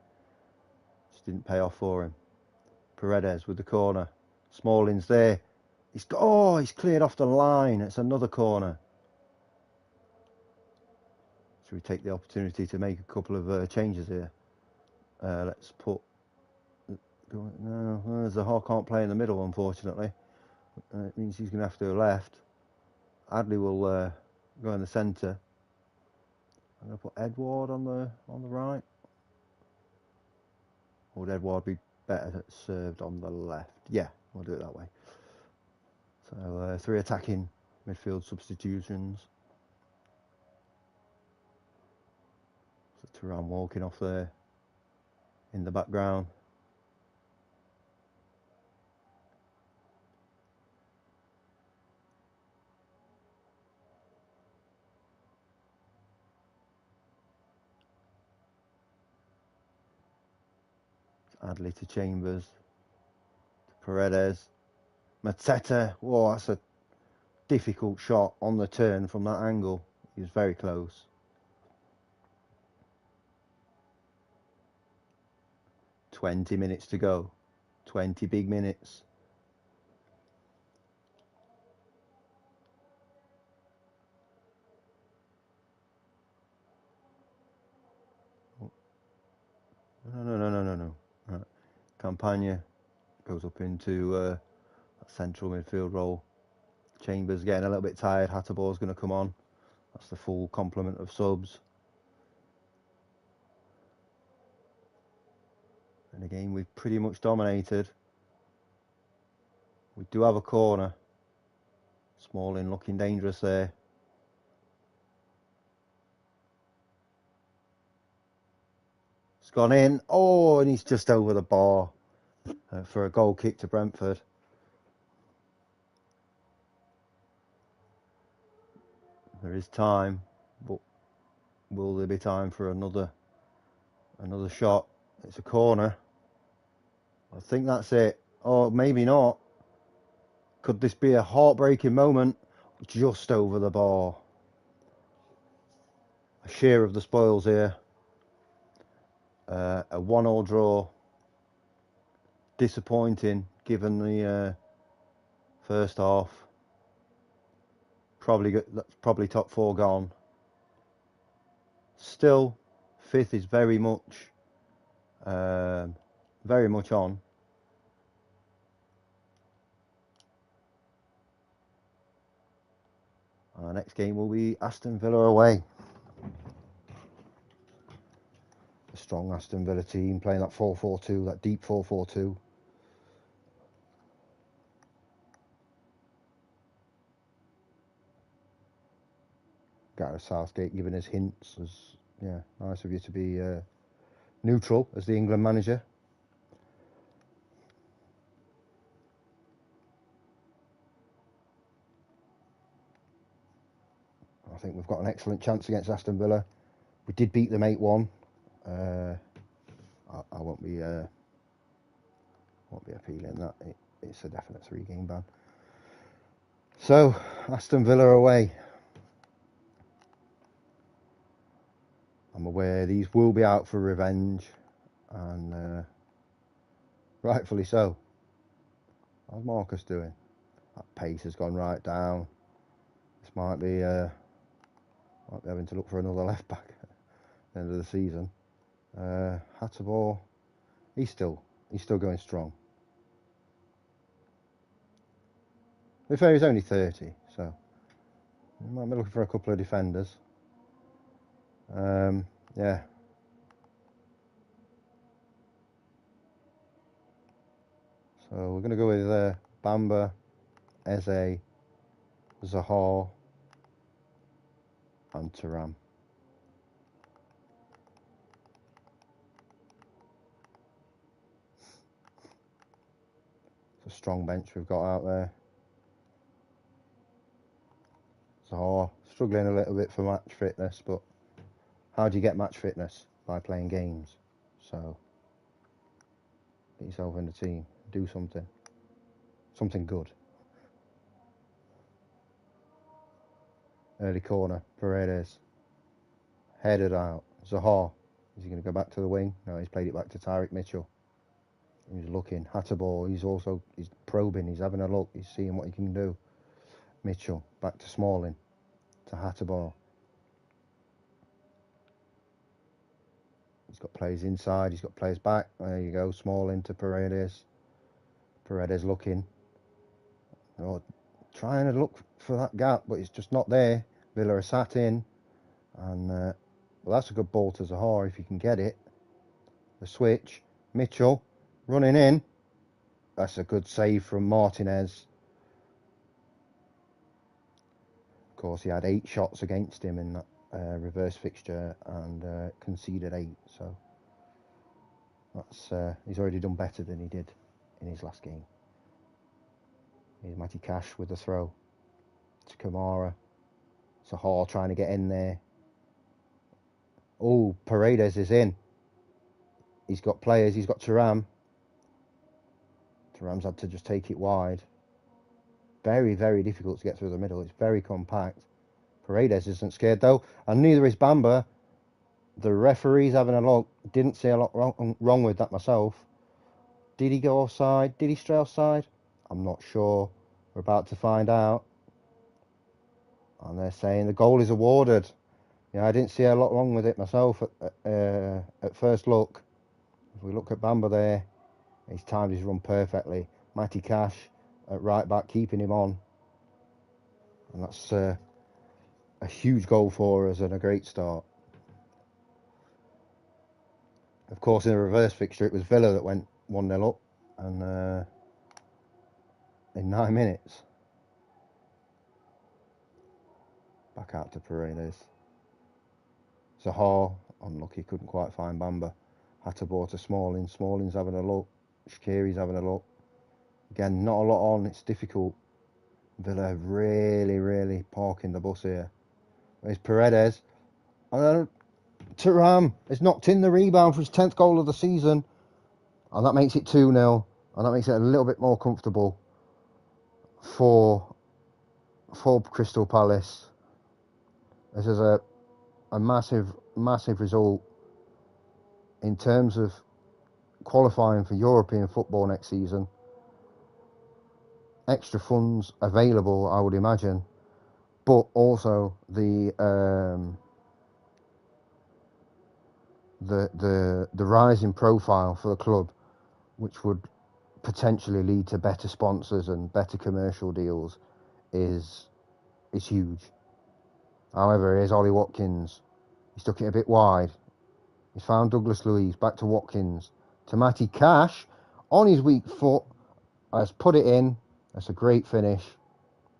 Just didn't pay off for him. Paredes with the corner. Smalling's there. He's cleared off the line. It's another corner. Should we take the opportunity to make a couple of changes here? Let's put... No, Zaha can't play in the middle, unfortunately. It means he's going to have to go left. Adley will go in the centre. I'm going to put Edward on the right. Or would Edward be better served on the left? Yeah, we'll do it that way. So 3 attacking midfield substitutions. So Thuram walking off there in the background. Adley to Chambers, to Paredes, Mateta. Whoa, that's a difficult shot on the turn from that angle. He was very close. "20 minutes to go. 20 big minutes." No. Right. Campagna goes up into a central midfield role. Chambers getting a little bit tired. Hatterbor's going to come on. That's the full complement of subs. And again, we've pretty much dominated. We do have a corner. Smalling looking dangerous there. It's gone in. Oh, and he's just over the bar for a goal kick to Brentford. There is time, but will there be time for another shot? It's a corner. I think that's it. Oh, maybe not. Could this be a heartbreaking moment? Just over the bar. A share of the spoils here. A 1-1 draw. Disappointing given the first half. Probably top 4 gone. Still, 5th is very much on. Our next game will be Aston Villa away. A strong Aston Villa team playing that 4-4-2, that deep 4-4-2. Gareth Southgate giving us hints. Nice of you to be neutral as the England manager. I think we've got an excellent chance against Aston Villa. We did beat them 8-1. I won't be appealing that. It's a definite 3-game ban. So Aston Villa away. I'm aware these will be out for revenge, and rightfully so. How's Marcus doing? That pace has gone right down. This might be having to look for another left back at the end of the season. Hatterball, he's still going strong. To be fair, he's only 30, so we might be looking for a couple of defenders. Yeah. So we're going to go with Bamba, Eze, Zaha, and Thuram. It's a strong bench we've got out there. Zaha struggling a little bit for match fitness, but how do you get match fitness? By playing games. So get yourself in the team, do something good. Early corner, Paredes, headed out. Zaha, is he going to go back to the wing? No, he's played it back to Tyrick Mitchell. He's looking. Hatterball, he's probing, he's having a look, he's seeing what he can do. Mitchell, back to Smalling, to Hatterball. He's got players inside, he's got players back. There you go, Smalling to Paredes. Paredes looking. Trying to look for that gap, but it's just not there. Villa are sat in, and well, that's a good ball to Zaha if you can get it. The switch, Mitchell running in. That's a good save from Martinez. Of course, he had 8 shots against him in that reverse fixture and conceded 8. So that's he's already done better than he did in his last game. Here's Matty Cash with the throw to Kamara. Zaha trying to get in there. Oh, Paredes is in. He's got players. He's got Thuram. Thuram's had to just take it wide. Very, very difficult to get through the middle. It's very compact. Paredes isn't scared though, and neither is Bamba. The referee's having a look. Didn't see a lot wrong with that myself. Did he go offside? Did he stray offside? I'm not sure. We're about to find out. And they're saying the goal is awarded. Yeah, I didn't see a lot wrong with it myself at first look. If we look at Bamba there, he's timed his run perfectly. Matty Cash at right back, keeping him on. And that's a huge goal for us and a great start. Of course, in the reverse fixture, it was Villa that went 1-0 up, and in 9 minutes. Back out to Paredes. Zaha, unlucky, couldn't quite find Bamba. Hatterball to Smalling. Smalling's having a look. Shaqiri's having a look. Again, not a lot on. It's difficult. Villa really, really parking the bus here. There's Paredes. Thuram has knocked in the rebound for his 10th goal of the season. And that makes it 2-0. And that makes it a little bit more comfortable for Crystal Palace. This is a massive, massive result in terms of qualifying for European football next season. Extra funds available, I would imagine, but also the rise in profile for the club, which would potentially lead to better sponsors and better commercial deals, is huge. However, here's Ollie Watkins. He stuck it a bit wide. He's found Douglas Luiz, back to Watkins, to Matty Cash, on his weak foot, has put it in. That's a great finish,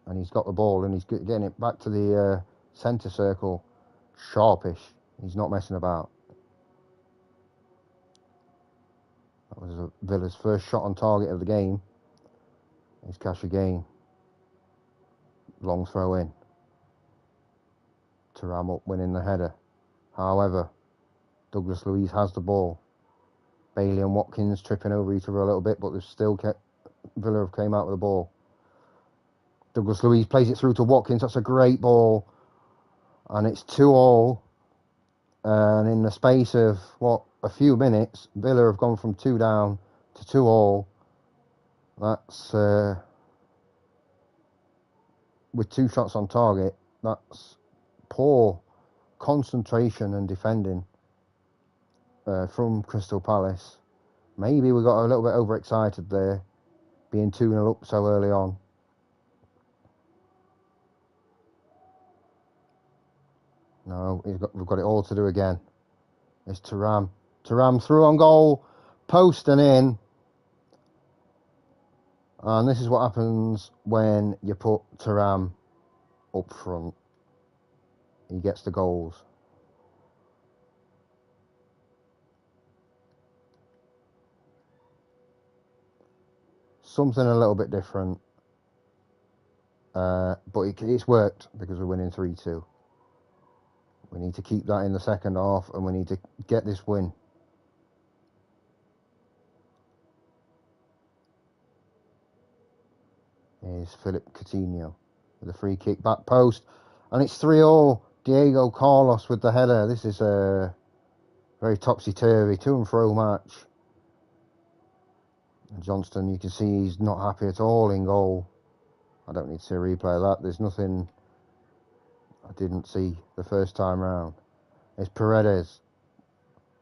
and he's got the ball, and he's getting it back to the centre circle. Sharpish. He's not messing about. That was Villa's first shot on target of the game. Here's Cash again. Long throw in. Thuram up winning the header. However, Douglas Luiz has the ball. Bailey and Watkins tripping over each other a little bit, but they've still kept... Villa have came out with the ball. Douglas Luiz plays it through to Watkins. That's a great ball. And it's 2-2. And in the space of, a few minutes, Villa have gone from 2 down to 2-2. That's... with 2 shots on target, that's poor concentration and defending from Crystal Palace. Maybe we got a little bit overexcited there, being 2-0 up so early on. No, we've got it all to do again. It's Thuram. Thuram through on goal, post and in. And this is what happens when you put Thuram up front. He gets the goals. Something a little bit different. But it's worked because we're winning 3-2. We need to keep that in the second half and we need to get this win. Here's Philip Coutinho with a free kick back post. And it's 3-0. Diego Carlos with the header. This is a very topsy-turvy, to and fro match. And Johnston, you can see he's not happy at all in goal. I don't need to see a replay of that. There's nothing I didn't see the first time round. It's Paredes,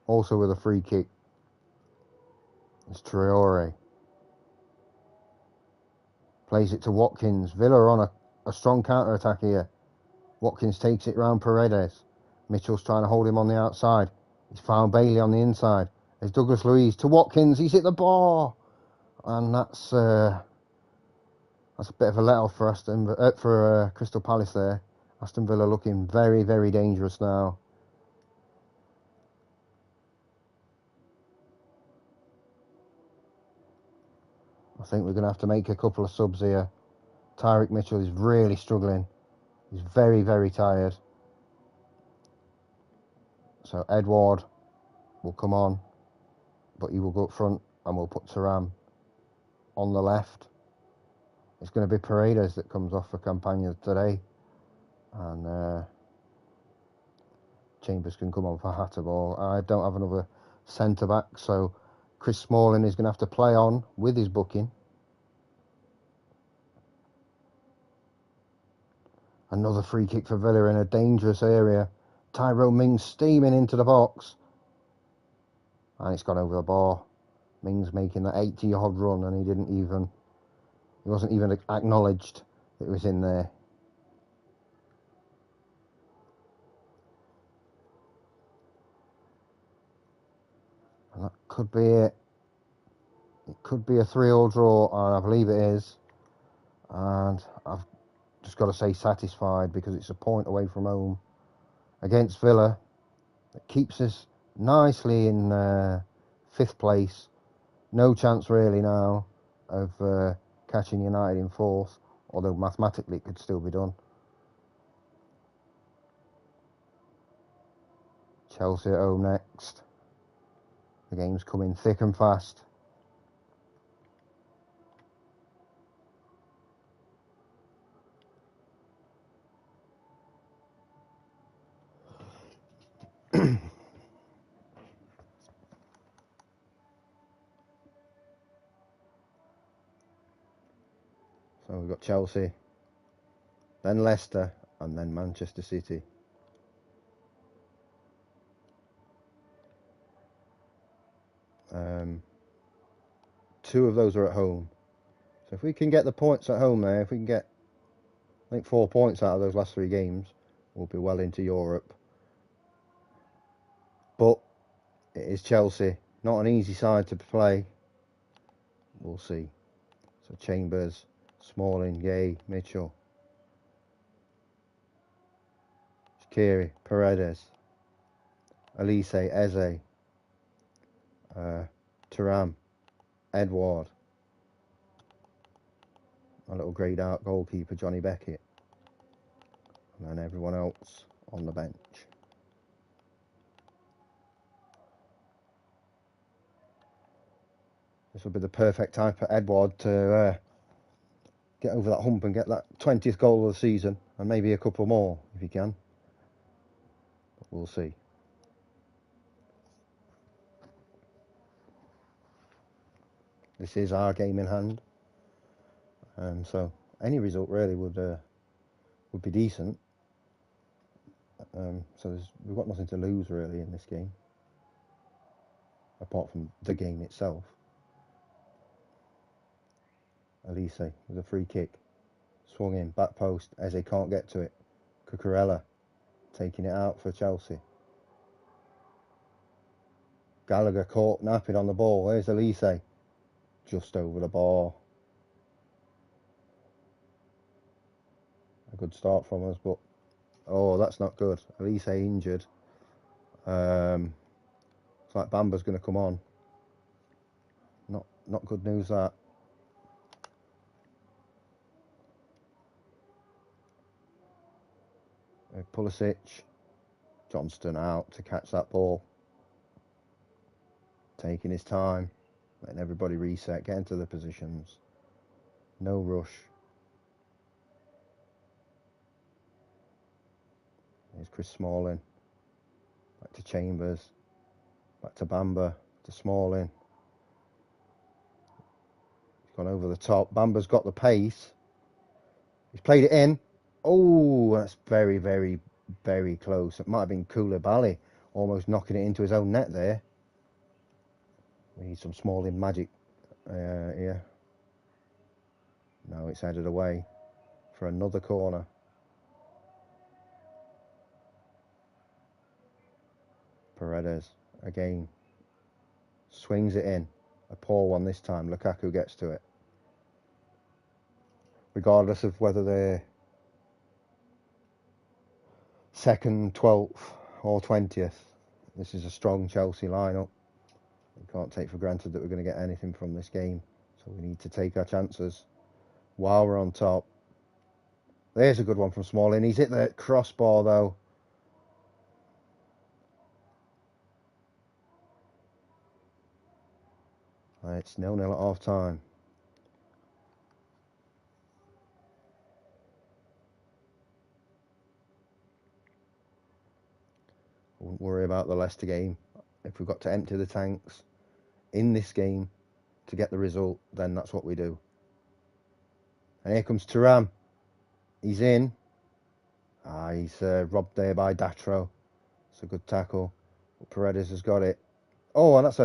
also with a free kick. It's Traore. Plays it to Watkins. Villa are on a strong counter-attack here. Watkins takes it round Paredes. Mitchell's trying to hold him on the outside. He's found Bailey on the inside. There's Douglas Luiz to Watkins. He's hit the bar. And that's a bit of a let-off for Crystal Palace there. Aston Villa looking very, very dangerous now. I think we're going to have to make a couple of subs here. Tyrick Mitchell is really struggling. He's very, very tired. So Edward will come on, but he will go up front and we'll put Thuram on the left. It's going to be Paredes that comes off for Campagna today. And Chambers can come on for Hatterball. I don't have another centre-back, so Chris Smalling is going to have to play on with his booking. Another free kick for Villa in a dangerous area. Tyrone Mings steaming into the box. And it's gone over the bar. Mings making that 80-yard run and he wasn't even acknowledged that it was in there. And that could be it. It could be a 3-3 draw, and I believe it is. And I've just got to say satisfied because it's a point away from home against Villa. It keeps us nicely in 5th place. No chance really now of catching United in 4th, although mathematically it could still be done. Chelsea at home next. The game's coming thick and fast. So we've got Chelsea, then Leicester, and then Manchester City. Two of those are at home. So if we can get the points at home there, if we can get, I think, 4 points out of those last 3 games, we'll be well into Europe. But it is Chelsea, not an easy side to play. We'll see. So Chambers, Smalling, Gay, Mitchell, Shaqiri, Paredes, Elise, Eze, Thuram, Edward, a little greyed out goalkeeper, Johnny Beckett, and then everyone else on the bench. This will be the perfect time for Edouard to get over that hump and get that 20th goal of the season, and maybe a couple more if he can. But we'll see. This is our game in hand, so any result really would be decent. So we've got nothing to lose really in this game, apart from the game itself. Elise with a free kick, swung in, back post. Eze can't get to it. Cucurella taking it out for Chelsea. Gallagher caught napping on the ball. There's Elise, just over the bar. A good start from us, but oh, that's not good. Elise injured. It's like Bamba's going to come on. Not good news that. Pulisic, Johnston out to catch that ball. Taking his time, letting everybody reset, get into the positions. No rush. Here's Chris Smalling. Back to Chambers. Back to Bamba. To Smalling. He's gone over the top. Bamba's got the pace. He's played it in. Oh, that's very, very, very close. It might have been Koulibaly almost knocking it into his own net there. We need some Smalling magic here. No, it's headed away for another corner. Paredes again swings it in. A poor one this time. Lukaku gets to it. Regardless of whether they're 2nd, 12th or 20th, this is a strong Chelsea lineup. We can't take for granted that we're going to get anything from this game, so we need to take our chances while we're on top. There's a good one from Smalling. He's hit the crossbar though. It's 0-0 at half time. I wouldn't worry about the Leicester game. If we've got to empty the tanks in this game to get the result, then that's what we do. And here comes Thuram. He's in. He's robbed there by Datro. It's a good tackle. But Paredes has got it. Oh, and that's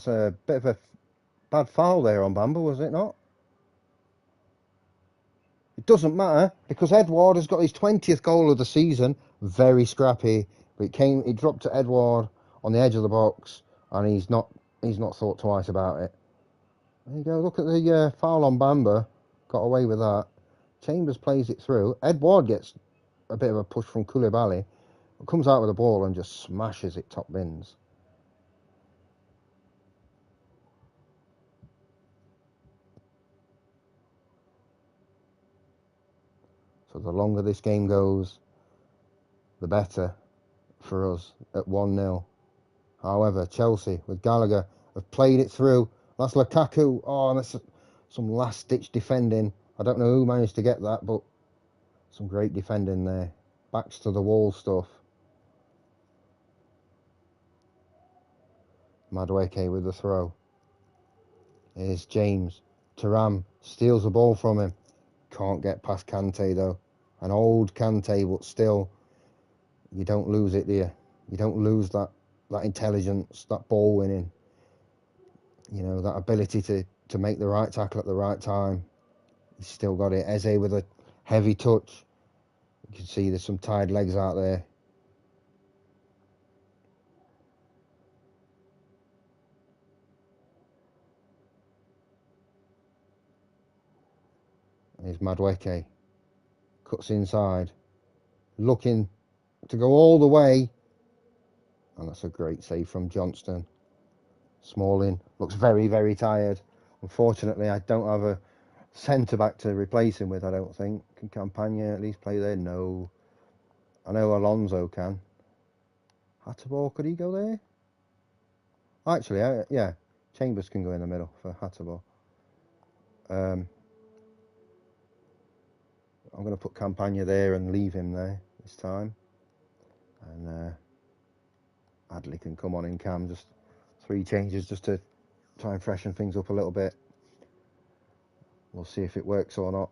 a bit of a bad foul there on Bamba, was it not? It doesn't matter because Edouard has got his 20th goal of the season. Very scrappy, but it dropped to Edouard on the edge of the box, and he's not thought twice about it. There you go. Look at the foul on Bamba. Got away with that. Chambers plays it through. Edouard gets a bit of a push from Koulibaly. Comes out with the ball and just smashes it top bins. So the longer this game goes, the better for us at 1-0. However, Chelsea with Gallagher have played it through. That's Lukaku. Oh, and that's some last-ditch defending. I don't know who managed to get that, but some great defending there. Backs to the wall stuff. Madueke with the throw. Here's James. Thuram steals the ball from him. Can't get past Kante though. An old Kante, but still, you don't lose it, do you? You don't lose that intelligence, that ball winning. You know, that ability to make the right tackle at the right time. He's still got it. Eze with a heavy touch. You can see there's some tired legs out there. Here's Madueke. Cuts inside. Looking to go all the way. And that's a great save from Johnston. Smalling looks very, very tired. Unfortunately, I don't have a centre-back to replace him with, I don't think. Can Campagna at least play there? No. I know Alonso can. Hatterball, could he go there? Actually, yeah, Chambers can go in the middle for Hatterball. I'm going to put Campagna there and leave him there this time. And Adley can come on in cam. Just 3 changes just to try and freshen things up a little bit. We'll see if it works or not.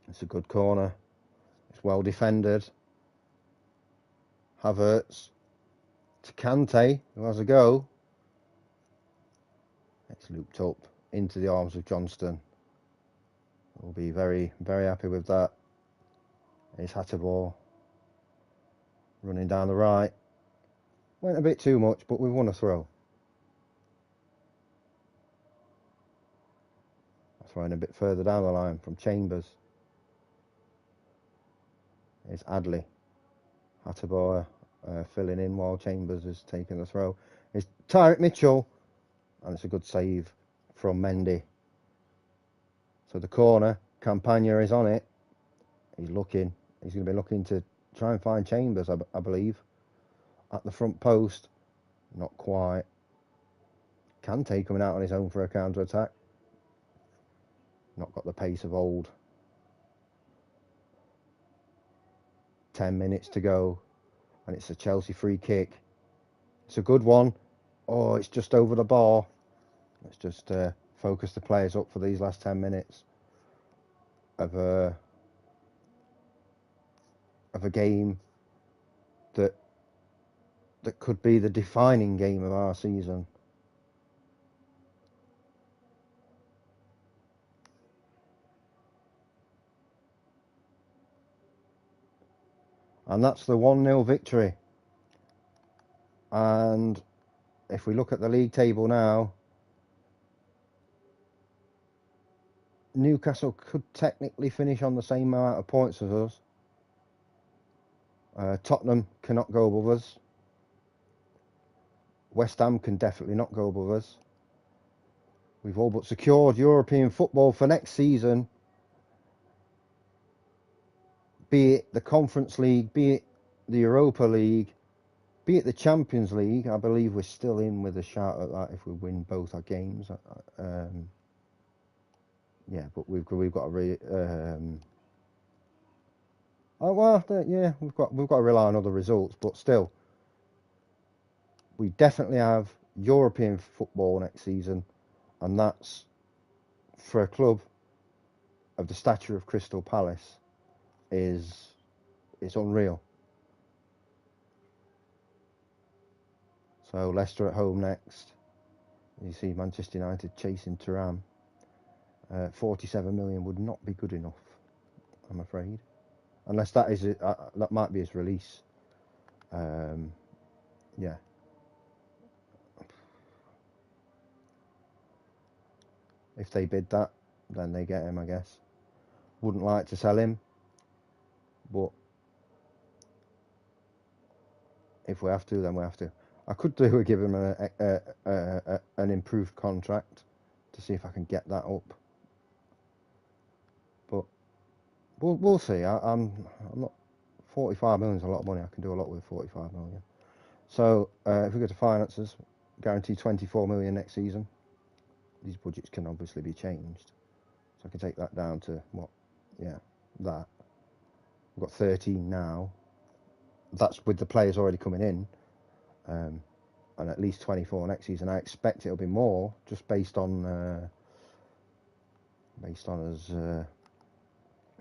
It's a good corner. It's well defended. Havertz to Kante, who has a go. It's looped up into the arms of Johnston. We'll be very, very happy with that. It's Hatterball running down the right. Went a bit too much, but we've won a throw. Throwing a bit further down the line from Chambers. It's Adley. Hatterball filling in while Chambers is taking the throw. It's Tyrick Mitchell. And it's a good save from Mendy. So the corner, Campagna is on it. He's looking. He's going to be looking to try and find Chambers, I believe. At the front post. Not quite. Kante coming out on his own for a counter-attack. Not got the pace of old. 10 minutes to go. And it's a Chelsea free kick. It's a good one. Oh, it's just over the bar. Let's just focus the players up for these last 10 minutes of a game that could be the defining game of our season. And that's the 1-0 victory. And if we look at the league table now, Newcastle could technically finish on the same amount of points as us. Tottenham cannot go above us. West Ham can definitely not go above us. We've all but secured European football for next season. Be it the Conference League, be it the Europa League, be it the Champions League. I believe we're still in with a shout at that if we win both our games. Yeah, but we've got to we've got to rely on other results, but still, we definitely have European football next season, and that's for a club of the stature of Crystal Palace it's unreal. So Leicester at home next. You see Manchester United chasing Thuram. 47 million would not be good enough, I'm afraid, unless that is that might be his release. Yeah. If they bid that, then they get him, I guess. Wouldn't like to sell him, but if we have to, then we have to. I could do a give him an improved contract to see if I can get that up, but we'll see. I'm not. 45 million is a lot of money. I can do a lot with 45 million. So if we go to finances, guarantee 24 million next season. These budgets can obviously be changed, so I can take that down to what? Yeah, that. We've got 13 now. That's with the players already coming in, and at least 24 next season. I expect it'll be more, just based on us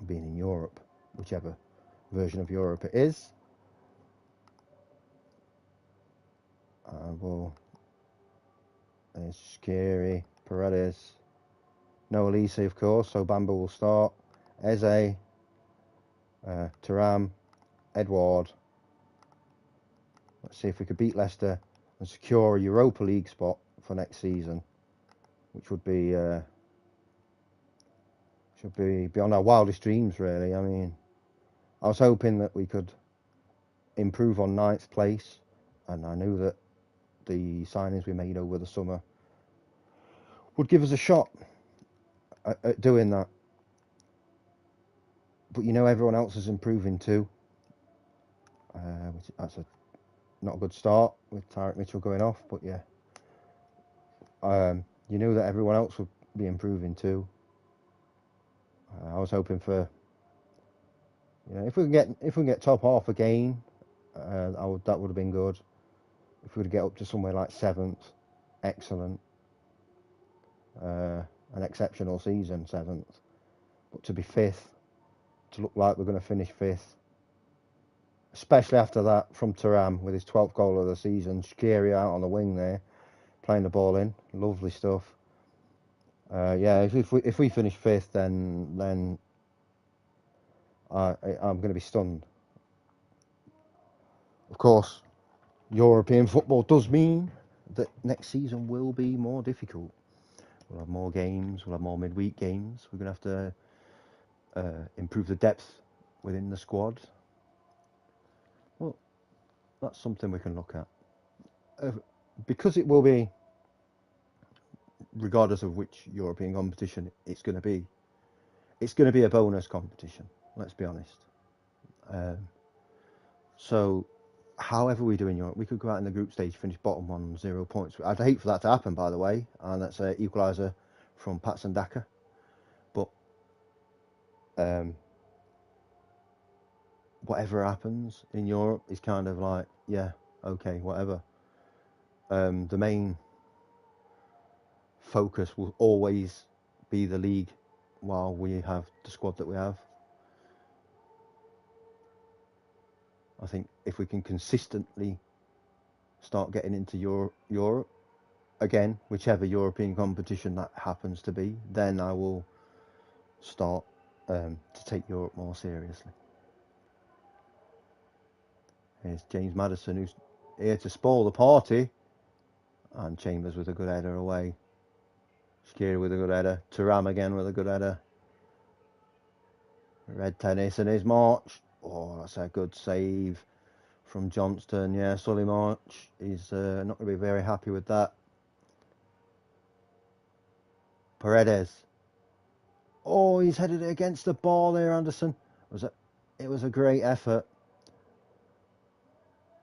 being in Europe, whichever version of Europe it is. It's scary. Paredes. No Elise, of course, so Bamba will start. Eze, Thuram, Edouard. Let's see if we could beat Leicester and secure a Europa League spot for next season, which would be should be beyond our wildest dreams, really. I mean, I was hoping that we could improve on 9th place, and I knew that the signings we made over the summer would give us a shot at doing that. But you know, everyone else is improving too. That's not a good start with Tyrick Mitchell going off, but yeah. You knew that everyone else would be improving too. I was hoping for, if we can get top half again, that would have been good. If we could get up to somewhere like 7th, excellent. An exceptional season, 7th. But to be 5th, to look like we're going to finish 5th, especially after that from Thuram with his 12th goal of the season, Shaqiri out on the wing there, playing the ball in, lovely stuff. Yeah, if we finish 5th, then I'm going to be stunned. Of course, European football does mean that next season will be more difficult. We'll have more games, we'll have more midweek games. We're going to have to improve the depth within the squad. Well, that's something we can look at. Because it will be, regardless of which European competition it's going to be a bonus competition, let's be honest. So however we do in Europe, we could go out in the group stage, finish bottom on 0 points. I'd hate for that to happen, by the way, and that's an equaliser from Patson Daka. But whatever happens in Europe is kind of like, yeah, okay, whatever. The main focus will always be the league while we have the squad that we have. I think if we can consistently start getting into Europe, again, whichever European competition that happens to be, then I will start to take Europe more seriously. Here's James Maddison, who's here to spoil the party, and Chambers with a good header away. Shaqiri with a good header. Thuram again with a good header. Red tennis and his march. Oh, that's a good save from Johnston. Yeah, Sully March is not going to be very happy with that. Paredes. Oh, he's headed it against the ball there, Anderson. It was a great effort.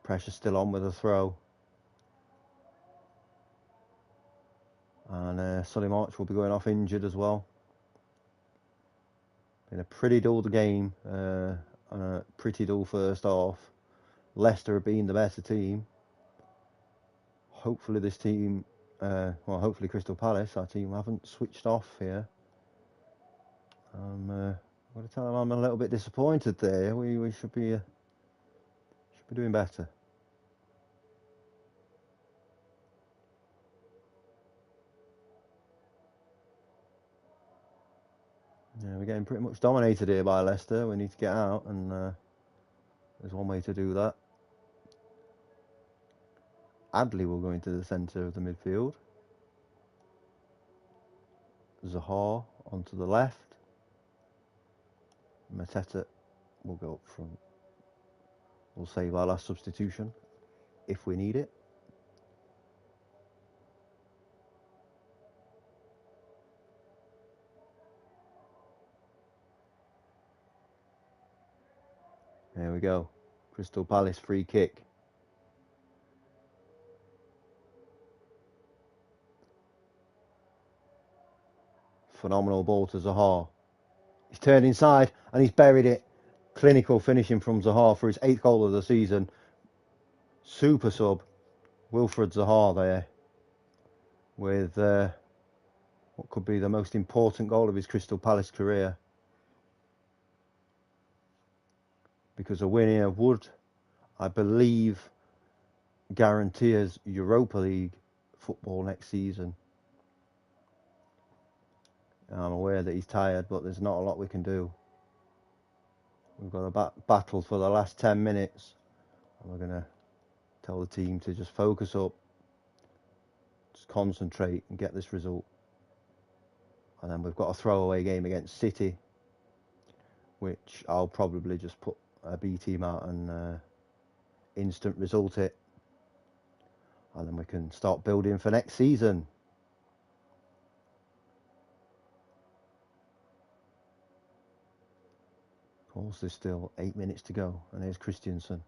Pressure still on with a throw. And Sully March will be going off injured as well. Been a pretty dull game, and a pretty dull first half. Leicester have been the better team. Hopefully this team, hopefully Crystal Palace, our team, haven't switched off here. I'm going to tell them I'm a little bit disappointed there. We should be doing better. Yeah, we're getting pretty much dominated here by Leicester. We need to get out, and there's one way to do that. Adley will go into the centre of the midfield. Zaha onto the left. Mateta will go up front. We'll save our last substitution if we need it. There we go. Crystal Palace free kick. Phenomenal ball to Zaha. He's turned inside and he's buried it. Clinical finishing from Zaha for his 8th goal of the season. Super sub. Wilfred Zaha there with what could be the most important goal of his Crystal Palace career. Because a win here would, I believe, guarantee us Europa League football next season. I'm aware that he's tired, but there's not a lot we can do. We've got a battle for the last 10 minutes. And we're going to tell the team to just focus up, just concentrate and get this result. And then we've got a throwaway game against City, which I'll probably just put a B team out and instant result it. And then we can start building for next season. Of course, there's still 8 minutes to go. And here's Christiansen.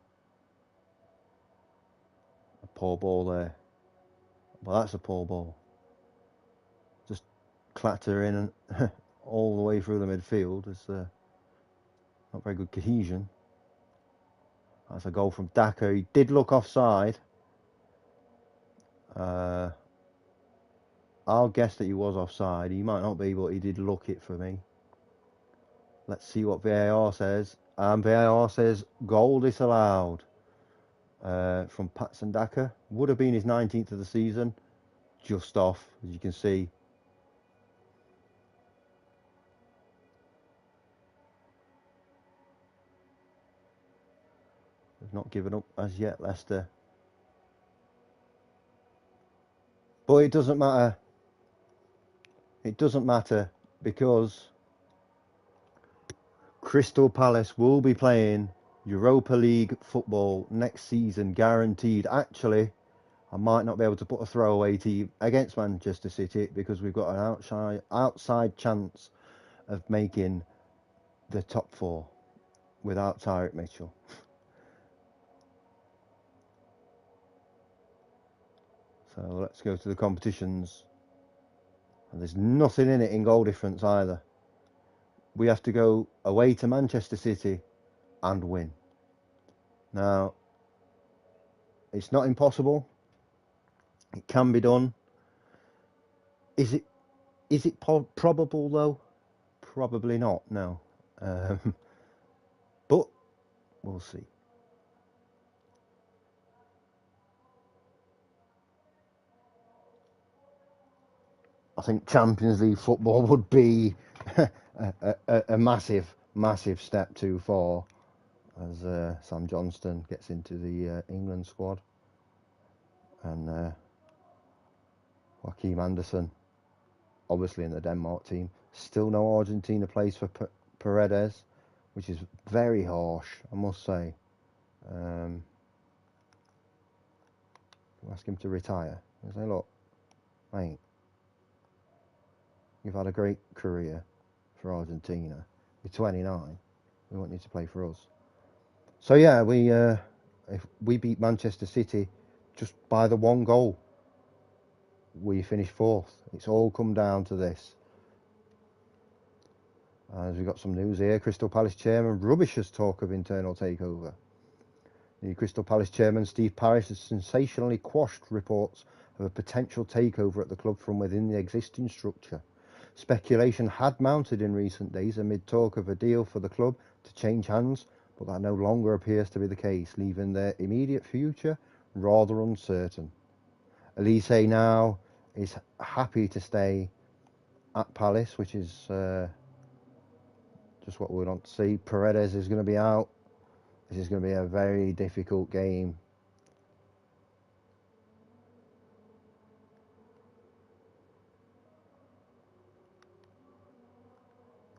Poor ball there. Well, that's a poor ball. Just clatter in and all the way through the midfield. It's not very good cohesion. That's a goal from Daka. He did look offside. I'll guess that he was offside. He might not be, but he did look it for me. Let's see what VAR says. And VAR says goal disallowed from Patson Daka. Would have been his 19th of the season. Just off, as you can see. They've not given up as yet, Leicester. But it doesn't matter. It doesn't matter because Crystal Palace will be playing Europa League football next season, guaranteed. Actually, I might not be able to put a throwaway team against Manchester City because we've got an outside chance of making the top four without Tyreek Mitchell. So let's go to the competitions. And there's nothing in it in goal difference either. We have to go away to Manchester City and win. Now, it's not impossible. It can be done. Is it probable though? Probably not. No. But we'll see. I think Champions League football would be a massive, massive step too far as Sam Johnston gets into the England squad and Joachim Andersen, obviously in the Denmark team. Still no Argentina place for Paredes, which is very harsh, I must say. Ask him to retire. I say, look, mate, you've had a great career for Argentina. You're 29. We want you to play for us. So yeah, if we beat Manchester City just by the one goal, we finish fourth. It's all come down to this. As we've got some news here, Crystal Palace chairman rubbishes talk of internal takeover. The Crystal Palace chairman, Steve Parish, has sensationally quashed reports of a potential takeover at the club from within the existing structure. Speculation had mounted in recent days amid talk of a deal for the club to change hands, but that no longer appears to be the case, leaving their immediate future rather uncertain. Elise now is happy to stay at Palace, which is just what we want to see. Paredes is going to be out. This is going to be a very difficult game.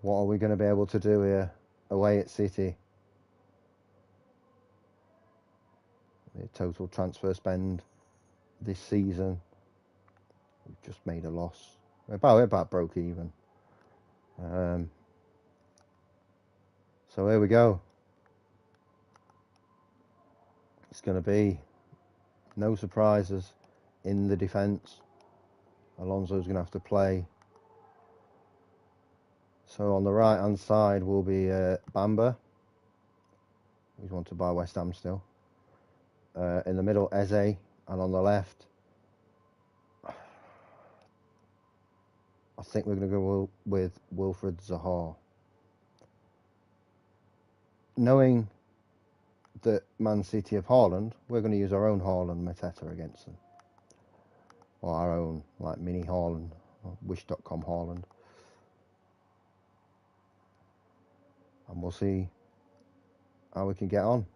What are we going to be able to do here away at City? The total transfer spend this season, we've just made a loss. We're about broke even. So here we go. It's going to be no surprises in the defence. Alonso's going to have to play. So on the right hand side will be Bamba, who's wanted by West Ham still. In the middle, Eze, and on the left, I think we're going to go with Wilfried Zaha. Knowing that Man City have Haaland, we're going to use our own Haaland Mateta against them. Or our own, like mini Haaland, or Wish.com Haaland. And we'll see how we can get on.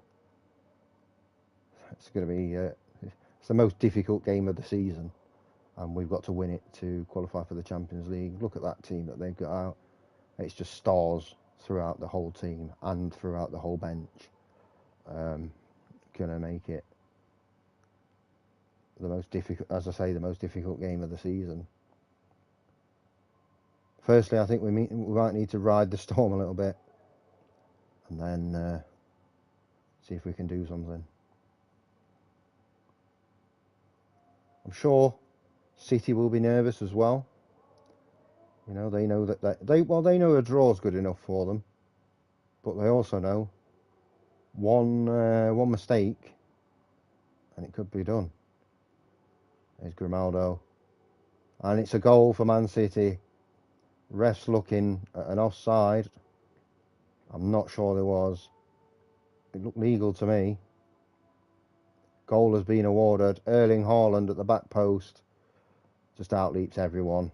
It's going to be it's the most difficult game of the season, and we've got to win it to qualify for the Champions League. Look at that team that they've got out. It's just stars throughout the whole team and throughout the whole bench. Gonna make it the most difficult, as I say, the most difficult game of the season. Firstly, I think we might need to ride the storm a little bit, and then see if we can do something. sure City will be nervous as well. You know, they know that they know a draw's good enough for them, but they also know one mistake and it could be done. There's Grimaldo, and it's a goal for Man City. Refs looking at an offside. I'm not sure there was. It looked legal to me. Goal has been awarded. Erling Haaland at the back post just outleaps everyone.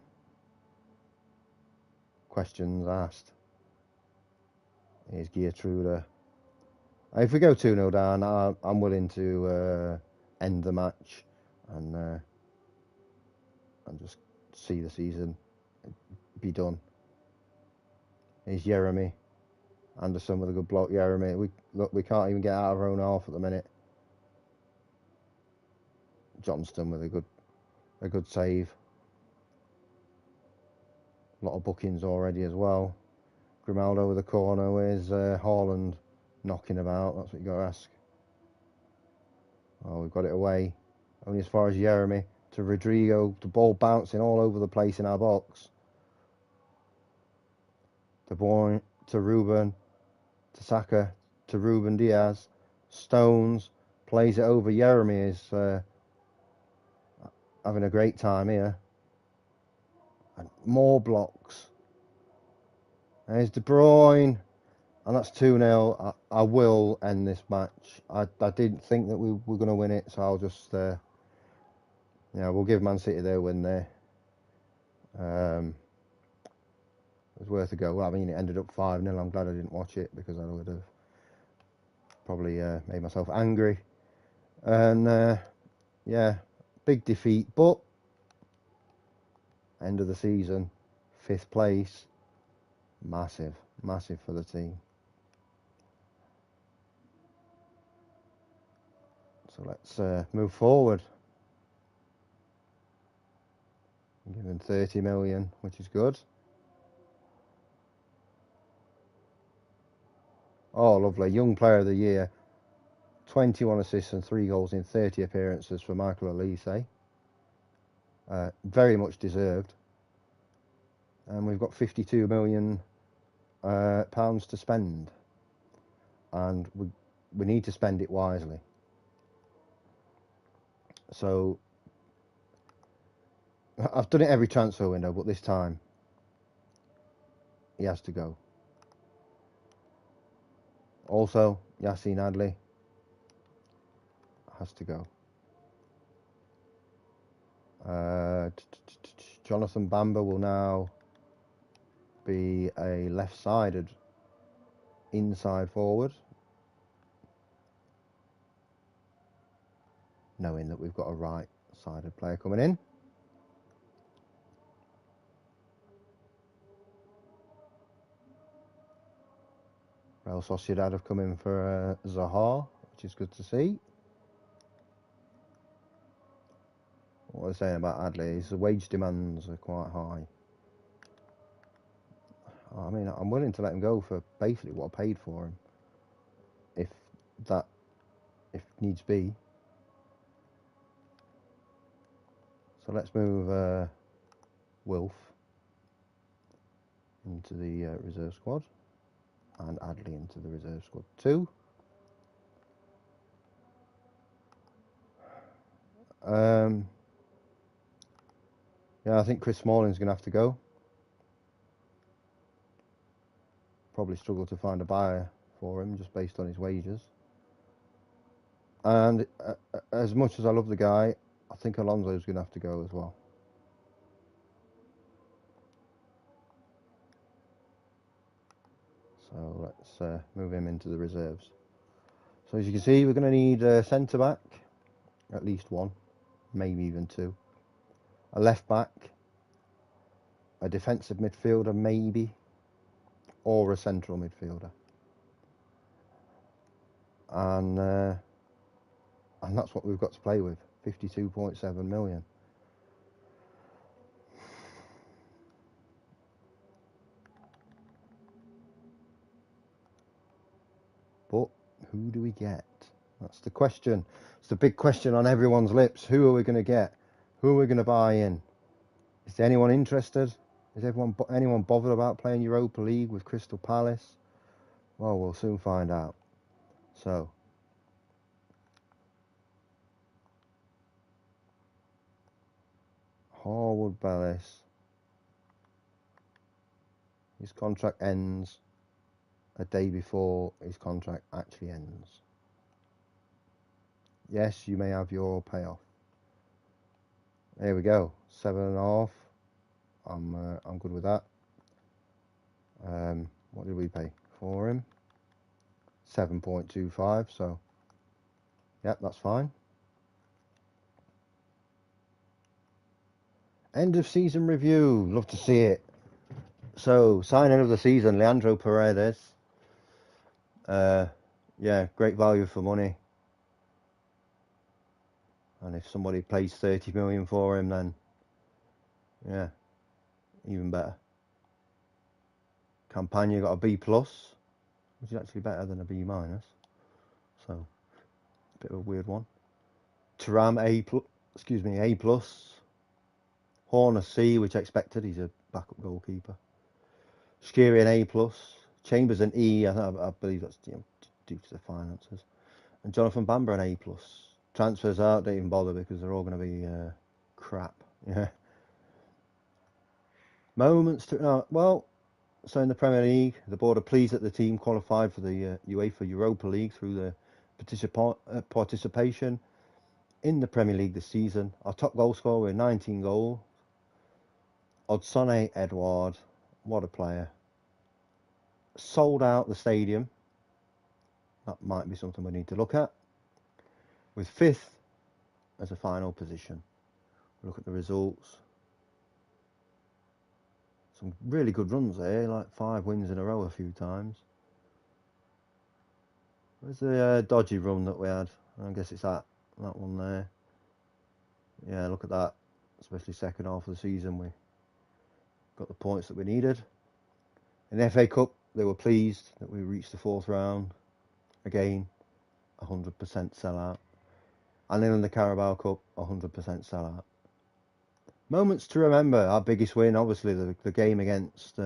Questions asked. Here's Geertruida. If we go 2-0 down, I'm willing to end the match and just see the season be done. Here's Jeremy Anderson with a good block. Jeremy, we can't even get out of our own half at the minute. Johnston with a good save. A lot of bookings already as well. Grimaldo with a corner. Where's Haaland knocking about? That's what you got to ask. Oh, we've got it away. Only as far as Jeremy to Rodrigo. The ball bouncing all over the place in our box. De Bruyne to Ruben, to Saka, to Ruben Diaz. Stones plays it over. Jeremy is having a great time here. And more blocks. There's De Bruyne. And that's 2-0. I will end this match. I didn't think that we were going to win it, so I'll just, we'll give Man City their win there. It was worth a go. Well, I mean, it ended up 5-0. I'm glad I didn't watch it because I would have probably made myself angry. And, big defeat. But, end of the season, 5th place. Massive for the team. So let's move forward. Give him 30 million, which is good. Oh, lovely. Young Player of the Year. 21 assists and 3 goals in 30 appearances for Michael Olise. Very much deserved. And we've got 52 million pounds to spend. And we need to spend it wisely. So I've done it every transfer window, but this time he has to go. Also, Yassine Adli has to go. Jonathan Bamba will now be a left-sided inside forward, knowing that we've got a right-sided player coming in. Real Sociedad have come in for Zaha, which is good to see. What they're saying about Adley is the wage demands are quite high. I mean, I'm willing to let him go for basically what I paid for him, if needs be. So let's move Wilf into the reserve squad and Adley into the reserve squad too. I think Chris Smalling's going to have to go. Probably struggle to find a buyer for him just based on his wages. And as much as I love the guy, I think Alonso's going to have to go as well. So let's move him into the reserves. So as you can see, we're going to need a centre-back, at least one, maybe even 2. A left-back, a defensive midfielder maybe, or a central midfielder. And that's what we've got to play with, 52.7 million. But who do we get? That's the question. It's the big question on everyone's lips. Who are we going to get? Who are we going to buy in? Is there anyone interested? Is anyone bothered about playing Europa League with Crystal Palace? Well, we'll soon find out. So, Harwood Bellis. His contract ends a day before his contract actually ends. Yes, you may have your payoff. There we go, 7.5. I'm good with that. What did we pay for him? 7.25. So, yep, that's fine. End of season review. Love to see it. So, signing of the season, Leandro Paredes. Yeah, great value for money. And if somebody pays 30 million for him, then yeah, even better. Campagna got a B plus, which is actually better than a B minus. So, a bit of a weird one. Thuram A plus. Horner C, which I expected. He's a backup goalkeeper. Shkirian A plus. Chambers an E. I believe that's due to the finances. And Jonathan Bamber an A plus. Transfers out, don't even bother because they're all going to be crap. Yeah. Moments to well. So in the Premier League, the board are pleased that the team qualified for the UEFA Europa League through the participation in the Premier League this season. Our top goal scorer with 19 goals. Odsonne Edouard, what a player. Sold out the stadium. That might be something we need to look at. With 5th as a final position. Look at the results. Some really good runs there, like 5 wins in a row a few times. Where's the dodgy run that we had? I guess it's that one there. Yeah, look at that. Especially second half of the season, we got the points that we needed. In the FA Cup, they were pleased that we reached the 4th round. Again, 100% sellout. And then in the Carabao Cup, 100% sellout. Moments to remember. Our biggest win, obviously, the game against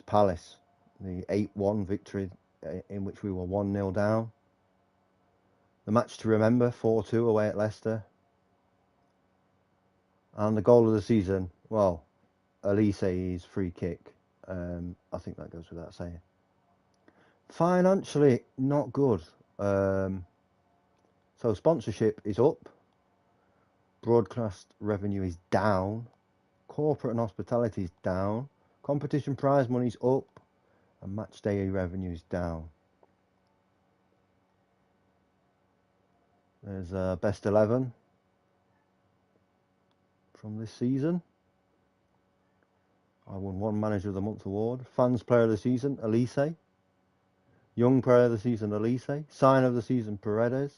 Palace. The 8-1 victory in which we were 1-0 down. The match to remember, 4-2 away at Leicester. And the goal of the season, well, Elise's free kick. I think that goes without saying. Financially, not good. So sponsorship is up. Broadcast revenue is down. Corporate and hospitality is down. Competition prize money's up. And match day revenue is down. There's best 11 from this season. I won 1 Manager of the Month award. Fans Player of the Season, Elise. Young Player of the Season, Elise. Sign of the Season, Paredes.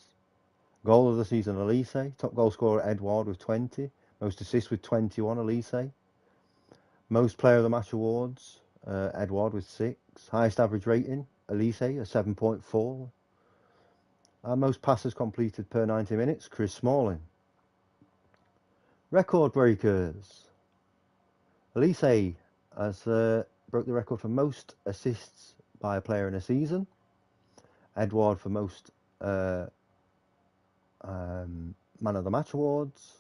Goal of the Season, Elise. Top goal scorer, Edouard with 20. Most assists with 21, Elise. Most Player of the Match awards, Edouard with 6. Highest average rating, Elise, a 7.4. Most passes completed per 90 minutes, Chris Smalling. Record breakers. Elise has broke the record for most assists by a player in a season. Edouard for most Man of the Match awards.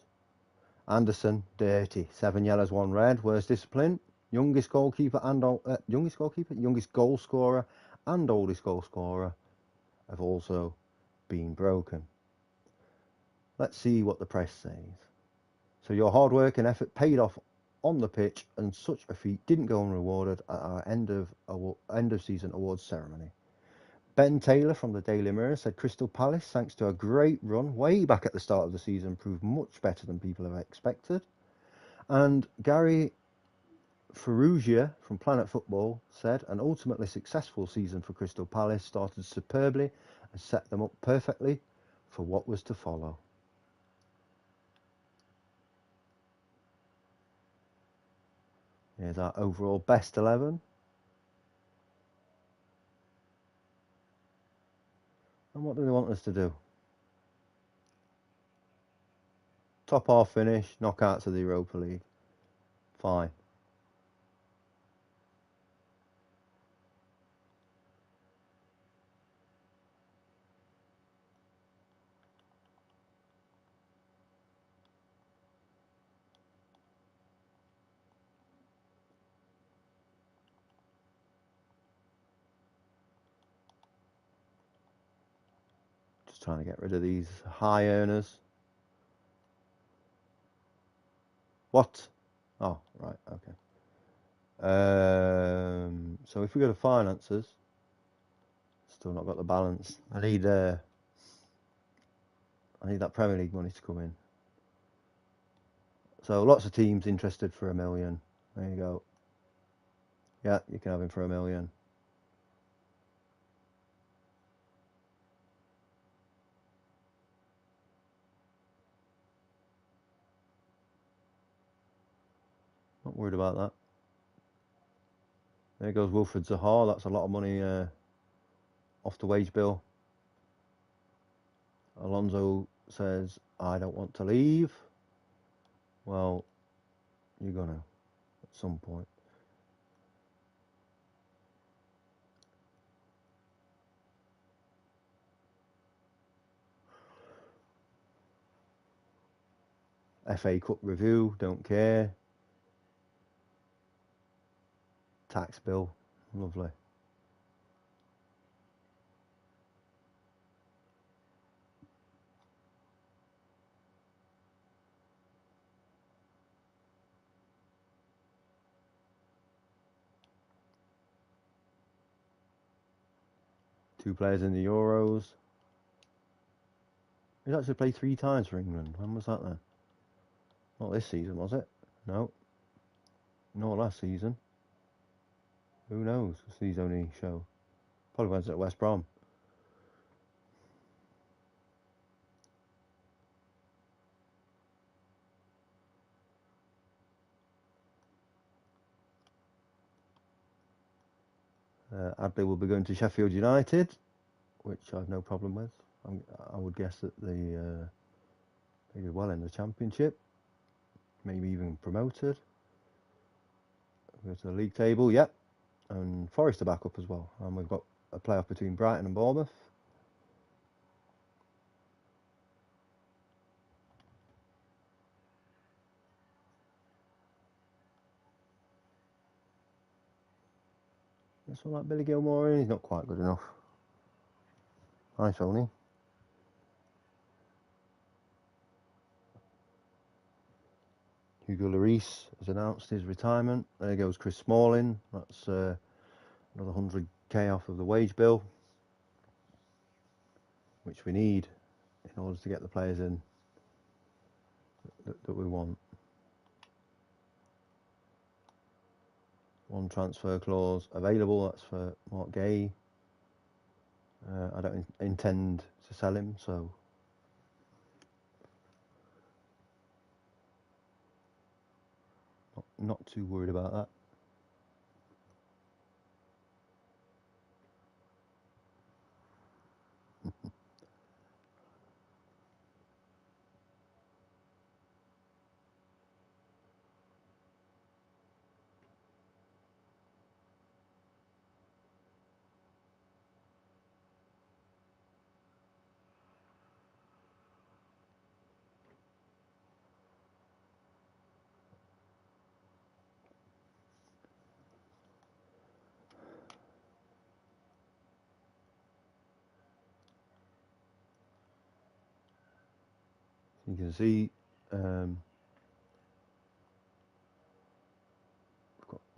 Anderson, dirty. 7 yellows, 1 red. Worst discipline. Youngest goal scorer and oldest goal scorer have also been broken. Let's see what the press says. So your hard work and effort paid off on the pitch, and such a feat didn't go unrewarded at our end of season awards ceremony. Ben Taylor from the Daily Mirror said Crystal Palace, thanks to a great run way back at the start of the season, proved much better than people have expected. And Gary Ferrugia from Planet Football said an ultimately successful season for Crystal Palace started superbly and set them up perfectly for what was to follow. Here's our overall best 11. And what do they want us to do? top half finish, knockouts of the Europa League. Fine. Just trying to get rid of these high earners. What? Oh, right, okay. So if we go to finances, still not got the balance. I need that Premier League money to come in. So lots of teams interested for $1 million. There you go. Yeah, you can have him for $1 million. Not worried about that. There goes Wilfred Zaha. That's a lot of money off the wage bill. Alonso says, I don't want to leave. Well, you're going to at some point. FA Cup review, don't care. Tax bill, lovely. Two players in the Euros. He's actually played 3 times for England. When was that then? Not this season, was it? No. Not last season. Who knows? It's these only show. Probably went at West Brom. Adley will be going to Sheffield United, which I've no problem with. I would guess that they did well in the Championship, maybe even promoted. Go to the league table, yep. And Forest are back up as well. And we've got a playoff between Brighton and Bournemouth. That's all like Billy Gilmore in. He's not quite good enough. Hi, Tony. Hugo Lloris has announced his retirement. There goes Chris Smalling. That's another 100k off of the wage bill, which we need in order to get the players in that we want. One transfer clause available. That's for Mark Gay. I don't intend to sell him, so not too worried about that. You can see we've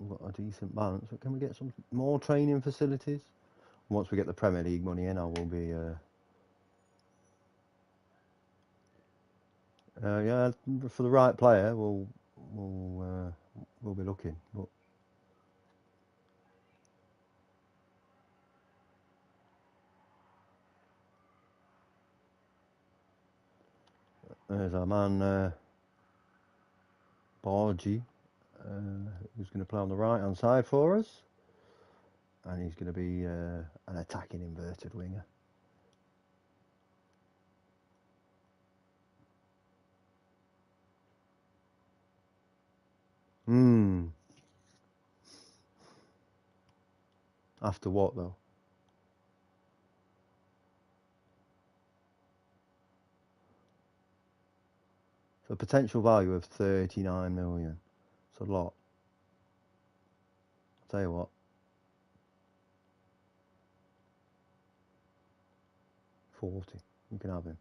got a decent balance, but can we get some more training facilities? Once we get the Premier League money in, I will be yeah, for the right player we'll be looking. But there's our man Bargy, who's going to play on the right hand side for us, and he's going to be an attacking inverted winger. After what though? So potential value of 39 million. It's a lot. I'll tell you what. 40. You can have him.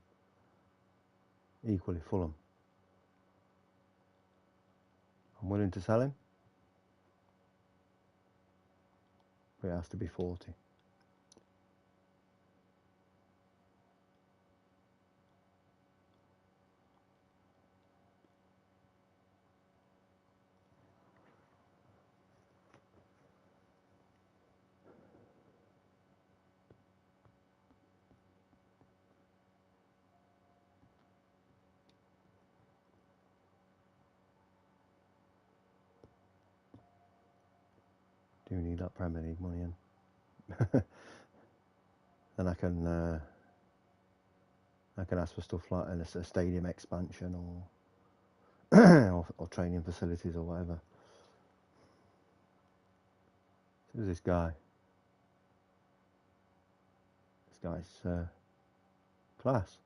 Equally Fulham. I'm willing to sell him. But it has to be 40. Do need that Premier League money in. Then I can ask for stuff like a stadium expansion or training facilities or whatever. Who's this guy? This guy's class.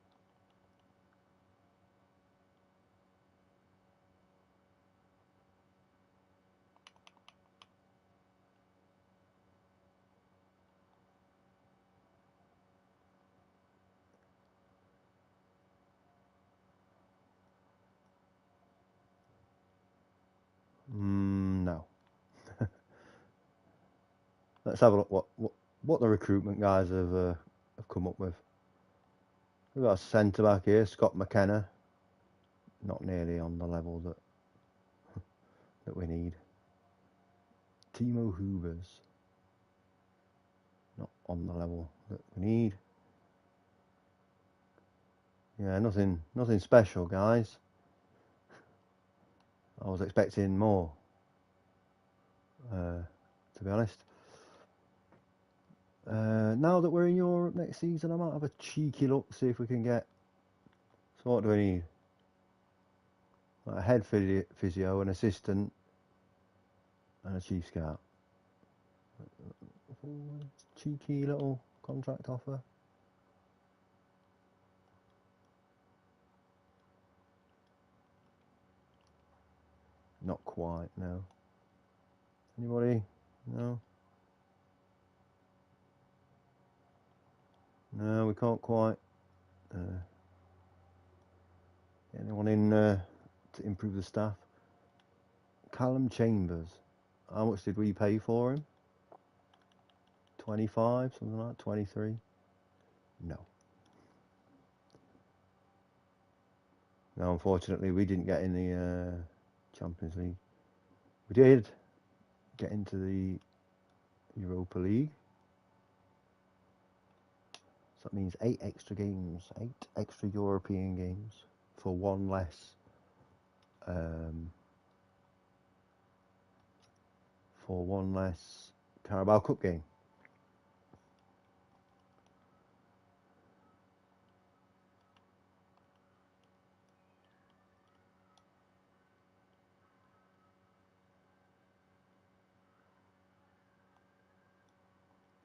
No. Let's have a look what the recruitment guys have come up with. We've got a centre back here, Scott McKenna. Not nearly on the level that we need. Timo Hoovers. Not on the level that we need. Yeah, nothing special, guys. I was expecting more, to be honest. Now that we're in Europe next season, I might have a cheeky look, see if we can get. So what do we need? Like a head physio, an assistant, and a chief scout. Cheeky little contract offer. Not quite, no. Anybody? No? No, we can't quite get anyone in to improve the staff. Callum Chambers. How much did we pay for him? 25, something like that, 23? No. No, unfortunately, we didn't get in the Champions League. We did get into the Europa League. So that means 8 extra games, 8 extra European games for one less. For one less Carabao Cup game.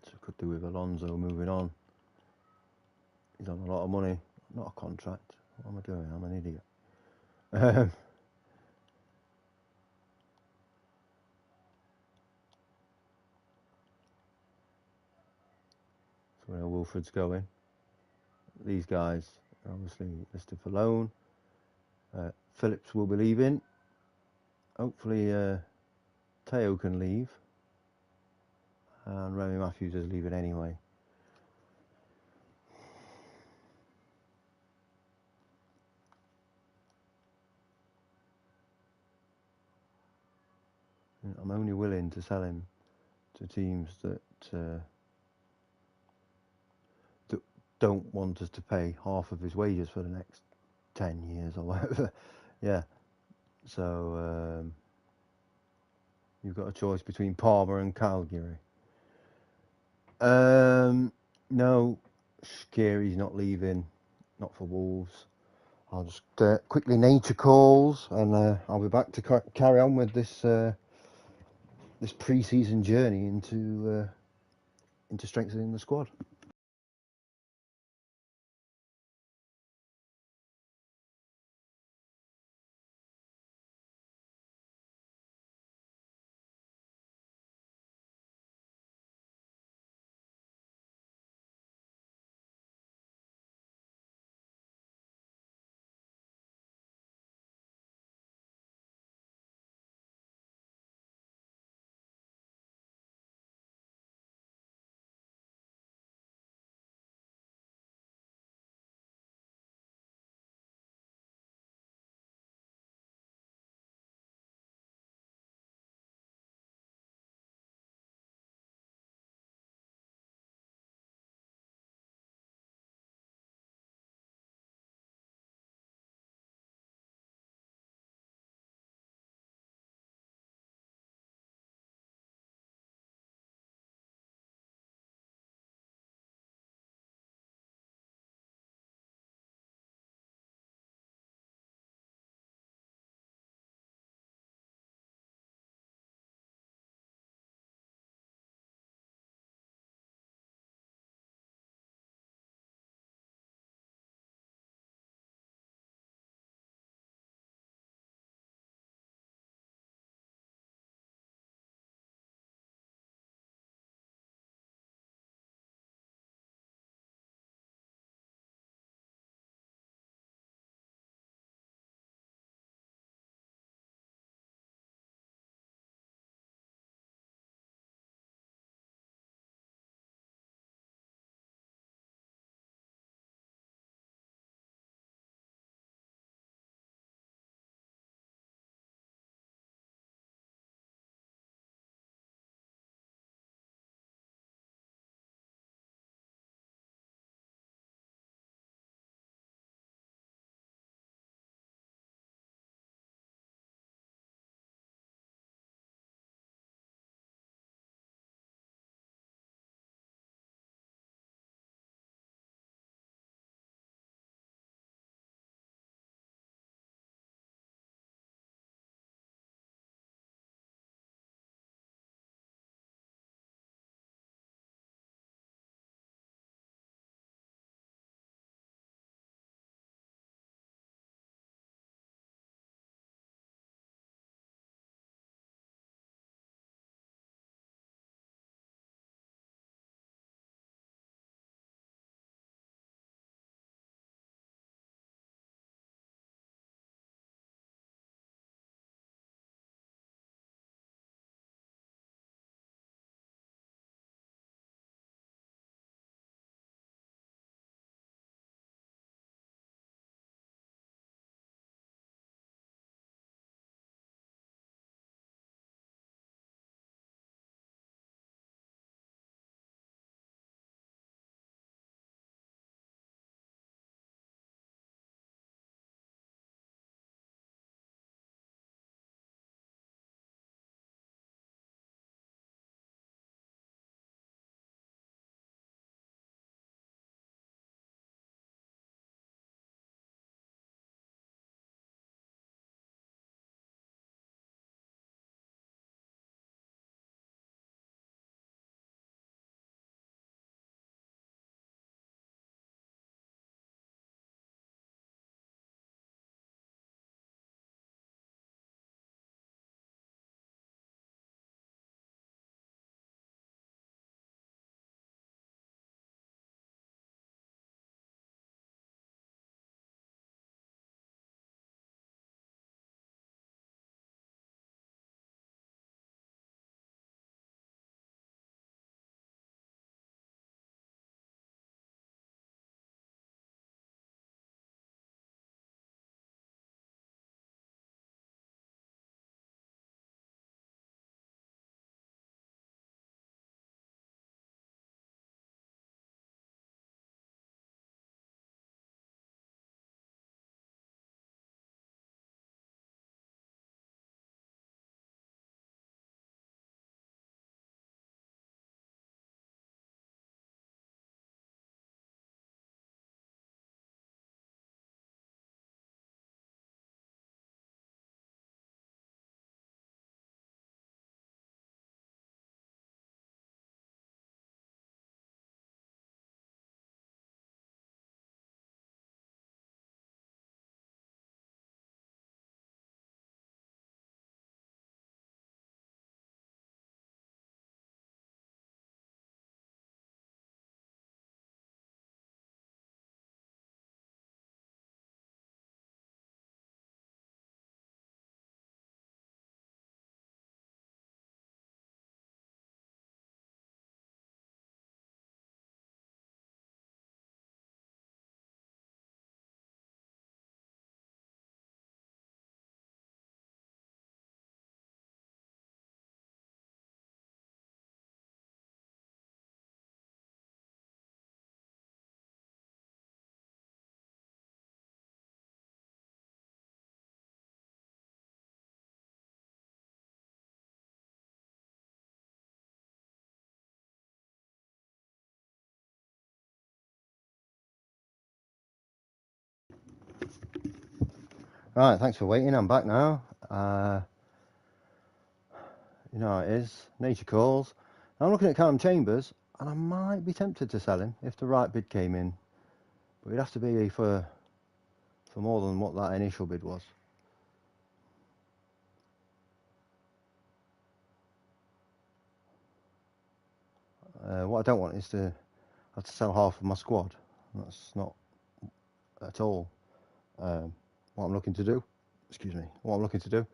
So could do with Alonso moving on. He's on a lot of money, not a contract. What am I doing? I'm an idiot. So where Wilfred's going. These guys are obviously listed for loan. Phillips will be leaving. Hopefully Teo can leave. And Remy Matthews is leaving anyway. I'm only willing to sell him to teams that don't want us to pay half of his wages for the next 10 years or whatever. Yeah. So you've got a choice between Parma and Calgary. No, Shaqiri's not leaving. Not for Wolves. I'll just quickly nature calls, and I'll be back to carry on with this pre-season journey into strengthening the squad. Right, thanks for waiting. I'm back now. You know how it is. Nature calls. Now I'm looking at Callum Chambers, and I might be tempted to sell him if the right bid came in. But it'd have to be for more than what that initial bid was. What I don't want is to have to sell half of my squad. That's not at all what I'm looking to do. Excuse me. What I'm looking to do.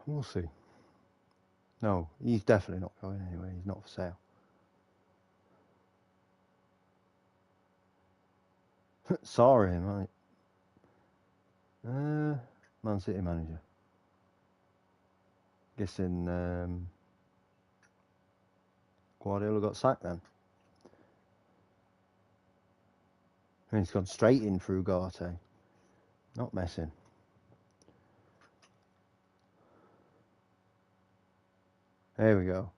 We'll see. No, he's definitely not going anywhere. He's not for sale. Sorry, mate. Man City manager. Guessing Guardiola got sacked then. And he's gone straight in through Ugarte. Not messing. There we go.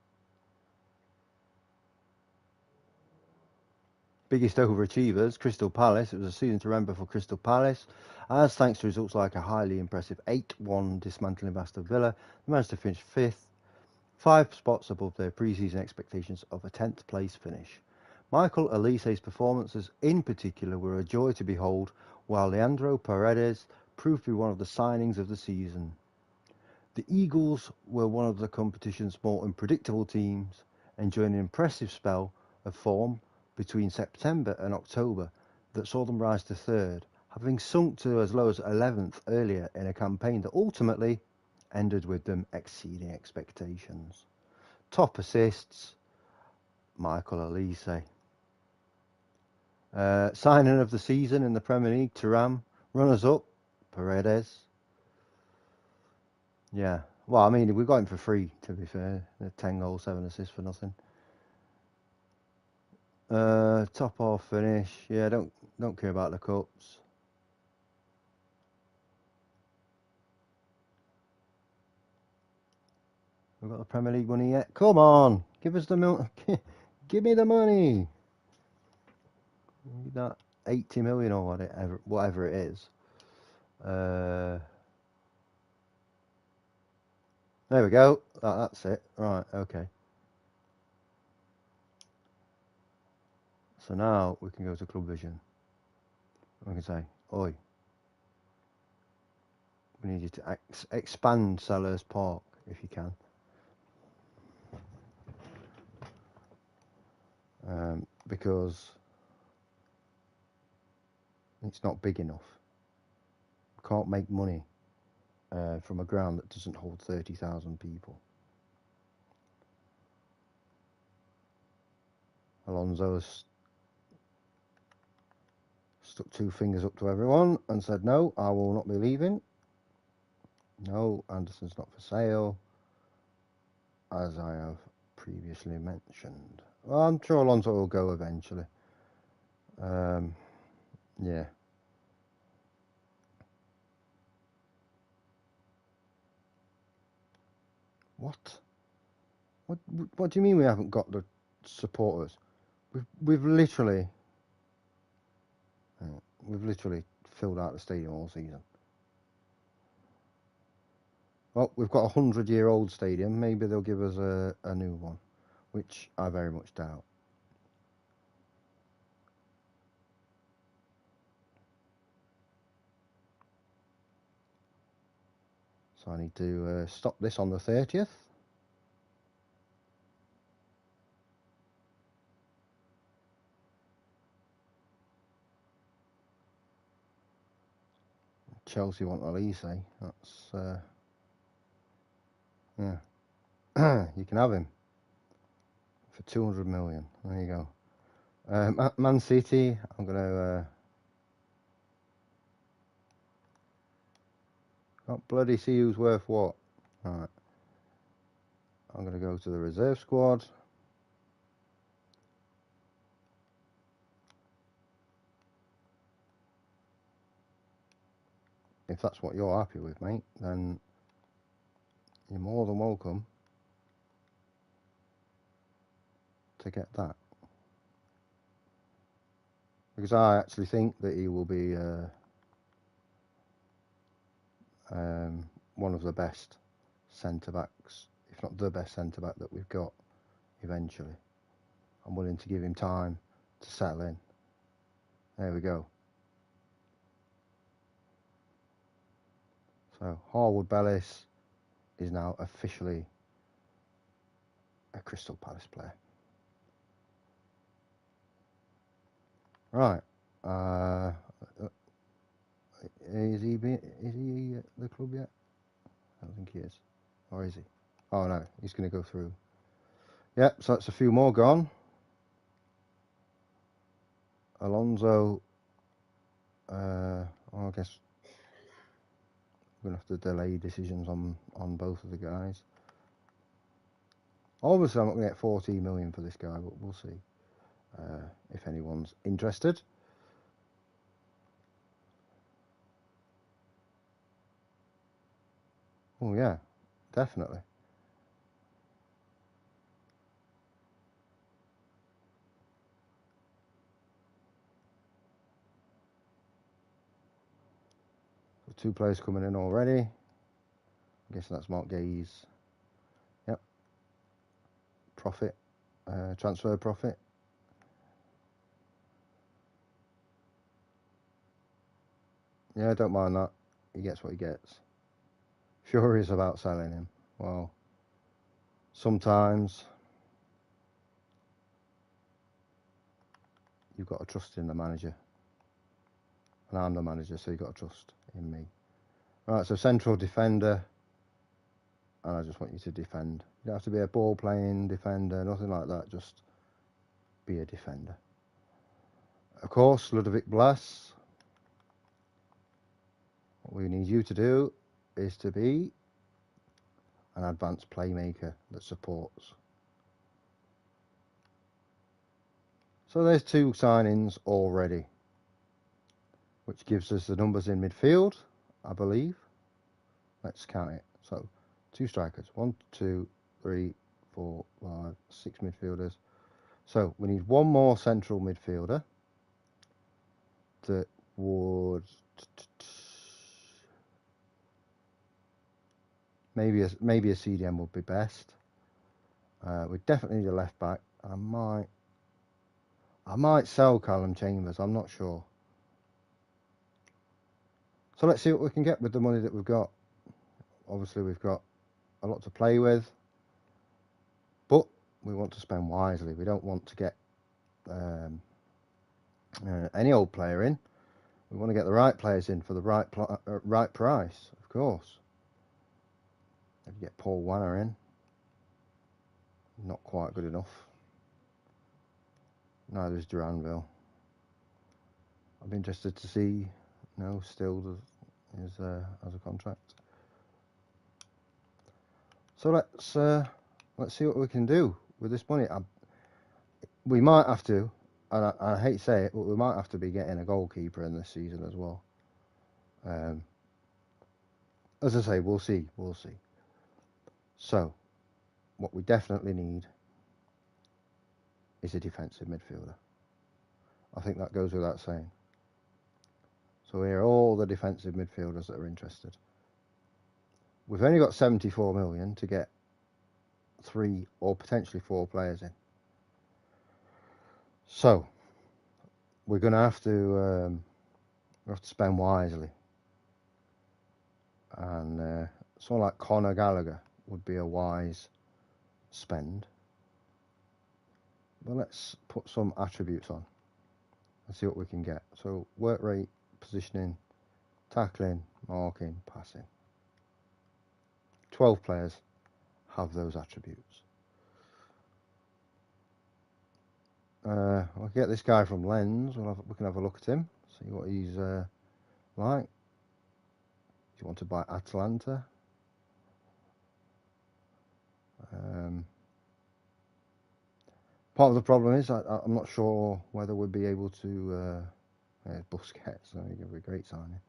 Biggest overachievers, Crystal Palace. It was a season to remember for Crystal Palace, as thanks to results like a highly impressive 8-1 dismantling of Aston Villa, they managed to finish 5th, 5 spots above their pre-season expectations of a 10th place finish. Michael Olise's performances in particular were a joy to behold, while Leandro Paredes proved to be one of the signings of the season. The Eagles were one of the competition's more unpredictable teams, enjoying an impressive spell of form between September and October that saw them rise to third, having sunk to as low as 11th earlier in a campaign that ultimately ended with them exceeding expectations. Top assists, Michael Olise. Signing of the season in the Premier League, Thuram. Runners-up, Paredes. Yeah. Well, I mean, we got him for free, to be fair. 10 goals, 7 assists for nothing. Top off finish. Yeah, don't care about the cups. We've got the Premier League money yet. Come on, give us the give me the money. That 80 million or whatever it is. There we go. That's it. Right. Okay. So now we can go to Club Vision. We can say, "Oi, we need you to expand Sellers Park if you can." Because it's not big enough. We can't make money from a ground that doesn't hold 30,000 people. Alonso's stuck 2 fingers up to everyone and said, "No, I will not be leaving. No, Anderson's not for sale, as I have previously mentioned." Well, I'm sure Alonso will go eventually. Yeah. What? What do you mean we haven't got the supporters? We've literally filled out the stadium all season. Well, we've got a 100-year-old stadium. Maybe they'll give us a new one, which I very much doubt. So I need to stop this on the 30th. Chelsea want Olise. That's yeah. You can have him for 200 million. There you go. Man City. I'm gonna. Not bloody see who's worth what. Alright. I'm gonna go to the reserve squad. If that's what you're happy with, mate, then you're more than welcome to get that. because I actually think that he will be one of the best centre-backs, if not the best centre-back that we've got eventually. I'm willing to give him time to settle in. There we go. So Harwood Bellis is now officially a Crystal Palace player. Right. Is he at the club yet? I don't think he is. Or is he? Oh no, he's going to go through. Yep, so that's a few more gone. Alonso, well, I guess we're going to have to delay decisions on both of the guys. Obviously, I'm not going to get 14 million for this guy, but we'll see if anyone's interested. Oh yeah, definitely. So 2 players coming in already. I guess that's Mark Gay's. Yep. Profit, transfer profit. Yeah, I don't mind that. He gets what he gets. Furious about selling him. Well, sometimes you've got to trust in the manager. And I'm the manager, so you've got to trust in me. Right, so central defender. And I just want you to defend. You don't have to be a ball-playing defender, nothing like that. Just be a defender. Of course, Ludovic Blas. What we need you to do is to be an advanced playmaker that supports. So there's 2 signings already, which gives us the numbers in midfield, I believe. Let's count it. So 2 strikers, 1, 2, 3, 4, 5, 6 midfielders. So we need 1 more central midfielder that would maybe a CDM would be best. We definitely need a left back. I might sell Callum Chambers. I'm not sure. So let's see what we can get with the money that we've got. Obviously, we've got a lot to play with, but we want to spend wisely. We don't want to get any old player in. We want to get the right players in for the right price, of course. If you get Paul Wanner in, not quite good enough. Neither is Duranville. I'd be interested to see. No, still has a contract. So let's see what we can do with this money. We might have to, and I hate to say it, but we might have to be getting a goalkeeper in this season as well. As I say, we'll see. So, what we definitely need is a defensive midfielder. I think that goes without saying. So here are all the defensive midfielders that are interested. We've only got 74 million to get 3 or potentially 4 players in. So we're going to have to spend wisely. And someone like Conor Gallagher would be a wise spend. But let's put some attributes on and see what we can get. So work rate, positioning, tackling, marking, passing. 12 players have those attributes. I'll get this guy from Lens. We can have a look at him, see what he's like. Do you want to buy Atalanta? Part of the problem is I'm not sure whether we'll be able to. Busquets, so it'll be a great signing.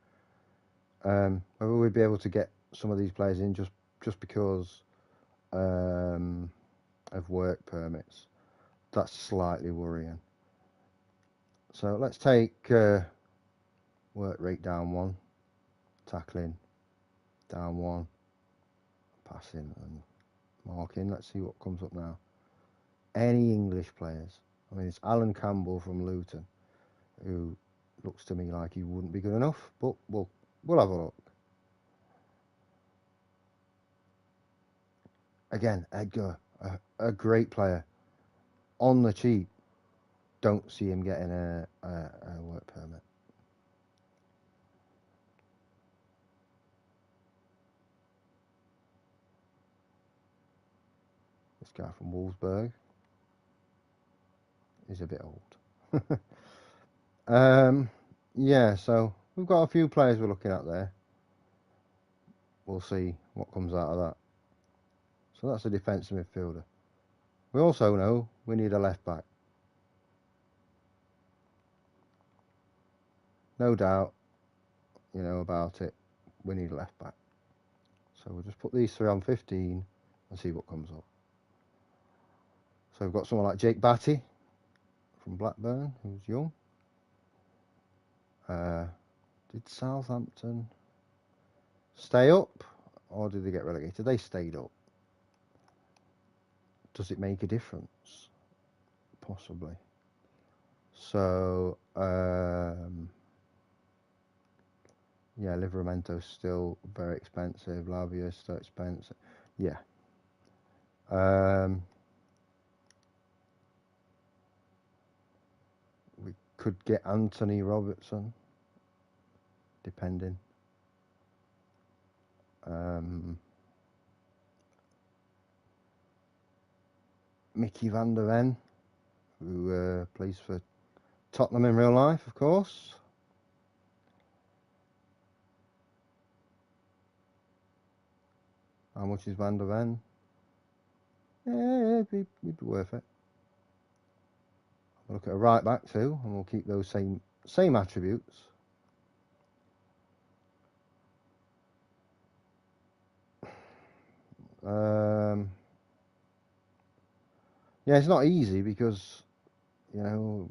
Whether we'll be able to get some of these players in just because of work permits. That's slightly worrying. So let's take work rate down 1, tackling down 1, passing and marking. Let's see what comes up now. Any English players? I mean, it's Alan Campbell from Luton, who looks to me like he wouldn't be good enough, but we'll have a look. Again, Edgar, a great player, on the cheap. Don't see him getting a work permit. This guy from Wolfsburg is a bit old. Yeah, so we've got a few players we're looking at there. We'll see what comes out of that. So that's a defensive midfielder. We also know we need a left back. No doubt, you know about it. We need a left back. So we'll just put these 3 on 15 and see what comes up. So we've got someone like Jake Batty from Blackburn, who's young. Did Southampton stay up, or did they get relegated? They stayed up. Does it make a difference? Possibly. So, yeah, Liveramento's still very expensive. Lavia's still expensive. Yeah. We could get Anthony Robertson, depending. Mickey van der Ven, who plays for Tottenham in real life, of course. How much is Van der Ven? Yeah, it'd be worth it. We'll look at a right back too, and we'll keep those same attributes. Yeah, it's not easy because, you know,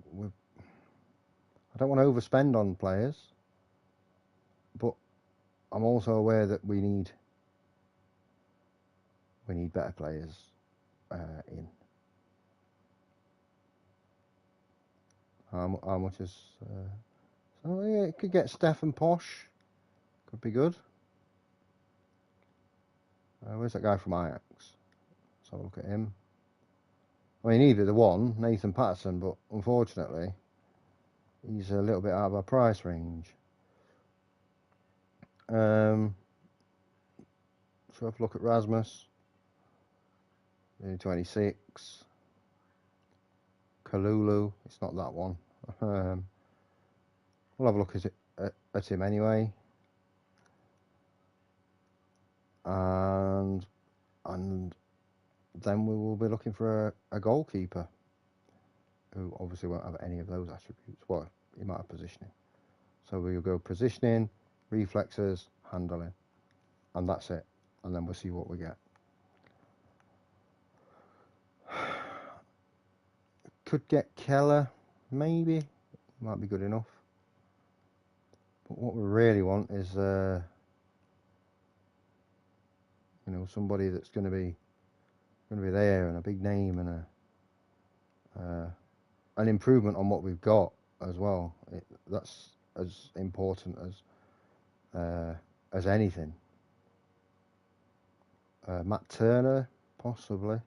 I don't want to overspend on players, but I'm also aware that we need better players in. How much is? So yeah, it could get Stefan Posh. Could be good. Where's that guy from Ajax? Let's have a look at him. I mean, either the one, Nathan Patterson, but unfortunately, he's a little bit out of our price range. So have a look at Rasmus. 26. Kalulu. It's not that one. We'll have a look at him anyway. And then we will be looking for a goalkeeper who obviously won't have any of those attributes. Well, he might have positioning. So we'll go positioning, reflexes, handling, and that's it. And then we'll see what we get. Could get Keller, maybe. Might be good enough. But what we really want is, you know, somebody that's going to be there and a big name and an improvement on what we've got as well. That's as important as anything. Matt Turner, possibly.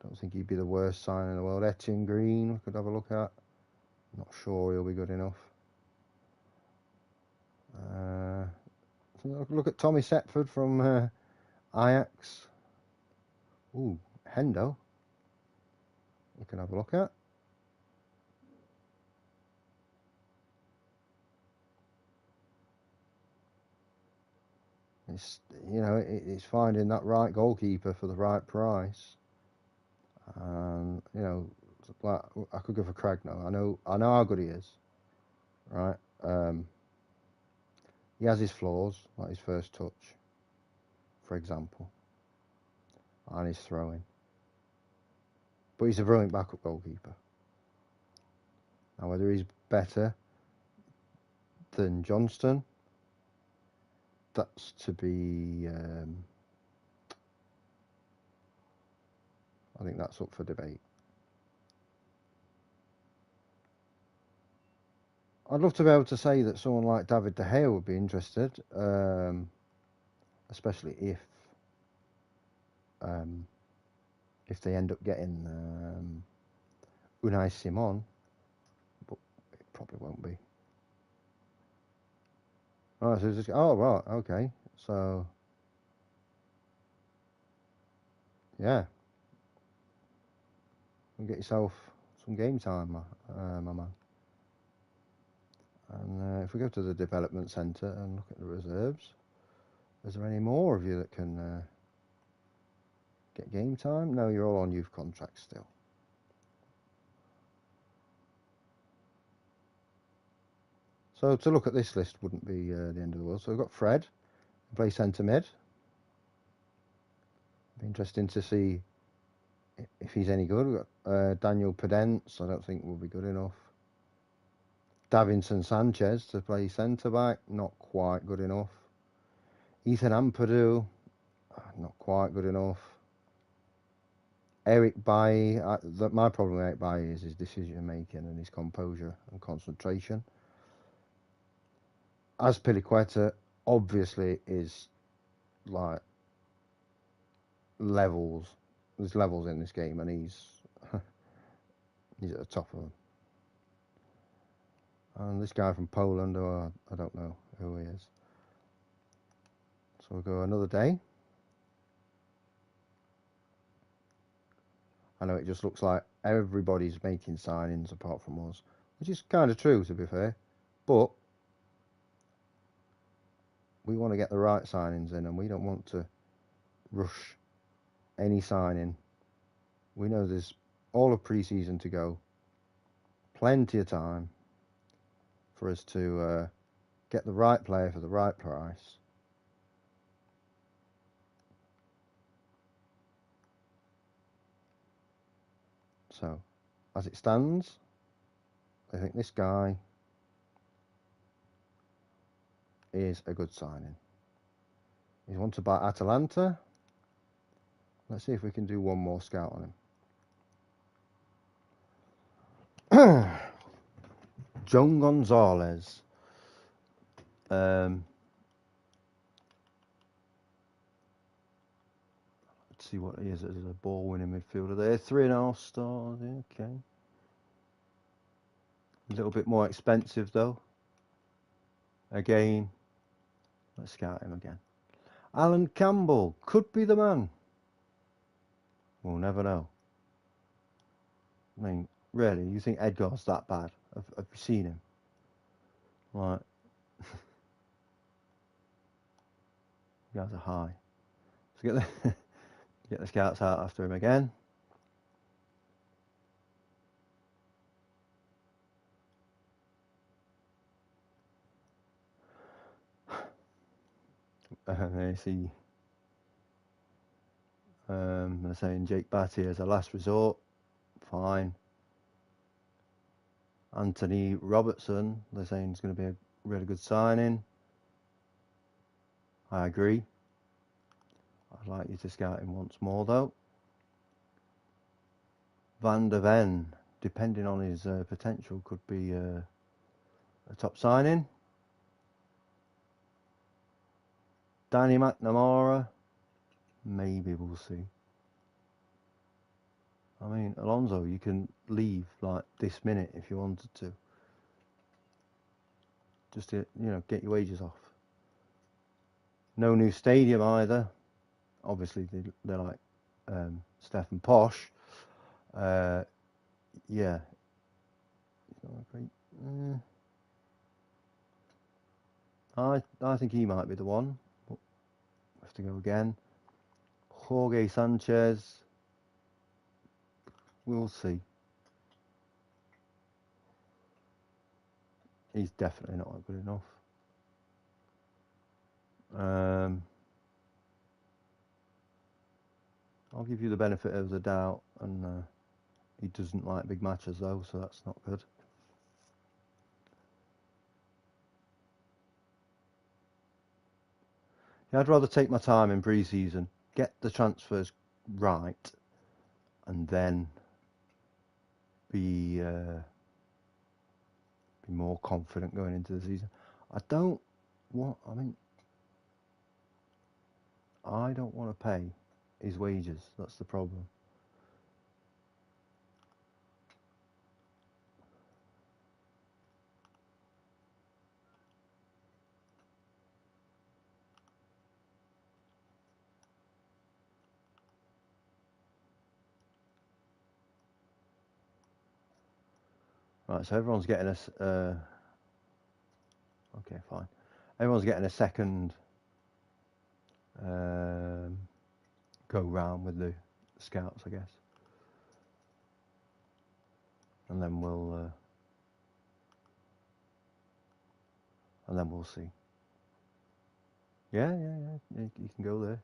Don't think he'd be the worst sign in the world. Etienne Green, we could have a look at. Not sure he'll be good enough. Look at Tommy Setford from Ajax. Ooh, Hendo. We can have a look at. It's, you know, it's finding that right goalkeeper for the right price. And you know, like I could go for Cragno. I know how good he is. Right. He has his flaws, like his first touch, for example, and his throwing. But he's a brilliant backup goalkeeper. Now, whether he's better than Johnston, that's to be. I think that's up for debate. I'd love to be able to say that someone like David De Gea would be interested, especially if they end up getting Unai Simon, but it probably won't be. Oh, so just, oh right, okay, so yeah, you get yourself some game time, my man. And if we go to the development centre and look at the reserves, is there any more of you that can get game time? No, you're all on youth contracts still. So to look at this list wouldn't be the end of the world. So we've got Fred, play centre mid. Be interesting to see if he's any good. We've got Daniel Pedence, I don't think will be good enough. Davinson Sanchez to play centre back, not quite good enough. Ethan Ampadu, not quite good enough. Eric Bailly, my problem with Eric Bailly is his decision making and his composure and concentration. Azpilicueta obviously is like levels. There's levels in this game, and he's he's at the top of them. And this guy from Poland, I don't know who he is. So we'll go another day. I know it just looks like everybody's making signings apart from us, which is kind of true, to be fair. But we want to get the right signings in, and we don't want to rush any signing. We know there's all of pre-season to go, plenty of time for us to get the right player for the right price. So, as it stands, I think this guy is a good signing. He's wanted by Atalanta. Let's see if we can do one more scout on him. John Gonzalez. Let's see what he is as a ball-winning midfielder there. 3.5 stars. Okay. A little bit more expensive though. Again, let's scout him again. Alan Campbell could be the man. We'll never know. I mean, really, you think Edgar's that bad? Have you seen him? Right. You guys are high. Let's get the scouts out after him again. They see. They're saying Jake Batty as a last resort. Fine. Anthony Robertson, they're saying it's going to be a really good signing. I agree. I'd like you to scout him once more though. Van der Ven, depending on his potential, could be a top signing. Danny McNamara, maybe we'll see. I mean, Alonso, you can leave like this minute if you wanted to. Just to, get your wages off. No new stadium either. Obviously, they're like Stefan Posh. Yeah. I think he might be the one. But we have to go again. Jorge Sanchez. We'll see. He's definitely not good enough. I'll give you the benefit of the doubt, and he doesn't like big matches though, so that's not good. Yeah, I'd rather take my time in pre-season, get the transfers right, and then be more confident going into the season. I don't want. I mean, I don't want to pay his wages. That's the problem. Right, so everyone's getting a. Okay, fine. Everyone's getting a second go round with the scouts, I guess, and then we'll see. Yeah, you can go there.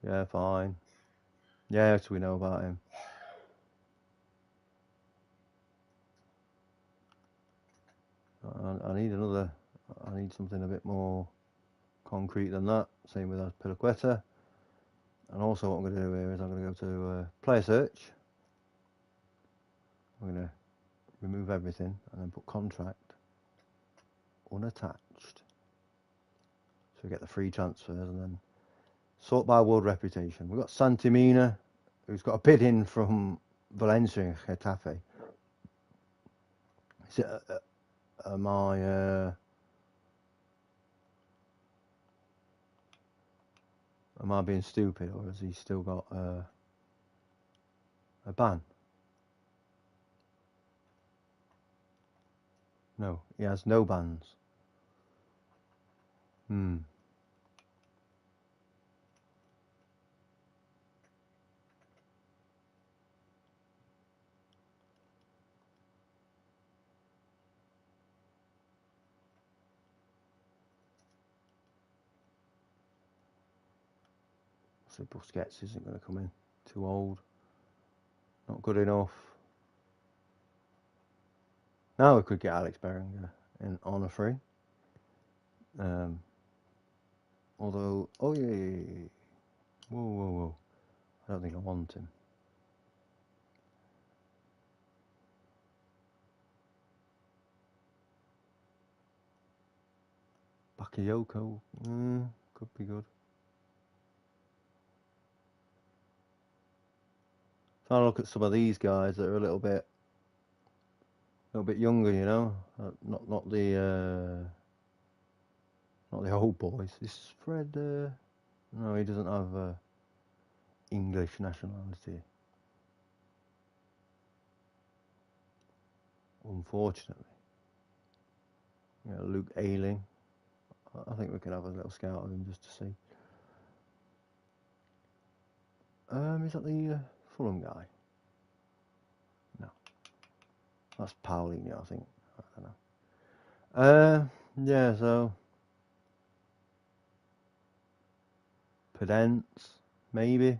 Yeah, fine. Yeah, so we know about him. I need another. I need something a bit more concrete than that. Same with Aspilicueta. And also, what I'm going to do here is I'm going to go to player search. I'm going to remove everything and then put contract unattached. So we get the free transfers and then sort by world reputation. We've got Santimina, who's got a bid in from Valencia and Getafe. Is it, am I being stupid, or has he still got a ban? No, he has no bans. So Busquets isn't going to come in. Too old. Not good enough. Now we could get Alex Berenguer in on a free. Although, oh yeah. Whoa. I don't think I want him. Bakayoko, could be good. Trying to look at some of these guys that are a little bit younger, you know, not the old boys. Is Fred? No, he doesn't have English nationality. Unfortunately. Yeah, Luke Ayling. I think we could have a little scout of him just to see. Is that the Fulham guy? No, that's Paulinho, I think. I don't know. Yeah, so Pedence, maybe.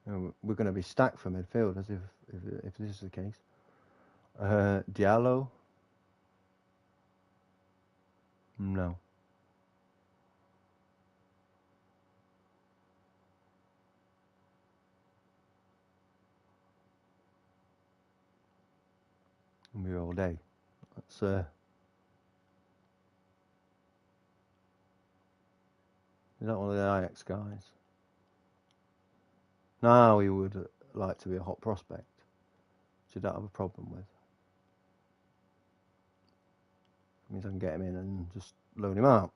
We're going to be stacked for midfielders if this is the case. Diallo? No. We'll be here all day. That's is that one of the Ajax guys? No, he would like to be a hot prospect, which I don't have a problem with. It means I can get him in and just loan him out.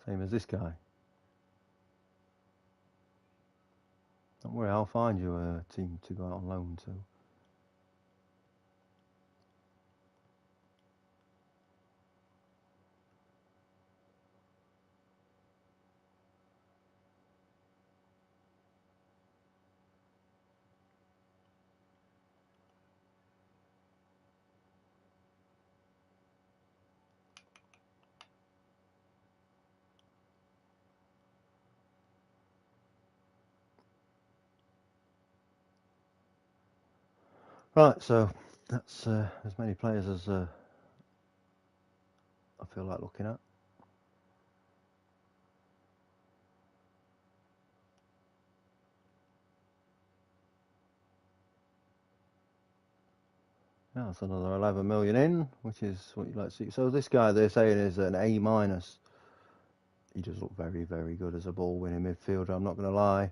Same as this guy. Don't worry, I'll find you a team to go out on loan to. Right, so that's as many players as I feel like looking at. Yeah, that's another 11 million in, which is what you'd like to see. So this guy they're saying is an A minus. He does look very, very good as a ball-winning midfielder. I'm not going to lie.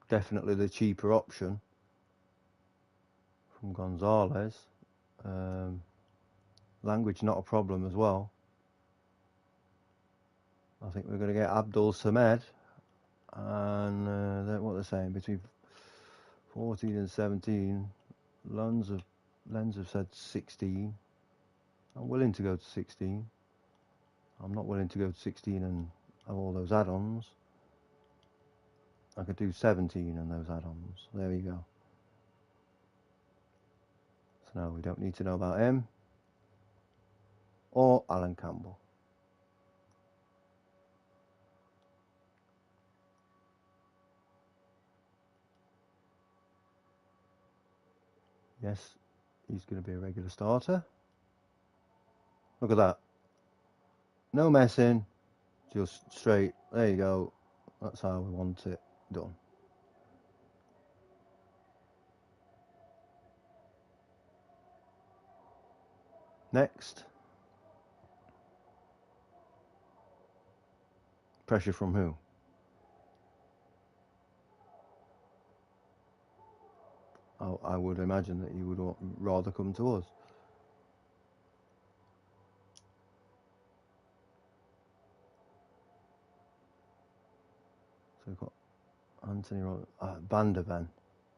Definitely the cheaper option from Gonzalez. Language not a problem as well. I think we're going to get Abdul Samed, and what they're saying between 14 and 17. Lens have said 16. I'm willing to go to 16. I'm not willing to go to 16 and have all those add-ons. I could do 17 and those add-ons. There we go. So now we don't need to know about him or Alan Campbell. Yes, he's going to be a regular starter. Look at that. No messing, just straight. There you go. That's how we want it done. Next. Pressure from who? I would imagine that he would rather come to us. So we've got Anthony Van der Ven,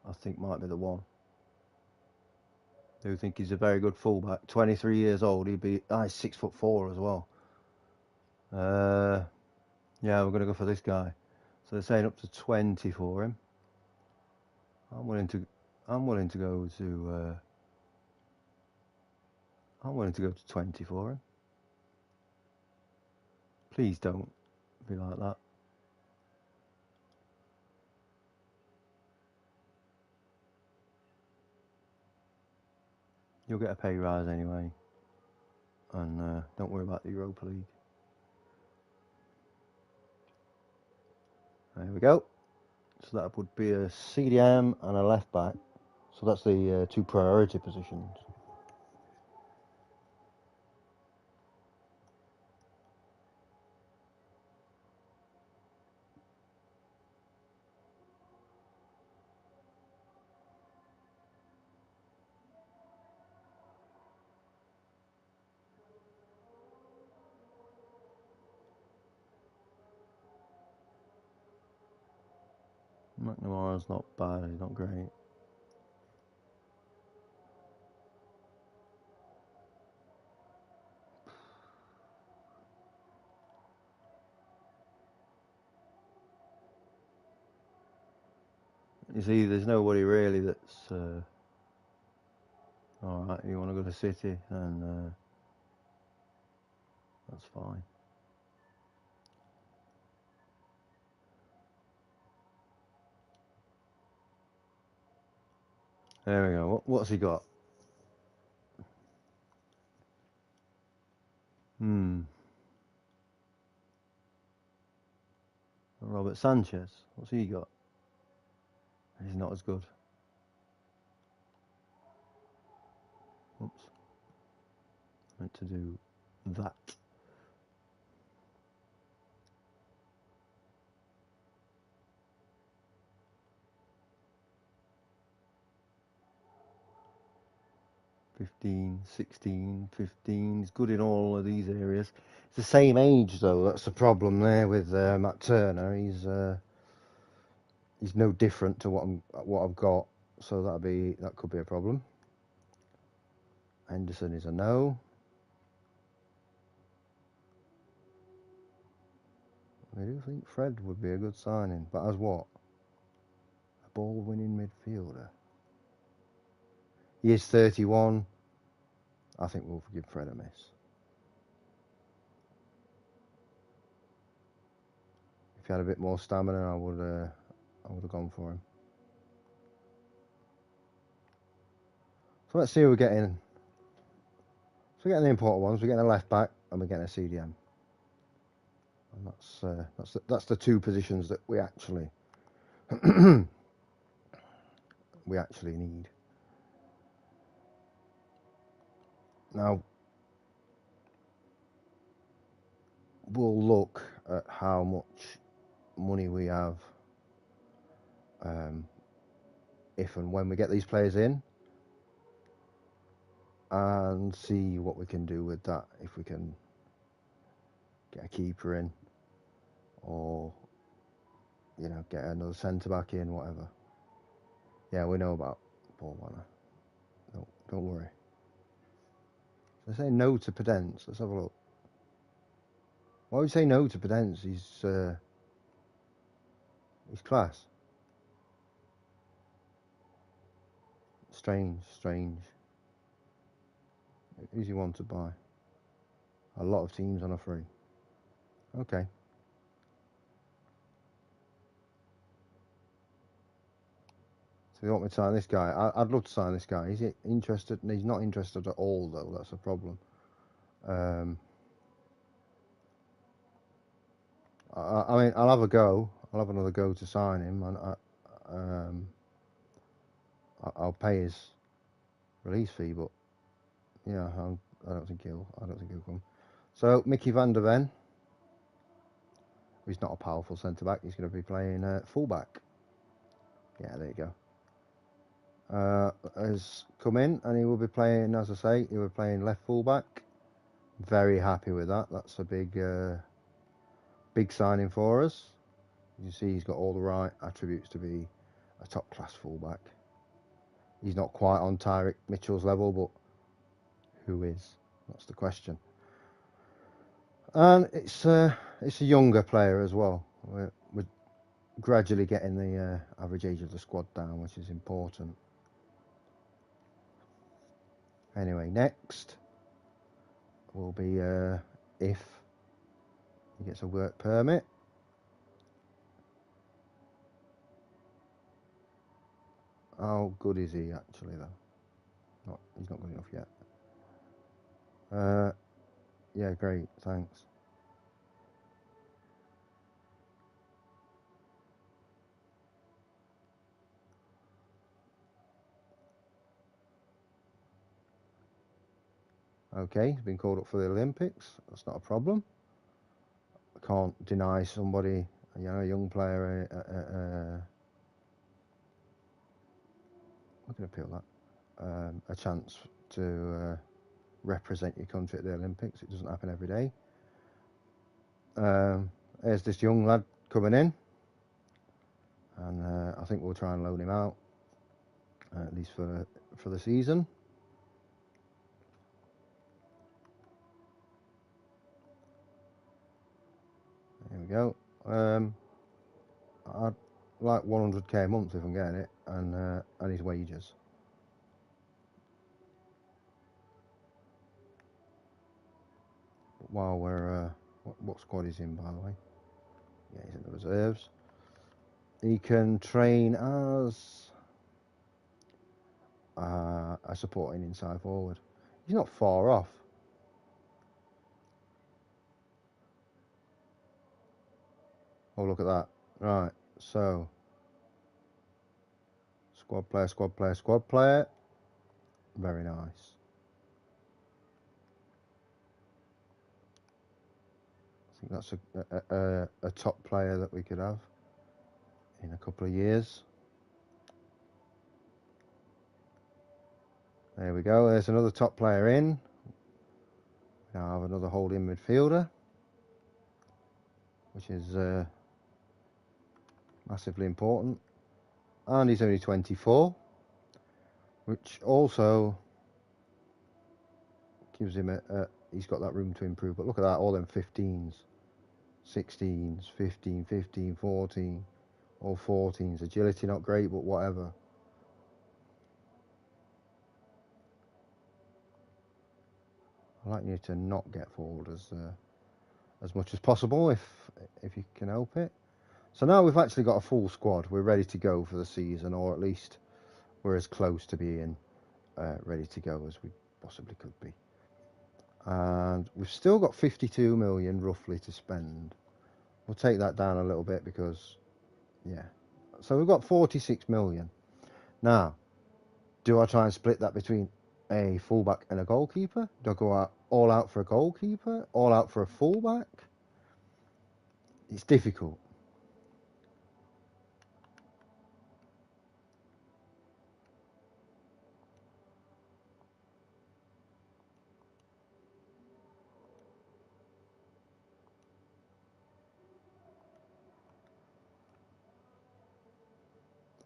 I think might be the one. I do think he's a very good fullback. 23 years old. He's 6'4" as well. Yeah, we're going to go for this guy. So they're saying up to 20 for him. I'm willing to go to. I'm willing to go to 20 for him. Please don't be like that. You'll get a pay rise anyway, and don't worry about the Europa League. There we go. So that would be a CDM and a left back. So that's the two priority positions. McNamara's not bad. He's not great. You see, there's nobody really that's all right. You want to go to City, and that's fine. There we go. What's he got? Robert Sanchez. What's he got? He's not as good. Oops. Meant to do that. $15, $16, $15. He's good in all of these areas. It's the same age though. That's the problem there with Matt Turner. He's no different to what I've got. So that could be a problem. Henderson is a no. I do think Fred would be a good signing, but as what? A ball-winning midfielder. He is 31. I think we'll give Fred a miss. If he had a bit more stamina, I would have gone for him. So let's see who we're getting. So we're getting the important ones. We're getting a left back and we're getting a CDM. And that's the two positions that we actually need. Now we'll look at how much money we have if and when we get these players in, and see what we can do with that. If we can get a keeper in, or get another centre back in, whatever. Yeah, we know about Paul Warner. No, don't worry. So say no to Podence. Let's have a look. Why would you say no to Podence? He's class. Strange. Who's he want to buy? A lot of teams on a free. Okay. So you want me to sign this guy? I'd love to sign this guy. Is he interested? He's not interested at all, though. That's a problem. I mean, I'll have a go. I'll have another go to sign him, and I'll pay his release fee. But yeah, I don't think he'll come. So Mickey van der Ven. He's not a powerful centre back. He's going to be playing full back. Yeah, there you go. Has come in, and he will be playing, as I say, he will be playing left full back. Very happy with that. That's a big signing for us. You see, he's got all the right attributes to be a top class fullback. He's not quite on Tyrick Mitchell's level, but who is? That's the question. And it's a younger player as well. We're gradually getting the average age of the squad down, which is important. Anyway, next will be if he gets a work permit. How good is he actually, though? He's not good enough yet. Yeah, great, thanks. Okay, he's been called up for the Olympics. That's not a problem. I can't deny somebody, a young player, I can appeal that, a chance to represent your country at the Olympics. It doesn't happen every day. There's this young lad coming in, and I think we'll try and loan him out, at least for the season. There we go. I'd like 100k a month if I'm getting it, and his wages. But while we're what squad is in, by the way? Yeah, he's in the reserves. He can train as a supporting inside forward. He's not far off. Oh, look at that. Right, so squad player. Very nice. I think that's a top player that we could have in a couple of years. There we go. There's another top player in. We now have another holding midfielder, which is massively important. And he's only 24, which also gives him he's got that room to improve. But look at that, all them 15s, 16s, 15, 14, all 14s. Agility not great, but whatever. I like you to not get forward as much as possible if you can help it. So now we've actually got a full squad. We're ready to go for the season, or at least we're as close to being ready to go as we possibly could be. And we've still got 52 million roughly to spend. We'll take that down a little bit because, yeah. So we've got 46 million. Now, do I try and split that between a fullback and a goalkeeper? Do I go all out for a goalkeeper? All out for a fullback? It's difficult.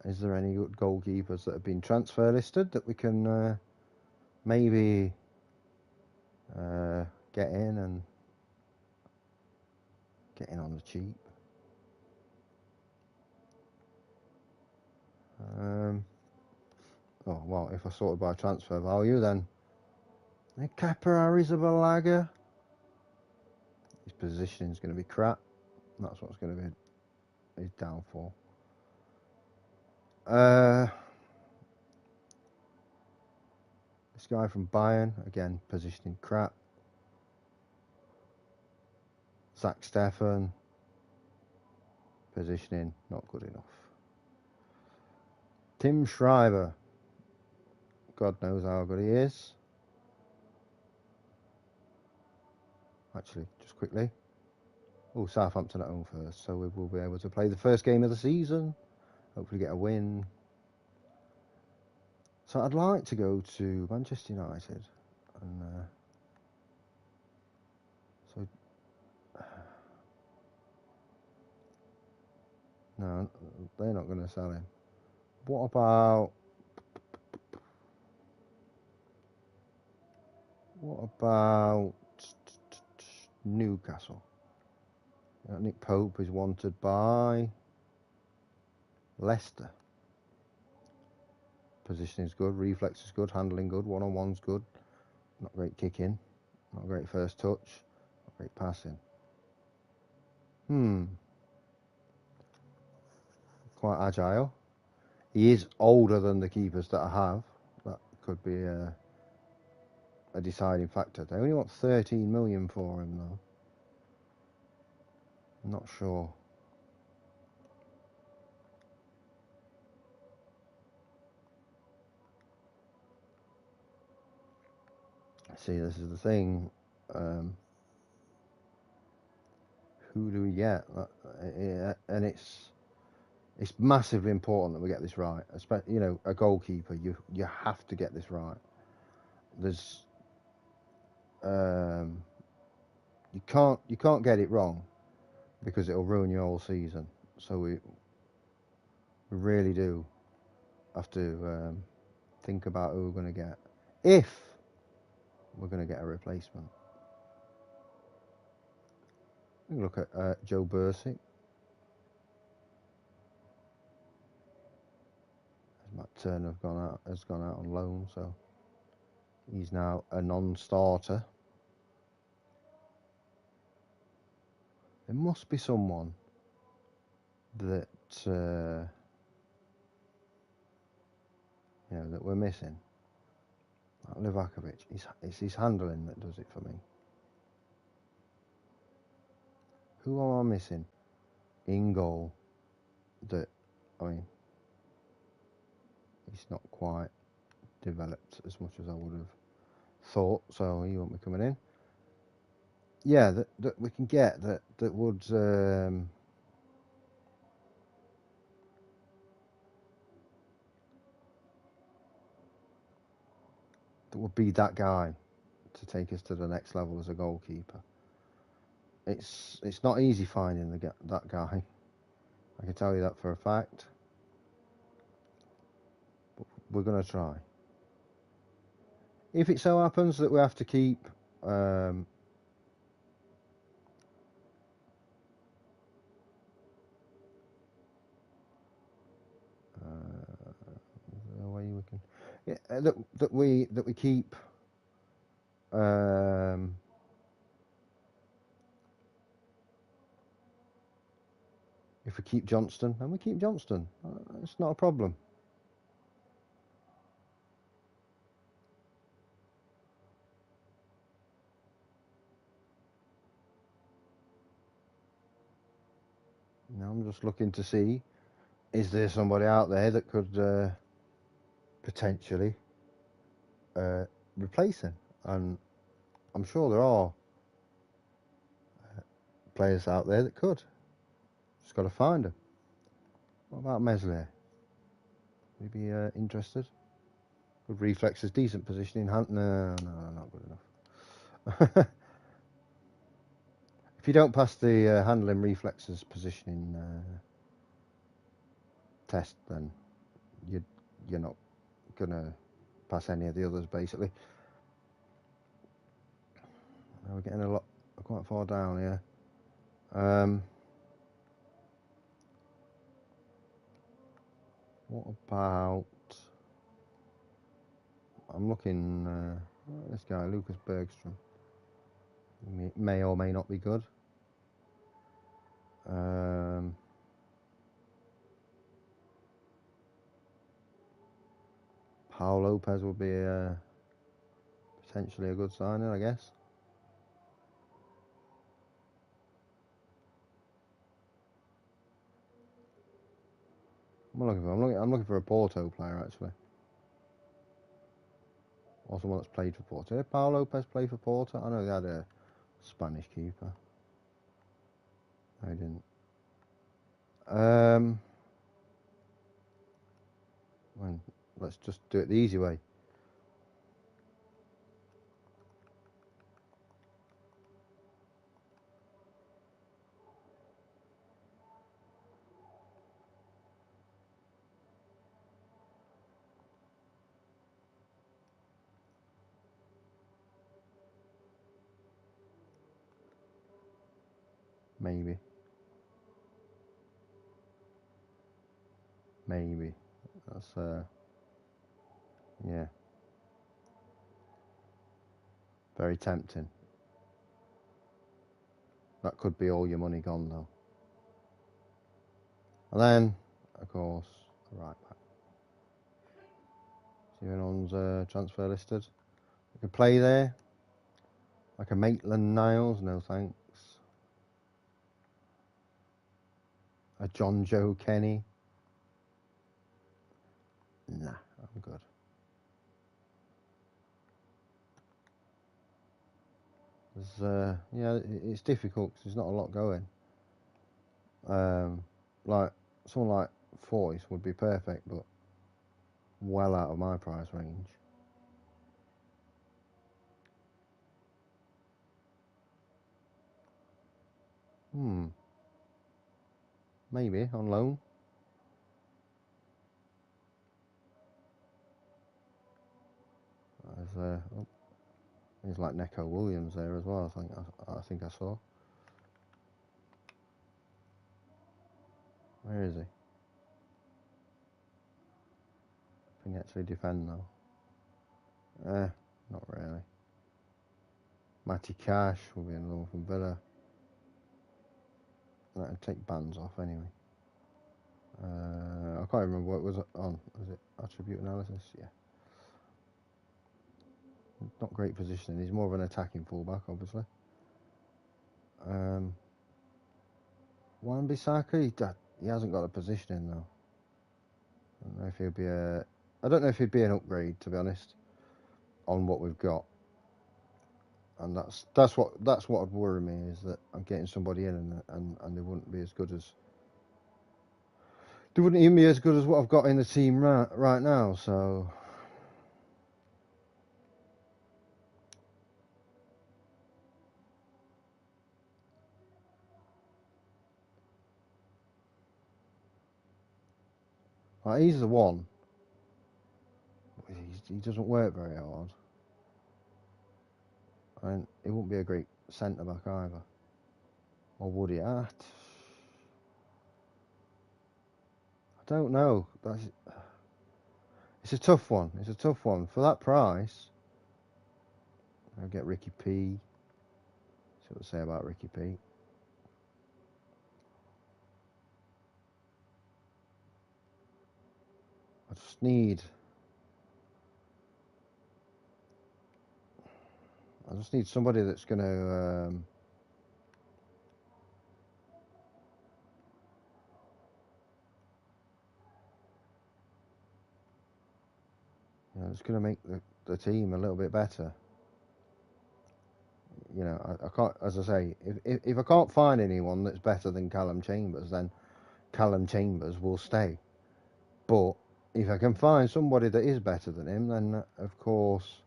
Is there any good goalkeepers that have been transfer listed that we can maybe get in and get in on the cheap? Oh, well, if I sorted by transfer value, then Kepa Arrizabalaga. His positioning is going to be crap. That's what's going to be his downfall. This guy from Bayern, again, positioning crap. Zach Steffen, positioning not good enough. Tim Schreiber, God knows how good he is. Actually, just quickly. Oh, Southampton at home first, so we will be able to play the first game of the season. Hopefully get a win. So I'd like to go to Manchester United. And so... No, they're not going to sell him. What about Newcastle? Nick Pope is wanted by Leicester. Position is good, reflex is good, handling good, one-on-one's good. Not great kicking, not great first touch, not great passing. Quite agile. He is older than the keepers that I have. That could be a deciding factor. They only want 13 million for him though. I'm not sure. See, this is the thing. Who do we get? And it's massively important that we get this right. Especially, you know, a goalkeeper. You have to get this right. There's you can't get it wrong because it'll ruin your whole season. So we really do have to think about who we're going to get if we're going to get a replacement. Look at Joe Bursik. Matt Turner has gone out on loan, so he's now a non-starter. There must be someone that you know that we're missing. Like Livakovic, it's his handling that does it for me. Who am I missing in goal? That, I mean, he's not quite developed as much as I would have thought, so he won't be coming in. Yeah, that we can get that would is that would be that guy to take us to the next level as a goalkeeper. It's not easy finding that guy. I can tell you that for a fact. But we're going to try. If it so happens that we have to keep the way we can, yeah, that we keep If we keep Johnston, then we keep Johnston. It's not a problem. Now I'm just looking to see, is there somebody out there that could potentially replace him? And I'm sure there are players out there that could. Just got to find them. What about Meslier? Would he be interested? Good reflexes, decent positioning. No, not good enough. If you don't pass the handling, reflexes, positioning test, then you're not gonna pass any of the others, basically. Now we're getting quite far down here. What about? I'm looking. This guy, Lucas Bergstrom, may or may not be good. Paul Lopez would be potentially a good signing, I guess. I'm looking for a Porto player, actually, or someone that's played for Porto. Did Paul Lopez play for Porto? I know they had a Spanish keeper. No, he didn't. Well, let's just do it the easy way. Maybe. That's yeah, very tempting. That could be all your money gone, though. And then, of course, right back. See anyone's transfer listed. You can play there. Like a Maitland Niles, no thanks. A John Joe Kenny. Nah, I'm good. Yeah, it's difficult because there's not a lot going. Like someone like Foyce would be perfect, but well out of my price range. Maybe on loan. There's like Neco Williams there as well. I think I saw. Where is he? Can he actually defend though? Not really. Matty Cash will be another one from Villa. That'd take bands off anyway. I can't remember what it was on. Was it attribute analysis? Yeah. Not great positioning. He's more of an attacking fullback, obviously. Wan-Bissaka, he hasn't got a positioning though. I don't know if he'd be I don't know if he'd be an upgrade, to be honest, on what we've got. And that's what would worry me, is that I'm getting somebody in and they wouldn't be as good as they wouldn't even be as good as what I've got in the team right now. So he's the one. He doesn't work very hard, and he wouldn't be a great centre back either. Or would he? I don't know. It's a tough one. It's a tough one. For that price, I'll get Ricky P. See what they say about Ricky P. just need somebody that's going to it's going to make the team a little bit better. You know, I can't, as I say, if I can't find anyone that's better than Callum Chambers, then Callum Chambers will stay. But if I can find somebody that is better than him, then of course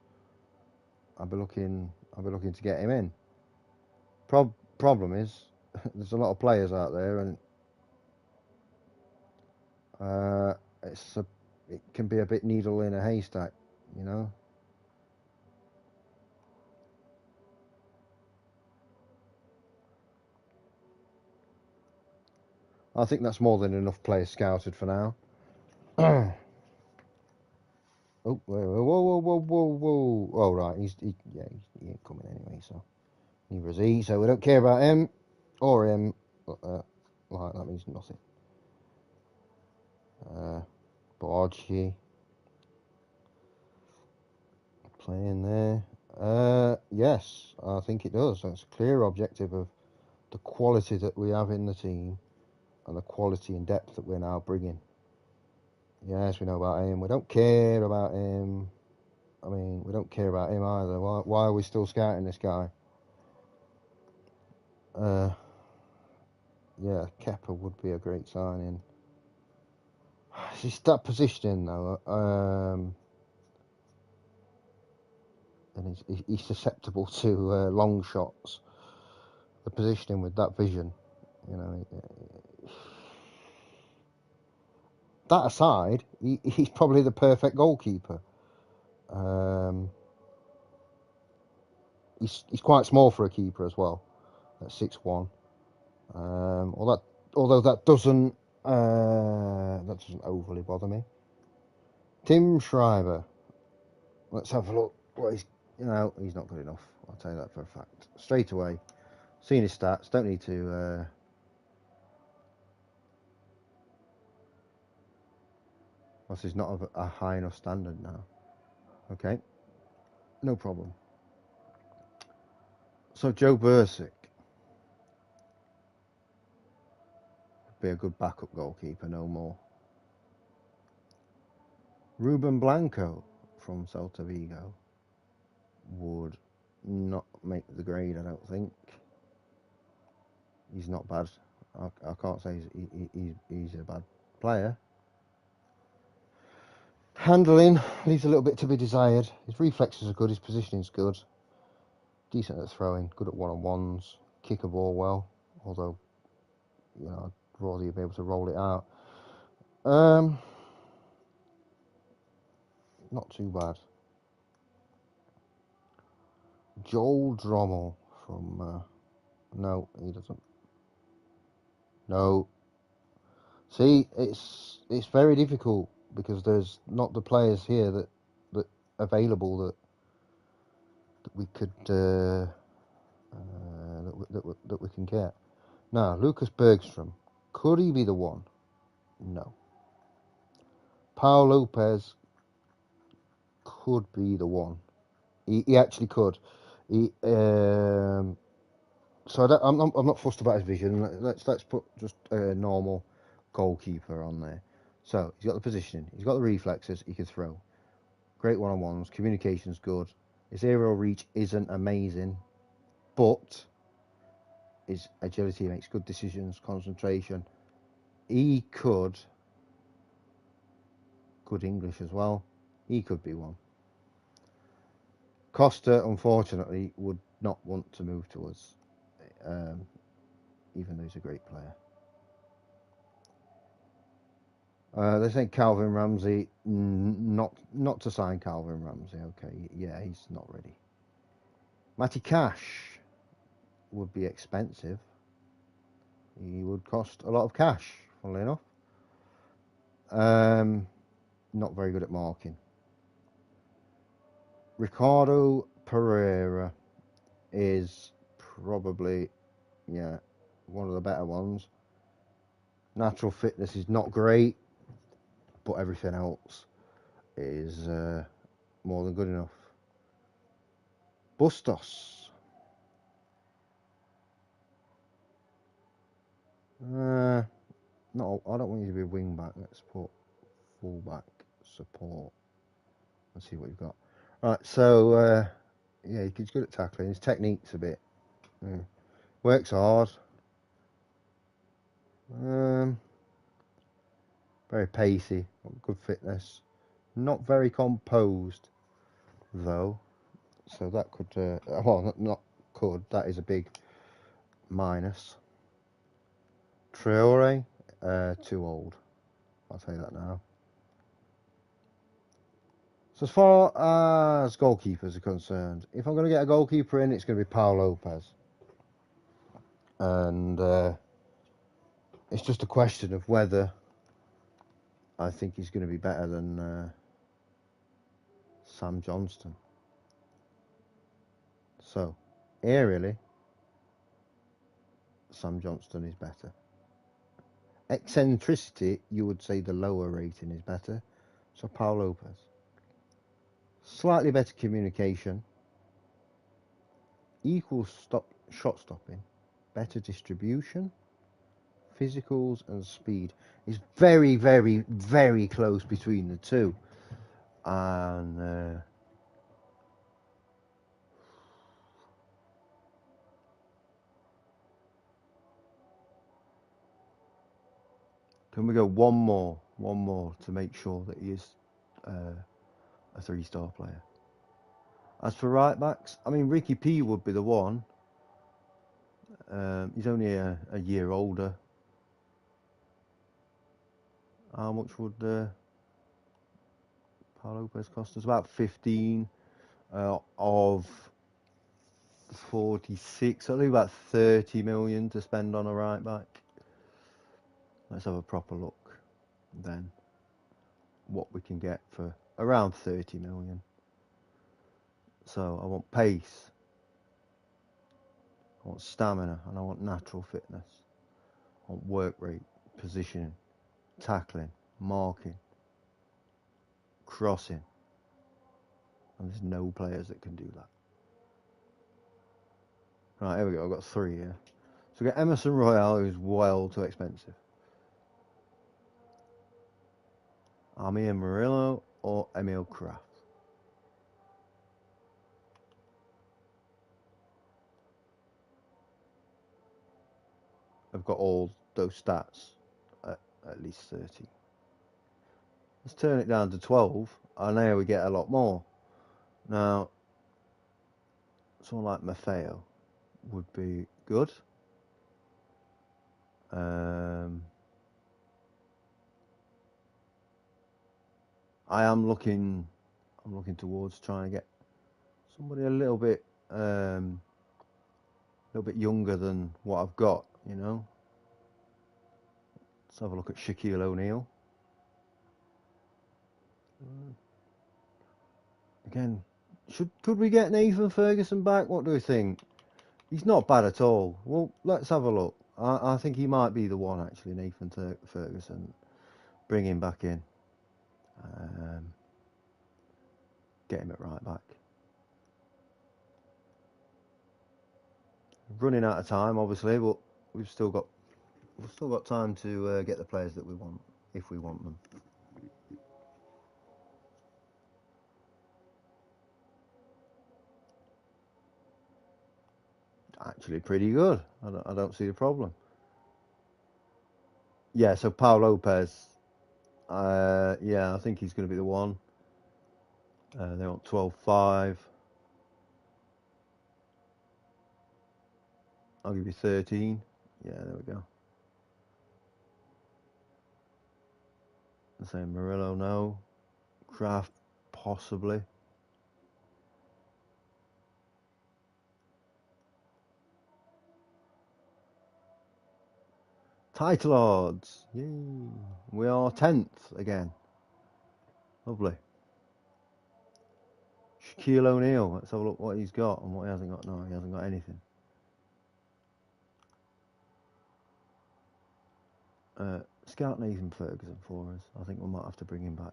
I'll be looking to get him in. Problem is, there's a lot of players out there, and it can be a bit needle in a haystack, you know. I think that's more than enough players scouted for now. Oh, whoa! Oh, right, he ain't coming anyway, so neither is he. So we don't care about him or him. Like that means nothing. Borgi playing there. Yes, I think it does. That's a clear objective of the quality that we have in the team and the quality and depth that we're now bringing. Yes, we know about him. We don't care about him. I mean, we don't care about him either. Why are we still scouting this guy? Yeah, Kepa would be a great signing. It's that positioning though, and he's susceptible to long shots. The positioning with that vision, you know. That aside, he's probably the perfect goalkeeper. He's quite small for a keeper as well, at 6'1". Although that doesn't overly bother me. Tim Schreiber. Let's have a look. He's not good enough. I'll tell you that for a fact. Straight away. Seeing his stats, don't need to. He's not of a high enough standard now. Okay, no problem. So Joe Bursick would be a good backup goalkeeper, no more. Ruben Blanco from Celta Vigo would not make the grade, I don't think. He's not bad. I can't say he's a bad player. Handling leaves a little bit to be desired. His reflexes are good, his positioning's good. Decent at throwing, good at one-on-ones, kick a ball well, although, I'd rather be able to roll it out. Not too bad. Joel Drommel from... no, he doesn't. No. See, it's very difficult because there's not the players here that available that we could that we can get. Now, Lucas Bergstrom, could he be the one? No. Paul Lopez could be the one. He actually could. So I'm not fussed about his vision. Let's put just a normal goalkeeper on there. So he's got the positioning, he's got the reflexes, he can throw. Great one-on-ones, communication's good. His aerial reach isn't amazing, but his agility makes good decisions, concentration. He could, good English as well, he could be one. Costa, unfortunately, would not want to move to us, even though he's a great player. They say Calvin Ramsey, not to sign Calvin Ramsey. Okay, yeah, he's not ready. Matty Cash would be expensive. He would cost a lot of cash, funnily enough. Not very good at marking. Ricardo Pereira is probably, one of the better ones. Natural fitness is not great. but everything else is more than good enough. Bustos. No, I don't want you to be wing back. Let's put fullback support. Let's see what you've got. Right, so yeah, he's good at tackling. His technique's a bit. Works hard. Very pacey. Good fitness. Not very composed, though. So that could, well, not could. That is a big minus. Traore, too old. I'll tell you that now. So as far as goalkeepers are concerned, if I'm going to get a goalkeeper in, it's going to be Pau Lopez. And it's just a question of whether I think he's going to be better than Sam Johnston. So, aerially, Sam Johnston is better. Eccentricity, you would say the lower rating is better. So, Pau Lopez. Slightly better communication. Equal shot stopping. Better distribution. Physicals and speed. It's very, very, very close between the two. And can we go one more to make sure that he is a 3-star player? As for right backs, I mean, Ricky P would be the one. He's only a year older. How much would Pau Lopez cost us? About 15 of 46. So I think about 30 million to spend on a right back. Let's have a proper look then. What we can get for around 30 million. So I want pace. I want stamina, and I want natural fitness. I want work rate, positioning, tackling, marking, crossing. And there's no players that can do that. Right, here we go. I've got 3 here. So we get Emerson Royale, who's well too expensive. Amir Murillo or Emil Kraft. I've got all those stats at least 30. Let's turn it down to 12, and now we get a lot more. Now, someone like Maffeo would be good. I'm looking towards trying to get somebody a little bit younger than what I've got, you know. Let's have a look at Shaquille O'Neal. Again, could we get Nathan Ferguson back? What do we think? He's not bad at all. Well, let's have a look. I think he might be the one, actually, Nathan Ferguson. Bring him back in. Get him at right back. Running out of time, obviously, but we've still got time to get the players that we want, if we want them. Actually, pretty good. I don't see the problem. Yeah, so Pau Lopez. Yeah, I think he's going to be the one. They want 12.5. I'll give you 13. Yeah, there we go. The same Murillo, no. Kraft, possibly. Title odds. Yay. We are 10th again. Lovely. Shaquille O'Neal. Let's have a look what he's got and what he hasn't got. No, he hasn't got anything. Scout Nathan Ferguson for us. I think we might have to bring him back.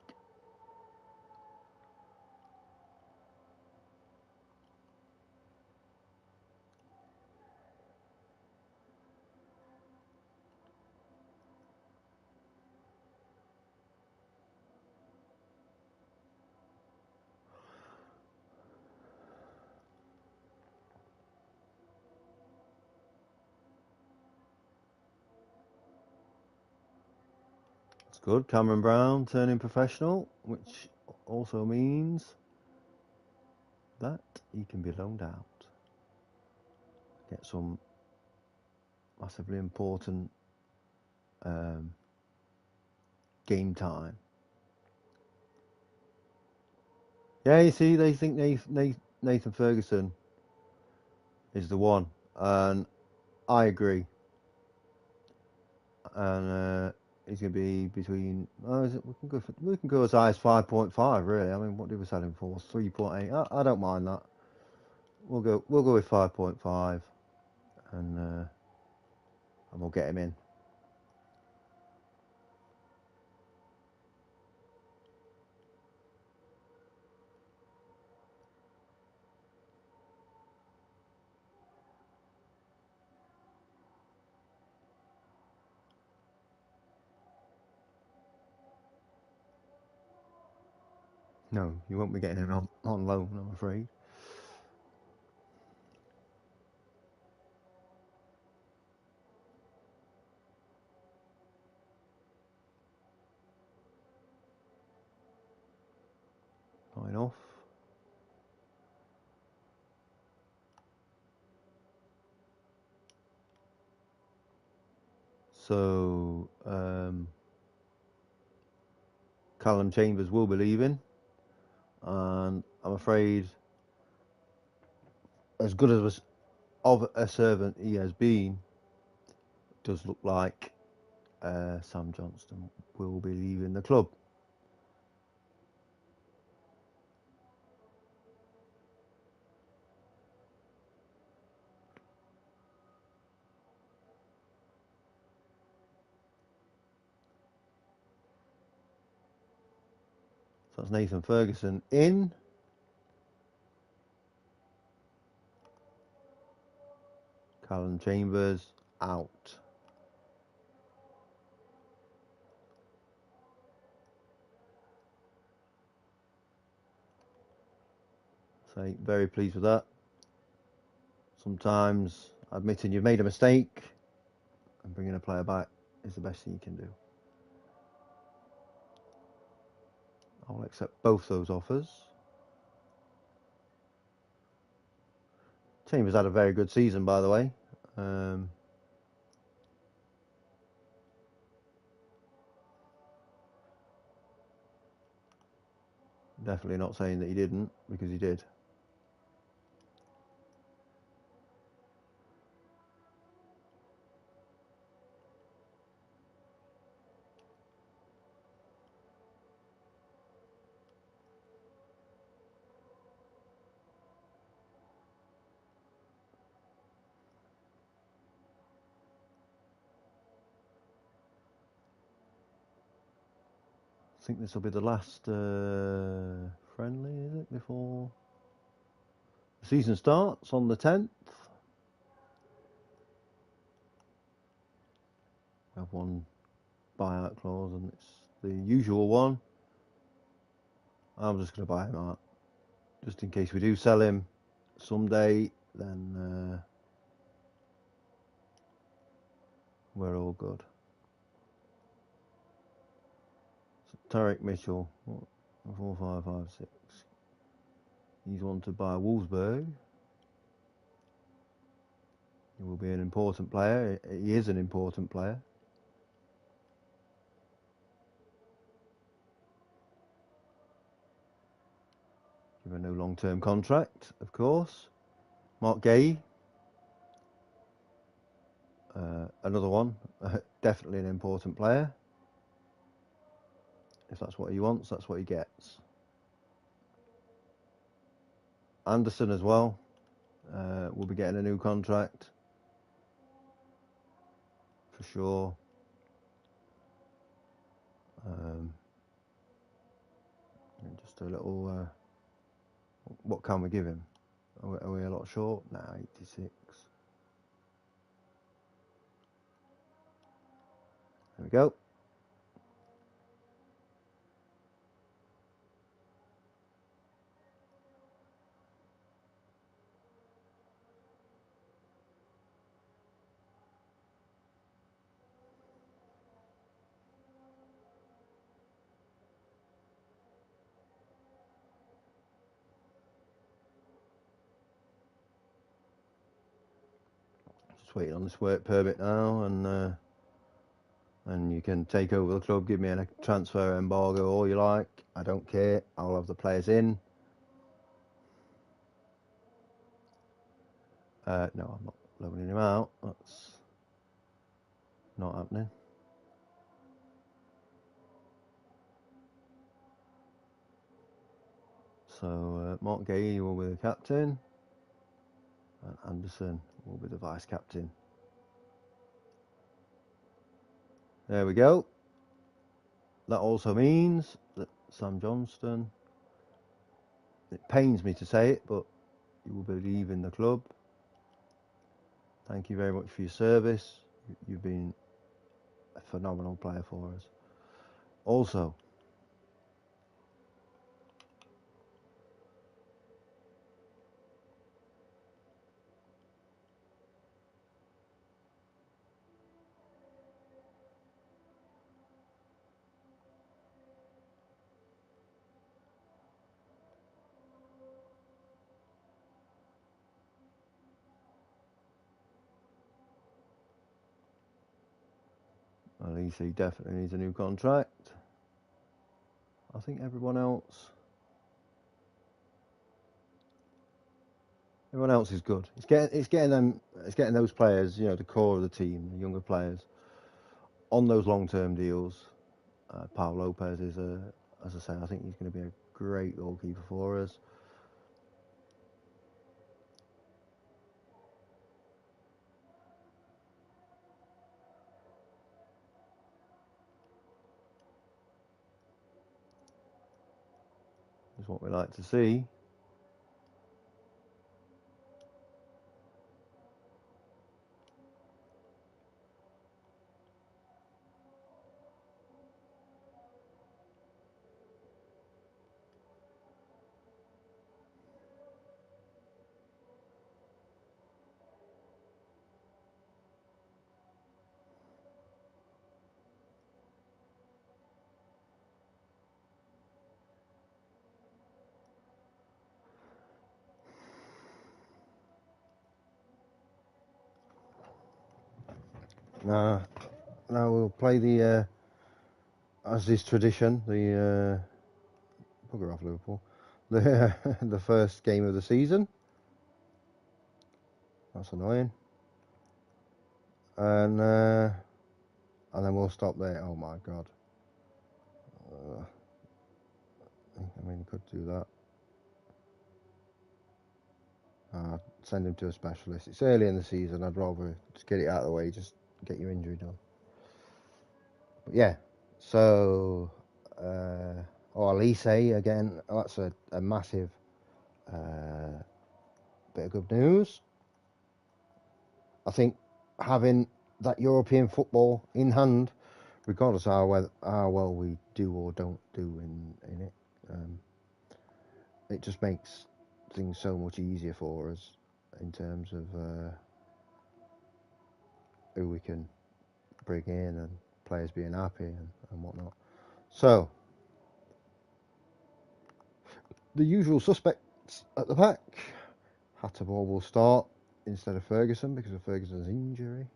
That's good. Cameron Brown turning professional, which also means that he can be loaned out. Get some massively important game time. Yeah, you see, they think Nathan Ferguson is the one, and I agree. And he's going to be between. We can go as high as 5.5. Really, I mean, what did we sell him for? 3.8. I don't mind that. We'll go with 5.5, and we'll get him in. No, you won't be getting him on loan, I'm afraid. Not enough. So Callum Chambers will be leaving, and I'm afraid, as good as of a servant he has been, it does look like Sam Johnston will be leaving the club. So that's Nathan Ferguson in. Callum Chambers out. So very pleased with that. Sometimes admitting you've made a mistake and bringing a player back is the best thing you can do. I'll accept both those offers. Chambers had a very good season, by the way. Definitely not saying that he didn't, because he did. I think this will be the last friendly, is it, before the season starts on the 10th. We have one buyout clause, and it's the usual one. I'm just going to buy him out, just in case we do sell him someday. Then we're all good. So Tarek Mitchell, 4556. He's wanted by Wolfsburg. He will be an important player. He is an important player. Give a no long-term contract, of course. Mark Gay, another one, definitely an important player. If that's what he wants, that's what he gets. Anderson as well, will be getting a new contract, for sure. Just a little. What can we give him? Are we a lot short? Nah, 86. There we go. Just waiting on this work permit now, and you can take over the club, give me a transfer embargo, all you like. I don't care. I'll have the players in. No, I'm not loaning him out. That's not happening. So Mark Gay will be the captain, and Anderson will be the vice captain. There we go. That also means that Sam Johnston, it pains me to say it, but you will be leaving the club. Thank you very much for your service. You've been a phenomenal player for us. Also, at least he definitely needs a new contract. I think everyone else is good. It's getting those players, the core of the team, the younger players, on those long-term deals. Pau Lopez is as I say, I think he's going to be a great goalkeeper for us. Is what we like to see. Now we'll play the, as is tradition, the bugger off Liverpool, the the first game of the season. That's annoying. And then we'll stop there. Oh my god. I mean, you could do that. Send him to a specialist. It's early in the season. I'd rather just get it out of the way. Just get your injury done. But yeah. So, Elise again. That's a massive bit of good news. I think having that European football in hand, regardless of how well we do or don't do in it, it just makes things so much easier for us in terms of who we can bring in and players being happy and whatnot. So, the usual suspects at the back. Hattermore will start instead of Ferguson because of Ferguson's injury.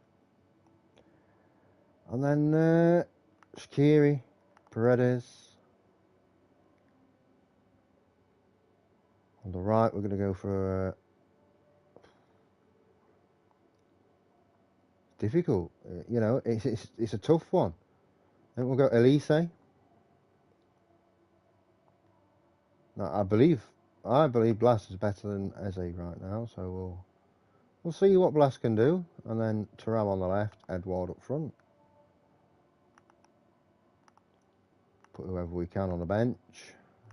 And then Shaqiri, Paredes. On the right, we're going to go for difficult. It's a tough one. Then we'll go Elise. Now, I believe Blas is better than Eze right now, so we'll see what Blas can do. And then Thuram on the left, Edouard up front. put whoever we can on the bench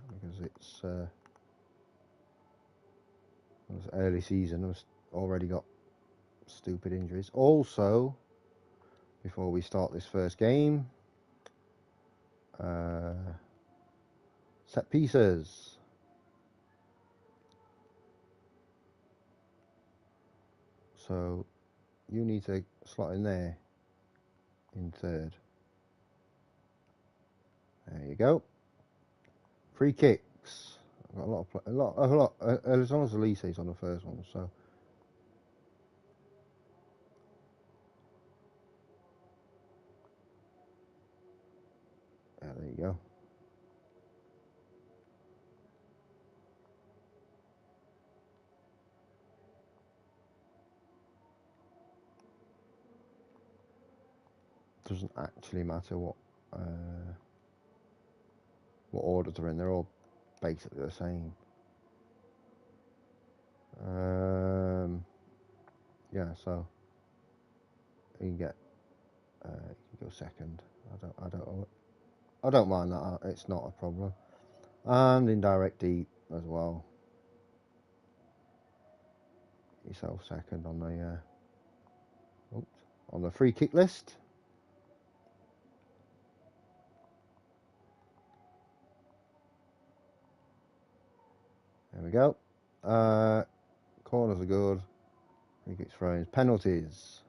because it's early season. We've already got stupid injuries. Also, before we start this first game, set pieces. So you need to slot in there in third. There you go. Free kicks. I've got a lot. As long as Elise's on the first one, so. Yeah, there you go. Doesn't actually matter what order they're in. They're all basically the same. Yeah, so you can get you can go second. I don't mind that. It's not a problem. And indirect deep as well. Yourself second on the free kick list. There we go. Corners are good. Free kicks, throw-ins, penalties.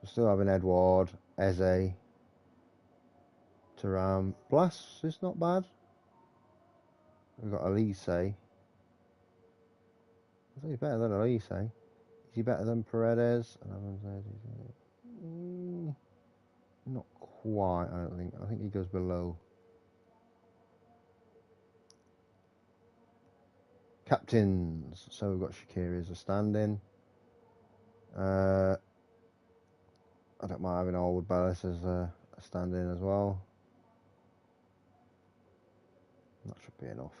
So still having Edward, Eze, Thuram. Blas is not bad. We've got Elise. I think he's better than Elise. Is he better than Paredes? Not quite, I don't think. I think he goes below. Captains. So we've got Shaqiri as a stand-in. I don't mind having Alwood Bellis as a stand-in as well. That should be enough.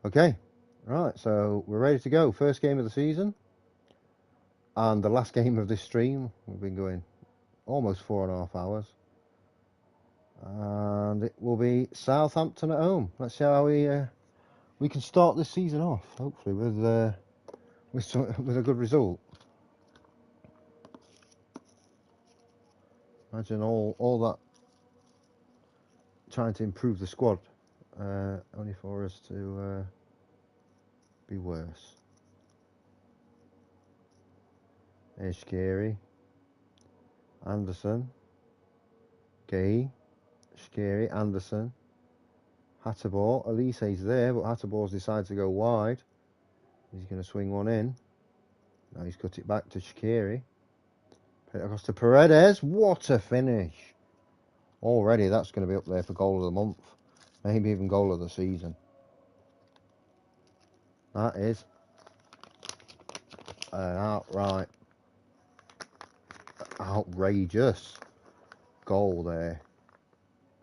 Okay, right, so we're ready to go. First game of the season. And the last game of this stream. We've been going almost 4.5 hours. And it will be Southampton at home. Let's see how we can start this season off, hopefully, with a good result. Imagine all that trying to improve the squad, only for us to be worse. There's Shaqiri, Anderson, Gay, Shaqiri, Anderson, Hatterball. Elise's there, but Hatterball's decided to go wide. He's going to swing one in. Now he's cut it back to Shaqiri. Put it across to Paredes. What a finish! Already that's going to be up there for goal of the month. Maybe even goal of the season. That is an outrageous goal there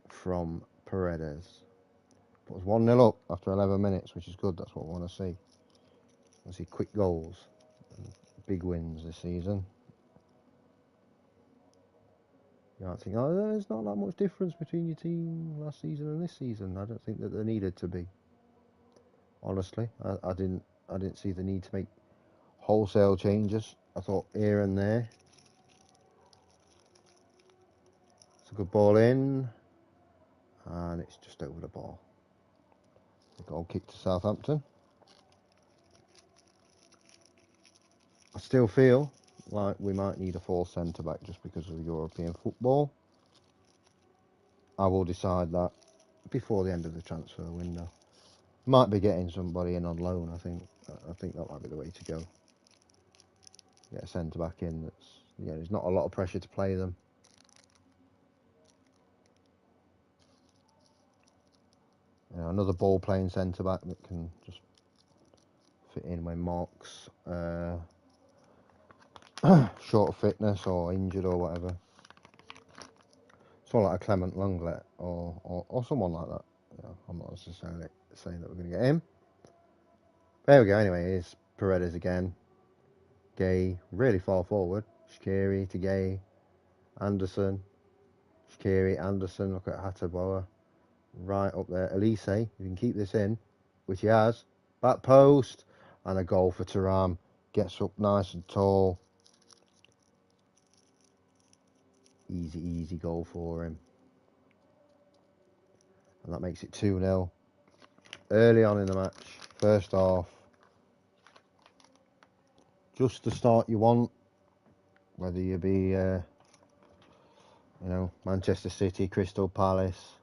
from Paredes. But it's 1-0 up after 11 minutes, which is good. That's what we want to see. I want to see quick goals and big wins this season. You might think, oh, there's not that much difference between your team last season and this season. I don't think that there needed to be. Honestly, I didn't see the need to make wholesale changes. I thought here and there. It's a good ball in, and it's just over the bar. The goal kick to Southampton. I still feel like we might need a fourth centre-back just because of the European football. I will decide that before the end of the transfer window. Might be getting somebody in on loan. I think that might be the way to go. Get a centre-back in that's, there's not a lot of pressure to play them. Another ball-playing centre-back that can just fit in when Mark's short of fitness or injured or whatever. Someone like a Clement Lenglet or someone like that. I'm not necessarily saying that we're going to get him. There we go. Anyway, here's Paredes again. Gay, really far forward. Shaqiri to Gay. Anderson. Shaqiri, Anderson, look at Hataboa. Right up there. Elise, you can keep this in, which he has. Back post. And a goal for Thuram. Gets up nice and tall. Easy, easy goal for him. And that makes it 2-0. Early on in the match. First half. Just the start you want. Whether you be, Manchester City, Crystal Palace,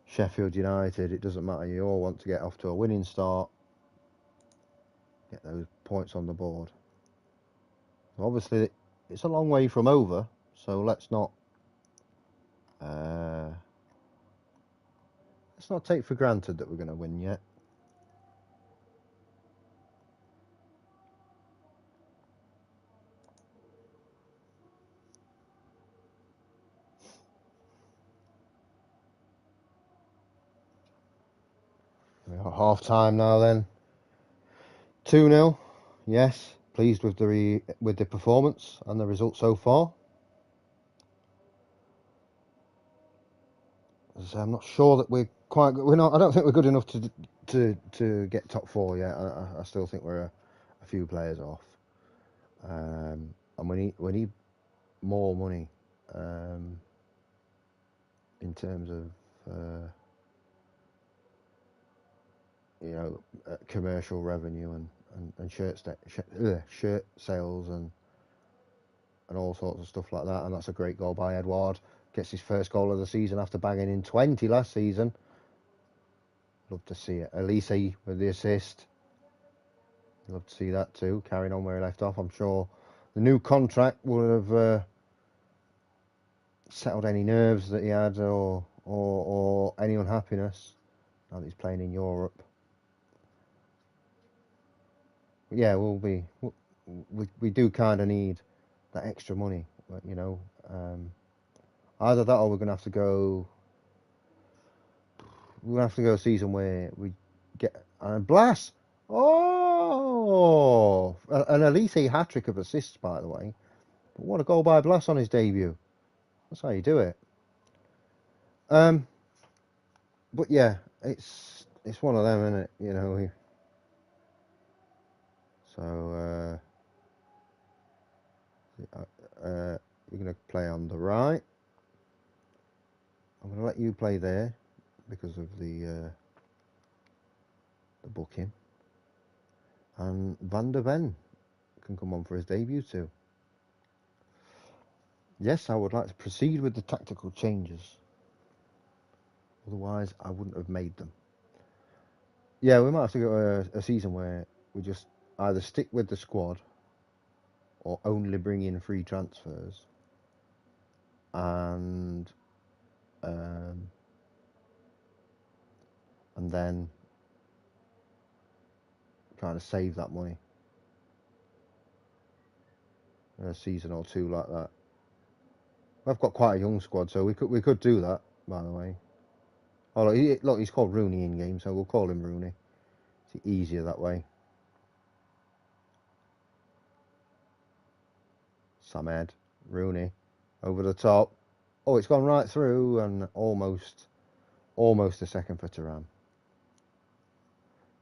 Sheffield United, it doesn't matter. You all want to get off to a winning start. Get those points on the board. Obviously, it's a long way from over, so let's not take for granted that we're going to win yet. We're at half time now. Then 2-0. Yes, pleased with the performance and the result so far. So I'm not sure that we're quite good. We're not. I don't think we're good enough to get top four yet. I still think we're a few players off, and we need more money in terms of commercial revenue and shirt sales and all sorts of stuff like that. And that's a great goal by Edouard. Gets his first goal of the season after banging in 20 last season. Love to see it. Elise with the assist. Love to see that too. Carrying on where he left off. I'm sure the new contract would have settled any nerves that he had or any unhappiness now that he's playing in Europe. But yeah, we do kind of need that extra money, but either that or we're gonna have to go. We're gonna have to go a season where we get and blast. Oh, an Elise hat-trick of assists, by the way. But what a goal by Blas on his debut. That's how you do it. But yeah, it's one of them, isn't it? So you're gonna play on the right. I'm gonna let you play there because of the booking. And Van der Ven can come on for his debut too. Yes, I would like to proceed with the tactical changes. Otherwise, I wouldn't have made them. Yeah, we might have to go a season where we just either stick with the squad or only bring in free transfers and then kind of save that money in a season or two like that. We've got quite a young squad, so we could do that. By the way, oh look, he's called Rooney in game, so we'll call him Rooney. It's easier that way. Samed, Rooney, over the top. Oh, it's gone right through and almost a second for Thuram.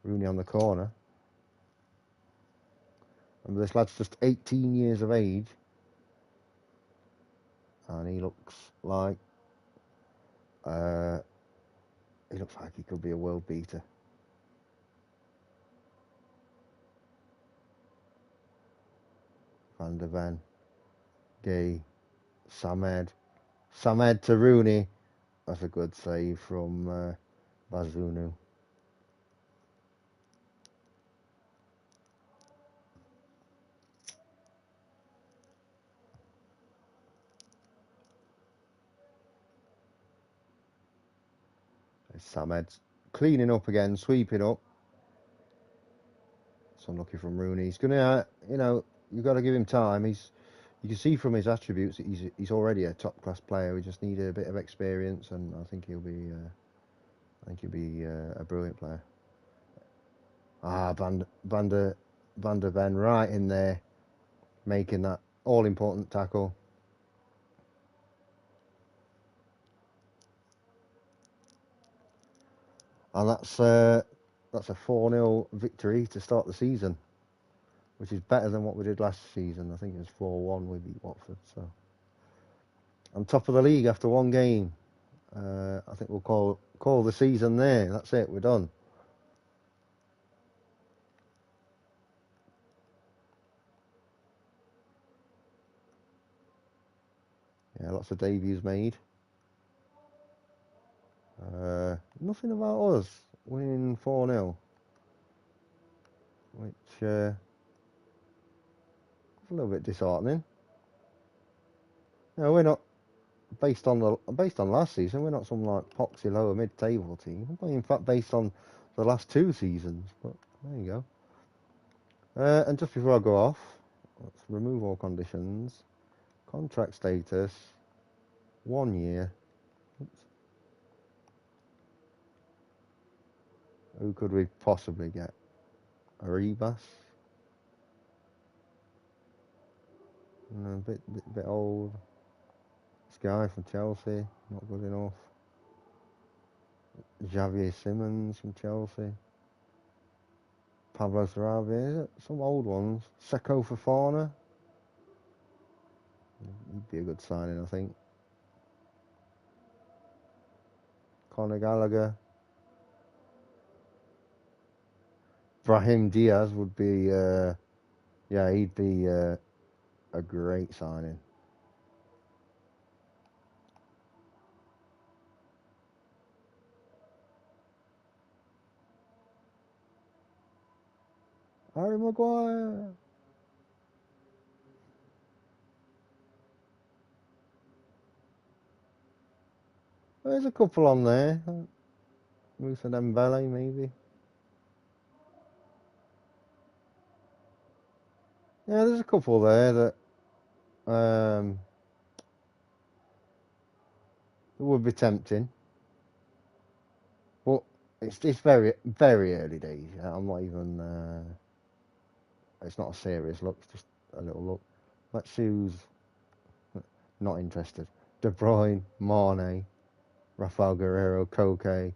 Rooney on the corner. And this lad's just 18 years of age. And he looks like he could be a world beater. Van der Ven, Gay, Samed to Rooney. That's a good save from Bazunu. Samed's cleaning up again, sweeping up. It's unlucky from Rooney. He's gonna, you've got to give him time. You can see from his attributes that he's already a top class player. We just need a bit of experience, and I think he'll be a brilliant player. Van der Ven right in there, making that all important tackle. And that's a 4-0 victory to start the season, which is better than what we did last season. I think it was 4-1 we beat Watford. So I'm top of the league after one game. I think we'll call the season there. That's it. We're done. Yeah, lots of debuts made. Nothing about us winning 4-0, which is a little bit disheartening. No, we're not based on last season. We're not some like poxy lower mid-table team. In fact, based on the last 2 seasons. But there you go. And just before I go off, let's remove all conditions. Contract status, 1 year. Oops. Who could we possibly get? Arribas? No, a bit old. This guy from Chelsea, not good enough. Javier Simmons from Chelsea. Pablo Sarabia, some old ones. Seko Fofana. He'd be a good signing, I think. Conor Gallagher. Brahim Diaz would be, he'd be a great signing. Harry Maguire. There's a couple on there. Moussa Dembele, maybe. Yeah, there's a couple there that would be tempting. But it's very, very early days. I'm not even. It's not a serious look. It's just a little look. Let's choose. Not interested. De Bruyne, Mane, Rafael Guerrero, Koke,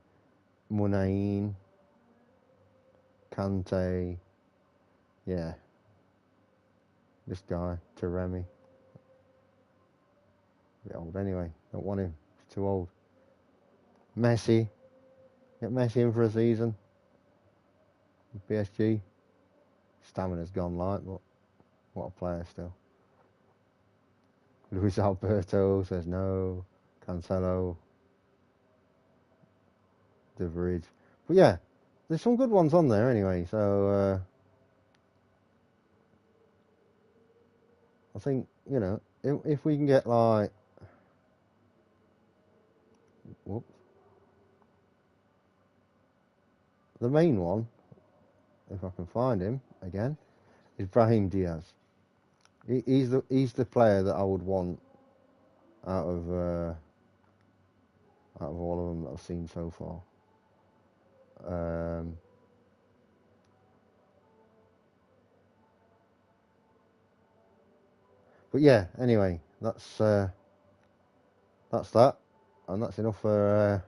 Munain, Kante. Yeah, this guy, Taremi. A bit old anyway. Don't want him. He's too old. Messi. Get Messi in for a season. PSG. Stamina's gone light, but what a player still. Luis Alberto says no. Cancelo. De Vrij. But yeah, there's some good ones on there anyway. So I think, if we can get like, whoops, the main one, if I can find him again, is Brahim Diaz. He's the player that I would want out of all of them that I've seen so far. But yeah, anyway, that's that, and that's enough for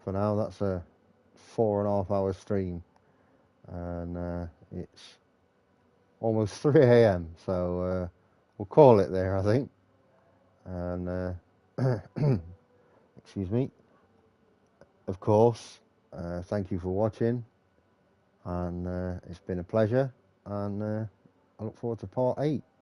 now. That's a 4.5 hour stream, and it's almost 3 a.m. So we'll call it there, I think. And excuse me. Of course, thank you for watching, and it's been a pleasure. And I look forward to part 8.